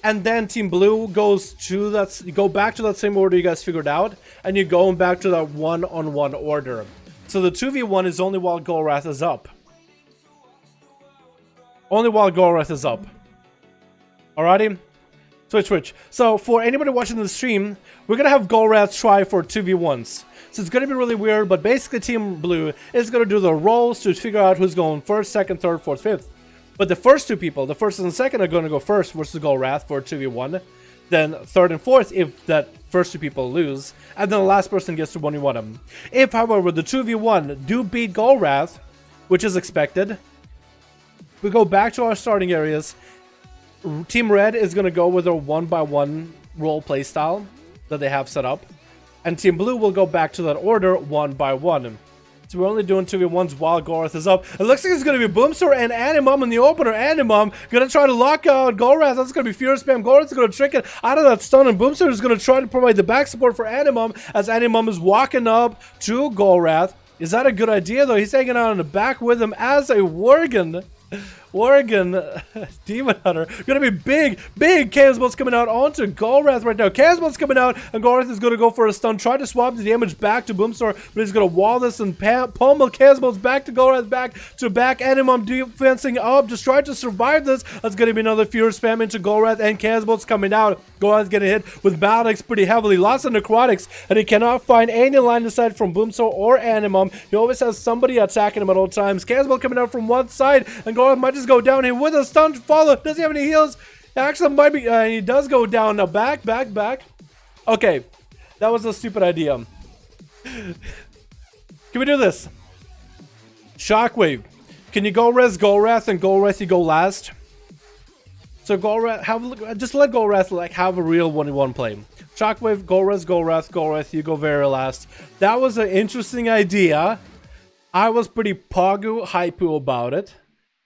and then Team Blue goes to that, you go back to that same order you guys figured out, and you go back to that one-on-one order. So the 2v1 is only while Golrath is up. Only while Golrath is up. Alrighty? Switch. So for anybody watching the stream, we're gonna have Golrath try for 2v1s. So it's gonna be really weird, but basically Team Blue is gonna do the rolls to figure out who's going first, second, third, fourth, fifth. But the first 2 people, the first and the second, are gonna go first versus Golrath for 2v1. then third and fourth if that first two people lose, and then the last person gets to 1v1 them. If, however, the 2v1 do beat Golrath, which is expected, we go back to our starting areas. Team Red is going to go with their 1x1 role play style that they have set up, and Team Blue will go back to that order 1x1. So we're only doing 2v1s while Golrath is up. It looks like it's going to be Boomster and Animum in the opener. Animum going to try to lock out Golrath. That's going to be Fear Spam. Golrath is going to trick it out of that stun, and Boomster is going to try to provide the back support for Animum as Animum is walking up to Golrath. Is that a good idea, though? He's hanging out in the back with him as a Worgen Demon Hunter. Gonna be big Chaos Bolts coming out onto Golrath right now. Chaos Bolts coming out, and Golrath is gonna go for a stun. Try to swap the damage back to Boomstar, but he's gonna wall this and pummel Chaos Bolts back to Golrath, back Animum defensing up. Just try to survive this. That's gonna be another Fear Spam into Golrath, and Chaos Bolts coming out. Golrath getting hit with Malix pretty heavily. Lots of necrotics, and he cannot find any line of sight from Boomstar or Animum. He always has somebody attacking him at all times. Chaos Bolt coming out from one side, and Golrath might just go down here with a stun to follow. Does he have any heals? Actually, might be. He does go down. Now back. Okay, that was a stupid idea. Can we do this? Shockwave. Can you go res Golrath and Golrath you go last? So Golrath, just let Golrath like have a real 1v1 play. Shockwave, Golrath you go very last. That was an interesting idea. I was pretty hypoo about it.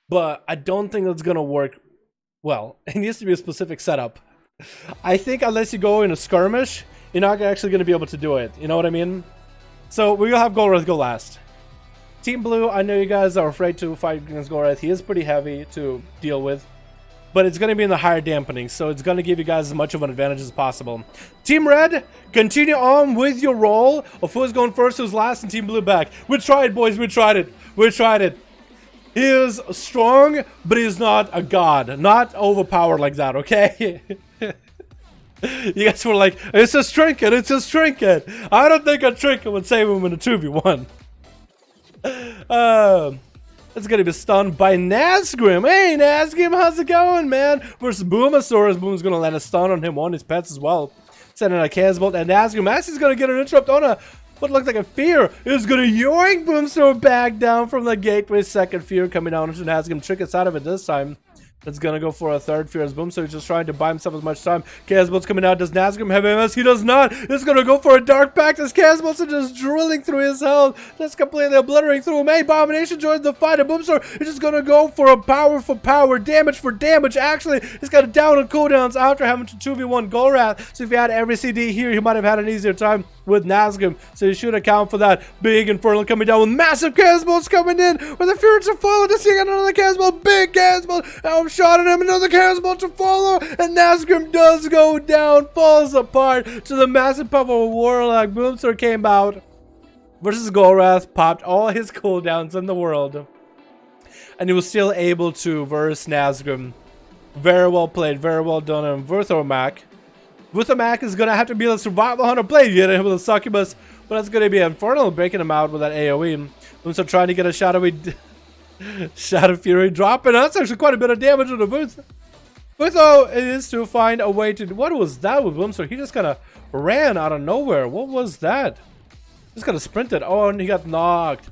But I don't think that's gonna work well. It needs to be a specific setup. I think unless you go in a skirmish, you're not actually gonna be able to do it. You know what I mean? So we're gonna have Golrath go last. Team Blue, I know you guys are afraid to fight against Golrath. He is pretty heavy to deal with. But it's gonna be in the higher dampening, so it's gonna give you guys as much of an advantage as possible. Team Red, continue on with your role of who's going first, who's last, and Team Blue back. We tried, boys, we tried it. He is strong, but he's not a god. Not overpowered like that, okay? You guys were like, it's just trinket. I don't think a trinket would save him in a 2v1. It's gonna be stunned by Nazgrim. Hey, Nazgrim, how's it going, man? Versus Boomosaurus. Boom's gonna land a stun on him, on his pets as well. Sending a Chaos Bolt, and Nazgrim actually is gonna get an interrupt on a what looked like a Fear. Is gonna yoink Boomstar back down from the gateway. Second Fear coming down into Nazgrim. Trick us out of it this time. It's gonna go for a third Fear as Boomstar is just trying to buy himself as much time. Chaos Bolt's coming out. Does Nazgrim have MS? He does not. It's gonna go for a Dark Pact as Chaos Bolt's are just drilling through his health. Just completely obliterating through him. Hey, Abomination joins the fight, and Boomstar is just gonna go for a power for power, damage for damage. Actually, he's got a down on cooldowns after having to 2v1 Golrath. So if he had every CD here, he might have had an easier time with Nazgrim, so you should account for that. Big Infernal coming down with massive Chaos Bolts coming in with a Fury to follow. Just seeing another Chaos Bolt, big Chaos Bolt. I'm shot at him, another Chaos Bolt to follow, and Nazgrim does go down, falls apart to the massive powerful Warlock. Boomstar came out versus Golrath, popped all his cooldowns in the world, and he was still able to verse Nazgrim. Very well played, very well done on Vurthomak. Vurthomak is going to have to be the survival hunter play. You get him with a succubus, but that's going to be Infernal breaking him out with that AoE. Boomstar trying to get a Shadow Fury dropping. That's actually quite a bit of damage on the Vurtho. Vurtho is to find a way to... What was that with Boomstar? He just kind of ran out of nowhere. What was that? Just kind of sprinted. Oh, and he got knocked.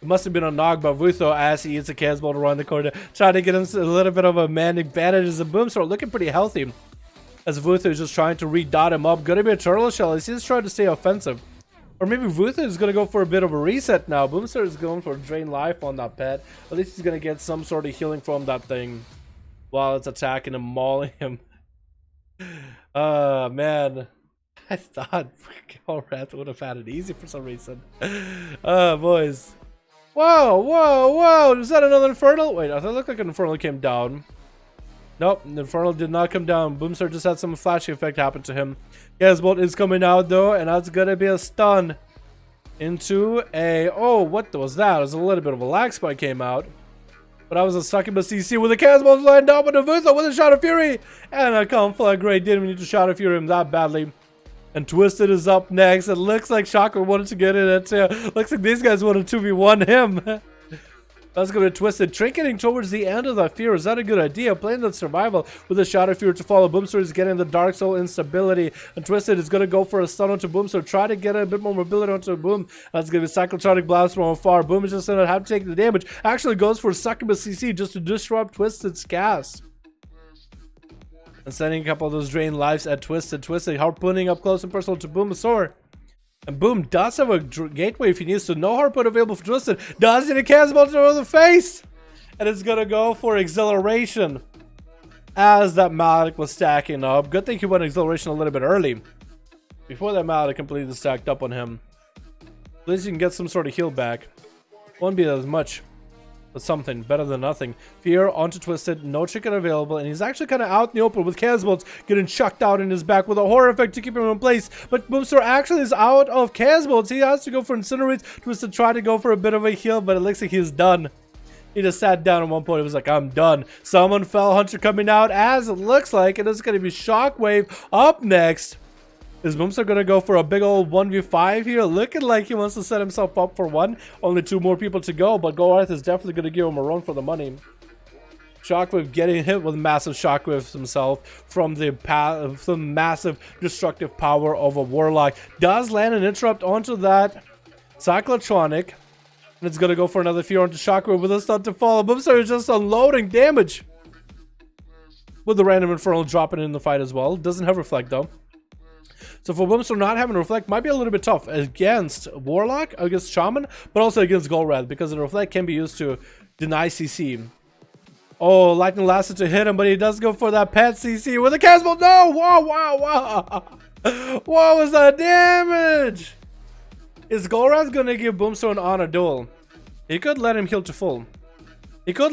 It must have been a knock by Vurtho as he eats a Chaos Bolt around the corner. Trying to get him a little bit of a man advantage as a Boomstar looking pretty healthy. As Vurtho is just trying to re-dot him up. Gonna be a Turtle Shell. He's just trying to stay offensive. Or maybe Vurtho is gonna go for a bit of a reset now. Boomstar is going for drain life on that pet. At least he's gonna get some sort of healing from that thing while it's attacking and mauling him. Man. I thought Golrath would have had it easy for some reason. Boys. Whoa. Is that another Infernal? Wait, I thought it looked like an Infernal came down. Nope, the Infernal did not come down. Boomstar just had some flashy effect happen to him. Chaos Bolt is coming out though, and that's gonna be a stun into a... Oh, what was that? It was a little bit of a lag spike came out. But I was a succubus CC with a Chaos Bolt lined up with a Vurtho with a Shot of Fury. And a Conflagrate didn't need to Shot of Fury him that badly. And Twisted is up next. It looks like Shocker wanted to get in it too. Looks like these guys wanted 2v1 him. That's gonna be Twisted. Trinketing towards the end of that fear. Is that a good idea? Playing that survival with a shot of fear to follow. Boomster is getting the Dark Soul instability. And Twisted is gonna go for a stun onto Boomster. Try to get a bit more mobility onto Boom. That's gonna be Cyclotronic Blast from afar. Boom is just gonna have to take the damage. Actually goes for Succubus CC just to disrupt Twisted's cast. And sending a couple of those drained lives at Twisted. Twisted harpooning up close and personal to Boomasaur. And Boom does have a gateway if he needs to. No harpoon available for Twisted. Does it a cannonball to the face? And it's gonna go for Exhilaration. As that Maledict was stacking up. Good thing he went Exhilaration a little bit early. Before that Maledict completely stacked up on him. At least you can get some sort of heal back. Won't be as much. But something better than nothing. Fear onto Twisted, no chicken available, and he's actually kind of out in the open with Casbolts getting chucked out in his back with a horror effect to keep him in place. But Boomster actually is out of Casbolts. He has to go for Incinerates. Twisted tried to go for a bit of a heal, but it looks like he's done. He just sat down at one point. He was like, I'm done. Someone fell Hunter coming out, as it looks like it is going to be Shockwave up next. Is Boomster going to go for a big old 1v5 here? Looking like he wants to set himself up for one. Only 2 more people to go, but Golrath is definitely going to give him a run for the money. Shockwave getting hit with massive shockwaves himself from the massive destructive power of a Warlock. Does land an interrupt onto that Cyclotronic. And it's going to go for another fear onto Shockwave with a stun to follow. Boomster is just unloading damage. With the random Infernal dropping in the fight as well. Doesn't have Reflect though. So for Boomster not having Reflect might be a little bit tough against Warlock, against Shaman, but also against Golrath, because the Reflect can be used to deny CC. Oh, Lightning Lasso to hit him, but he does go for that pet CC with a Casbolt. No! Wow! What was that damage? Is Golrath gonna give Boomster an honor duel? He could let him heal to full. Looks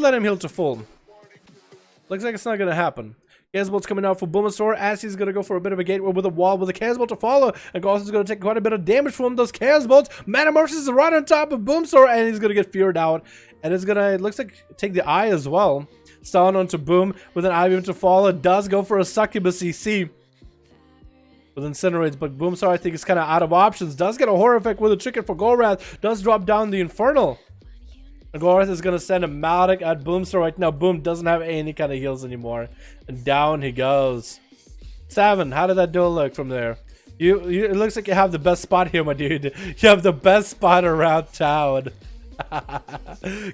like it's not gonna happen. Casbolt's coming out for Boomasaur as he's going to go for a bit of a gateway with a wall with a Casbolt to follow. And Gauss is going to take quite a bit of damage from those Casbolts. Metamorphosis is right on top of Boomsaur and he's going to get feared out. And it's going to, it looks like, take the eye as well. Stun onto Boom with an eye beam to follow. Does go for a Succubus CC. With Incinerates, but Boomsaur I think is kind of out of options. Does get a horror effect with a chicken for Golrath. Does drop down the Infernal. And Golrath is going to send a Maledict at Boomster right now. Boom doesn't have any kind of heals anymore. And down he goes. Savin, how did that duel look from there? It looks like you have the best spot here, my dude. You have the best spot around town.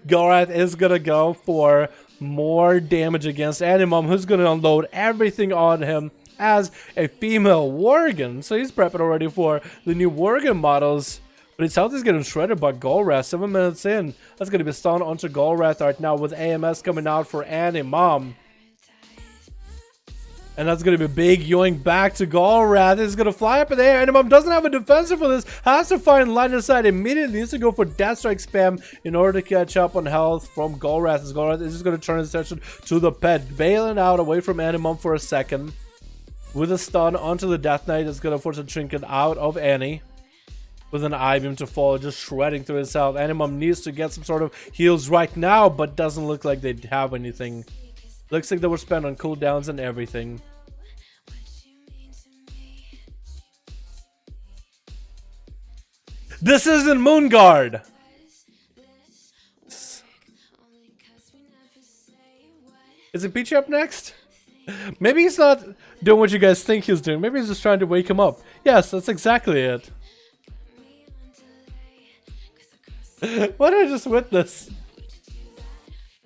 Golrath is going to go for more damage against Animum, who's going to unload everything on him as a female Worgen. So he's prepping already for the new Worgen models. But his health is getting shredded by Golrath. 7 minutes in. That's going to be stun onto Golrath right now with AMS coming out for Animum. And that's going to be big yoink back to Golrath. He's going to fly up in the air. Animum doesn't have a defensive for this. Has to find line of sight immediately. Needs to go for Death Strike spam in order to catch up on health from Golrath. As Golrath is just going to turn his attention to the pet. Bailing out away from Animum for a second. With a stun onto the Death Knight. It's going to force a trinket out of Annie. With an eye beam to follow, just shredding through his health. Animum needs to get some sort of heals right now, but doesn't look like they have anything. Looks like they were spent on cooldowns and everything. This isn't Moonguard! Is it Peachy up next? Maybe he's not doing what you guys think he's doing. Maybe he's just trying to wake him up. Yes, that's exactly it. What did I just witness?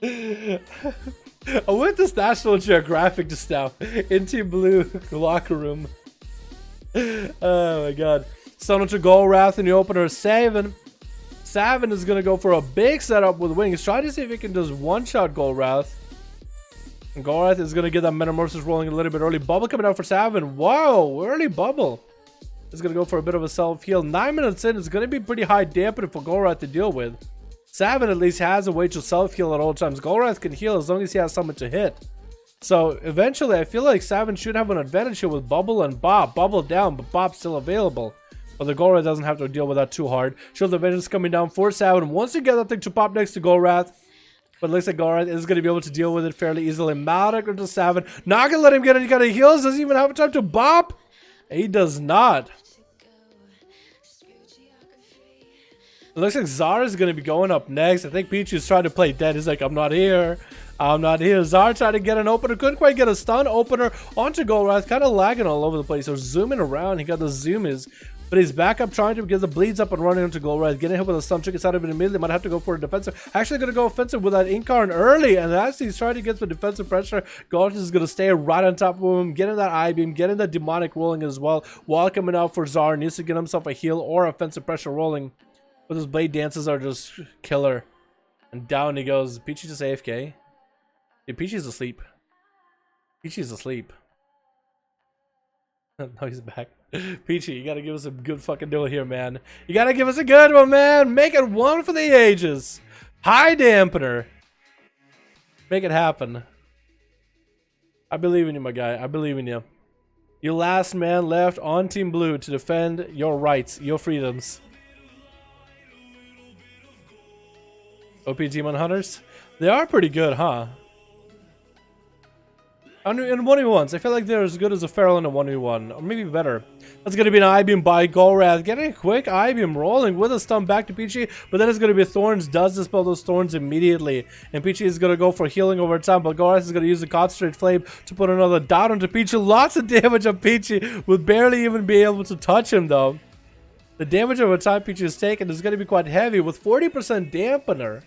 I witnessed National Geographic just now in Team Blue locker room. Oh my god. Stun to Golrath in the opener. Savin is going to go for a big setup with wings. Try to see if he can just one-shot Golrath. And Golrath is going to get that Metamorphosis rolling a little bit early. Bubble coming out for Savin. Whoa, early Bubble. Is going to go for a bit of a self-heal. 9 minutes in, it's going to be pretty high dampening for Golrath to deal with. Savin at least has a way to self-heal at all times. Golrath can heal as long as he has someone to hit. So eventually, I feel like Savin should have an advantage here with Bubble and Bob. Bubble down, but Bob's still available. But the Golrath doesn't have to deal with that too hard. Shield of Vengeance coming down for Savin. Once you get that thing to pop next to Golrath, but it looks like Golrath is going to be able to deal with it fairly easily. Maledict into Savin. Not going to let him get any kind of heals. Doesn't even have time to bop. He does not. It looks like Zara is going to be going up next. I think Peachy's trying to play dead. He's like, I'm not here. I'm not here. Zara tried to get an opener. Couldn't quite get a stun opener onto Golrath. Kind of lagging all over the place. So zooming around. He got the zoomies. But he's back up trying to get the bleeds up and running into Golrath. Getting hit with a stun. Chickens out of it immediately. Might have to go for a defensive. Actually going to go offensive with that Incarn early. And as he's trying to get the defensive pressure, Golrath is going to stay right on top of him. Getting that I-beam. Getting that demonic rolling as well. While coming out for Zara. Needs to get himself a heal or offensive pressure rolling. But his blade dances are just killer. And down he goes. Peachy's just AFK. Yeah, Peachy's asleep. Peachy's asleep. No, he's back. Peachy, you gotta give us a good fucking duel here, man. You gotta give us a good one, man. Make it one for the ages. High dampener. Make it happen. I believe in you, my guy. I believe in you. You last man left on Team Blue to defend your rights, your freedoms. OP Demon Hunters? They are pretty good, huh? In 1v1s, I feel like they're as good as a Feral in a 1v1, or maybe better. That's going to be an I-beam by Golrath. Getting a quick I-beam rolling with a stun back to Peachy, but then it's going to be Thorns. Does dispel those Thorns immediately. And Peachy is going to go for healing over time, but Golrath is going to use the Concentrate Flame to put another dot onto Peachy. Lots of damage on Peachy, would barely even be able to touch him though. The damage over time Peachy is taking is going to be quite heavy with 40% dampener.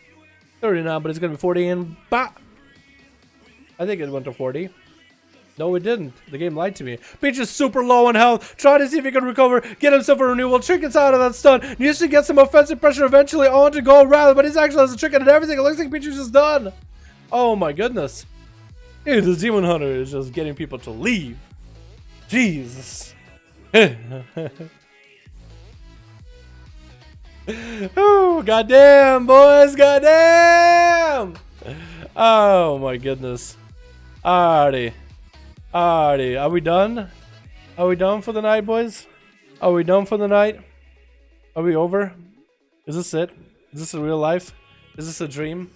39, but it's going to be 40 and bah! I think it went to 40. No, it didn't. The game lied to me. Peach is super low on health. Trying to see if he can recover. Get himself a renewal. Trinkets out of that stun. Needs to get some offensive pressure eventually onto Golrath, but he's actually has a trinket and everything. It looks like Peach is just done. Oh my goodness. Dude, the Demon Hunter is just getting people to leave. Jesus. Oh, goddamn, boys. Goddamn. Oh my goodness. Alrighty. Alrighty, are we done? Are we done for the night, boys? Are we done for the night? Are we over? Is this it? Is this a real life? Is this a dream?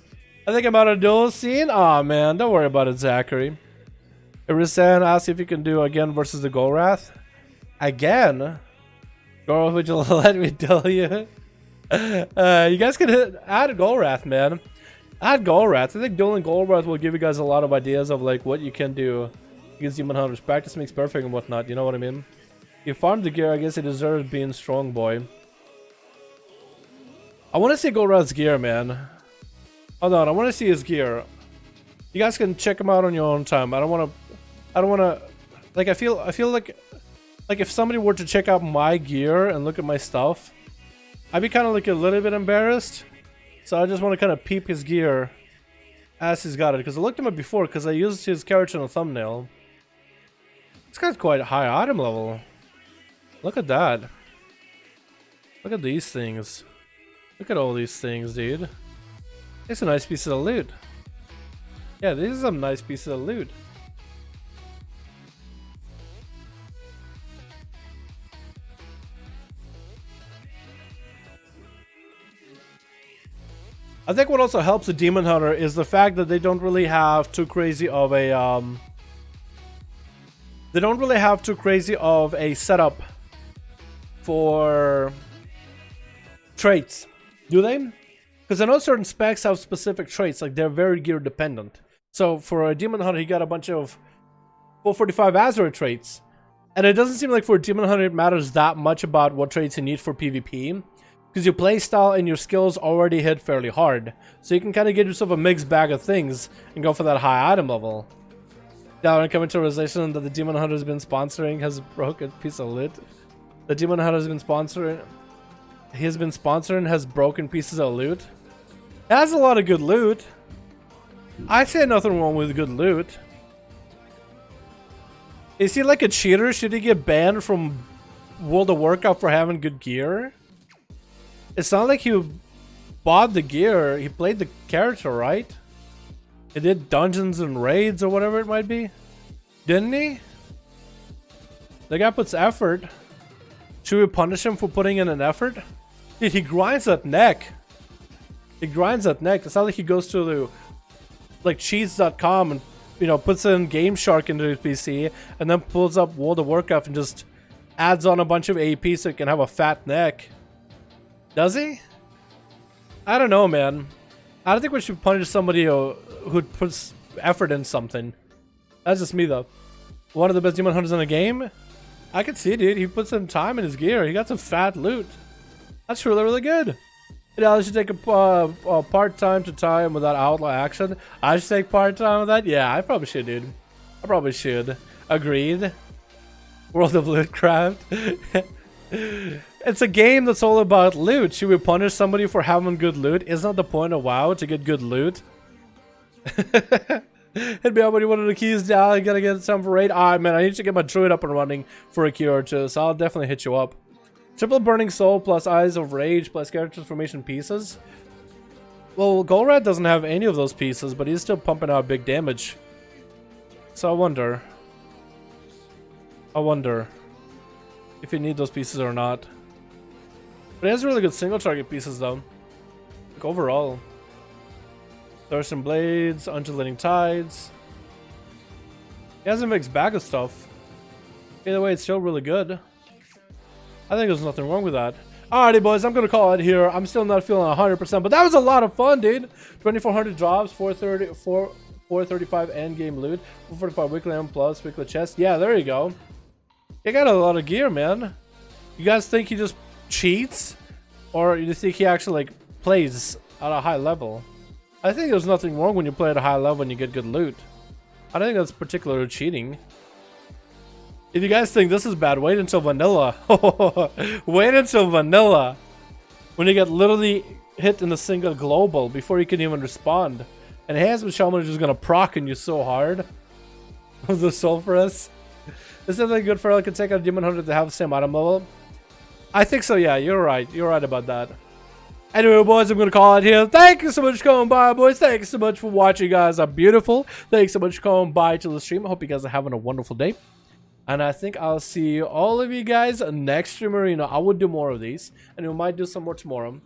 I think I'm out of duel scene. Aw, man, don't worry about it, Zachary. Irisan asks if you can do again versus the Golrath. Again? Girl, would you let me tell you? You guys can add Golrath, man. Add Golrath. I think dueling Golrath will give you guys a lot of ideas of like what you can do against Demon Hunters. Practice makes perfect and whatnot, you know what I mean? You farmed the gear, I guess he deserves being strong, boy. I want to see Golrath's gear, man. Hold on, I want to see his gear. You guys can check him out on your own time. I don't want to like I feel like if somebody were to check out my gear and look at my stuff, I'd be kind of like a little bit embarrassed. So I just want to kind of peep his gear as he's got it, because I looked at him before because I used his character in a thumbnail. This guy's quite a high item level. Look at that. Look at these things. Look at all these things, dude. It's a nice piece of loot. Yeah, these are some nice pieces of loot. I think what also helps the Demon Hunter is the fact that they don't really have too crazy of a setup for traits, do they? Because I know certain specs have specific traits, like they're very gear dependent. So for a Demon Hunter, he got a bunch of 445 Azeroth traits, and it doesn't seem like for a Demon Hunter it matters that much about what traits you need for PvP. Because your playstyle and your skills already hit fairly hard. So you can kind of get yourself a mixed bag of things and go for that high item level. Dalaran coming to a realization that the Demon Hunter has been sponsoring has broken piece of loot. The Demon Hunter has been sponsoring. He has been sponsoring has broken pieces of loot. It has a lot of good loot. I say nothing wrong with good loot. Is he like a cheater? Should he get banned from World of Warcraft for having good gear? It's not like he bought the gear, he played the character, right? He did dungeons and raids or whatever it might be. Didn't he? The guy puts effort. Should we punish him for putting in an effort? Dude, he grinds that neck. He grinds that neck. It's not like he goes to the like cheats.com and, you know, puts in Game Shark into his PC and then pulls up World of Warcraft and just adds on a bunch of AP so he can have a fat neck. Does he? I don't know, man. I don't think we should punish somebody who puts effort in something. That's just me, though. One of the best demon hunters in the game? I can see, dude. He puts in time in his gear. He got some fat loot. That's really, really good. You know, I should take a part-time to time without outlaw action. I should take part-time with that? Yeah, I probably should, dude. I probably should. Agreed. World of Lootcraft. It's a game that's all about loot. Should we punish somebody for having good loot? Isn't that the point of WoW, to get good loot? Hit me up when you wanted the keys down. You gotta get some for raid. Alright, man, I need to get my druid up and running for a cure or two, so I'll definitely hit you up. Triple Burning Soul plus Eyes of Rage plus Character Transformation pieces. Well, Golrad doesn't have any of those pieces, but he's still pumping out big damage. So I wonder if you need those pieces or not. But he has really good single target pieces though. Like overall. Thurston Blades, Undulating Tides. He has a mixed bag of stuff. Either way, it's still really good. I think there's nothing wrong with that. Alrighty, boys, I'm gonna call it here. I'm still not feeling 100%, but that was a lot of fun, dude. 2,400 drops, 435 end game loot, 445 weekly M plus, weekly chest. Yeah, there you go. He got a lot of gear, man. You guys think he just cheats? Or you think he actually, like, plays at a high level? I think there's nothing wrong when you play at a high level and you get good loot. I don't think that's particular cheating. If you guys think this is bad, wait until vanilla. Wait until vanilla. When you get literally hit in a single global before you can even respond. And Handsome Shaman is just gonna proc on you so hard. Was the sulfurous? Is that good for like a take out Demon Hunter to have the same item level? I think so, yeah, you're right. You're right about that. Anyway, boys, I'm gonna call it here. Thank you so much for coming by, boys. Thank you so much for watching. You guys are beautiful. Thanks so much for coming by to the stream. I hope you guys are having a wonderful day. And I think I'll see all of you guys next stream arena. I would do more of these, and we might do some more tomorrow.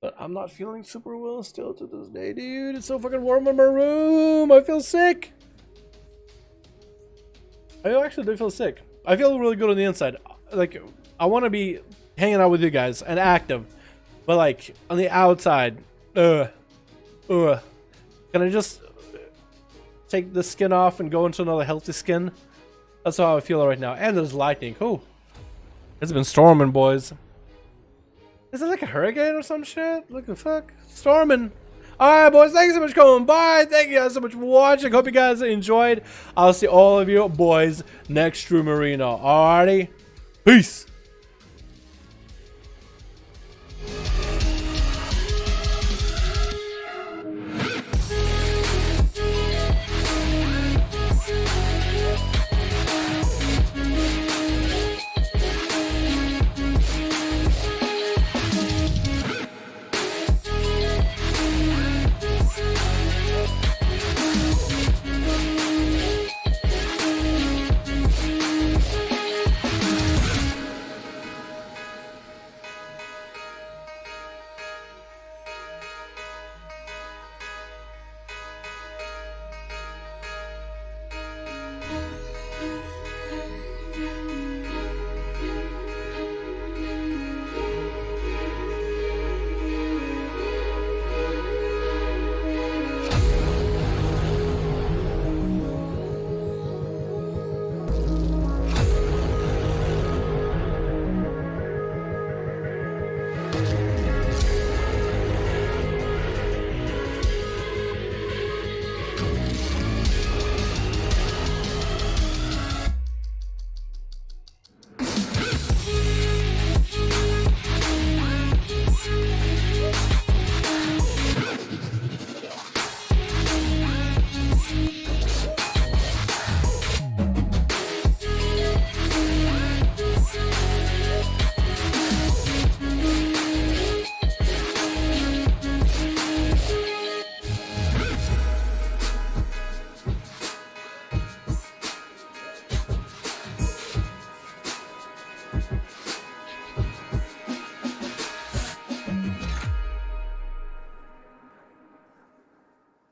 But I'm not feeling super well still to this day, dude. It's so fucking warm in my room. I feel sick. I actually do feel sick. I feel really good on the inside. Like, I want to be hanging out with you guys and active. But like, on the outside, can I just take the skin off and go into another healthy skin? That's how I feel right now. And there's lightning. Ooh. It's been storming, boys. Is it like a hurricane or some shit? Look the fuck. Storming. Alright, boys. Thank you so much for coming by. Thank you guys so much for watching. Hope you guys enjoyed. I'll see all of you boys next stream arena. Alrighty. Peace.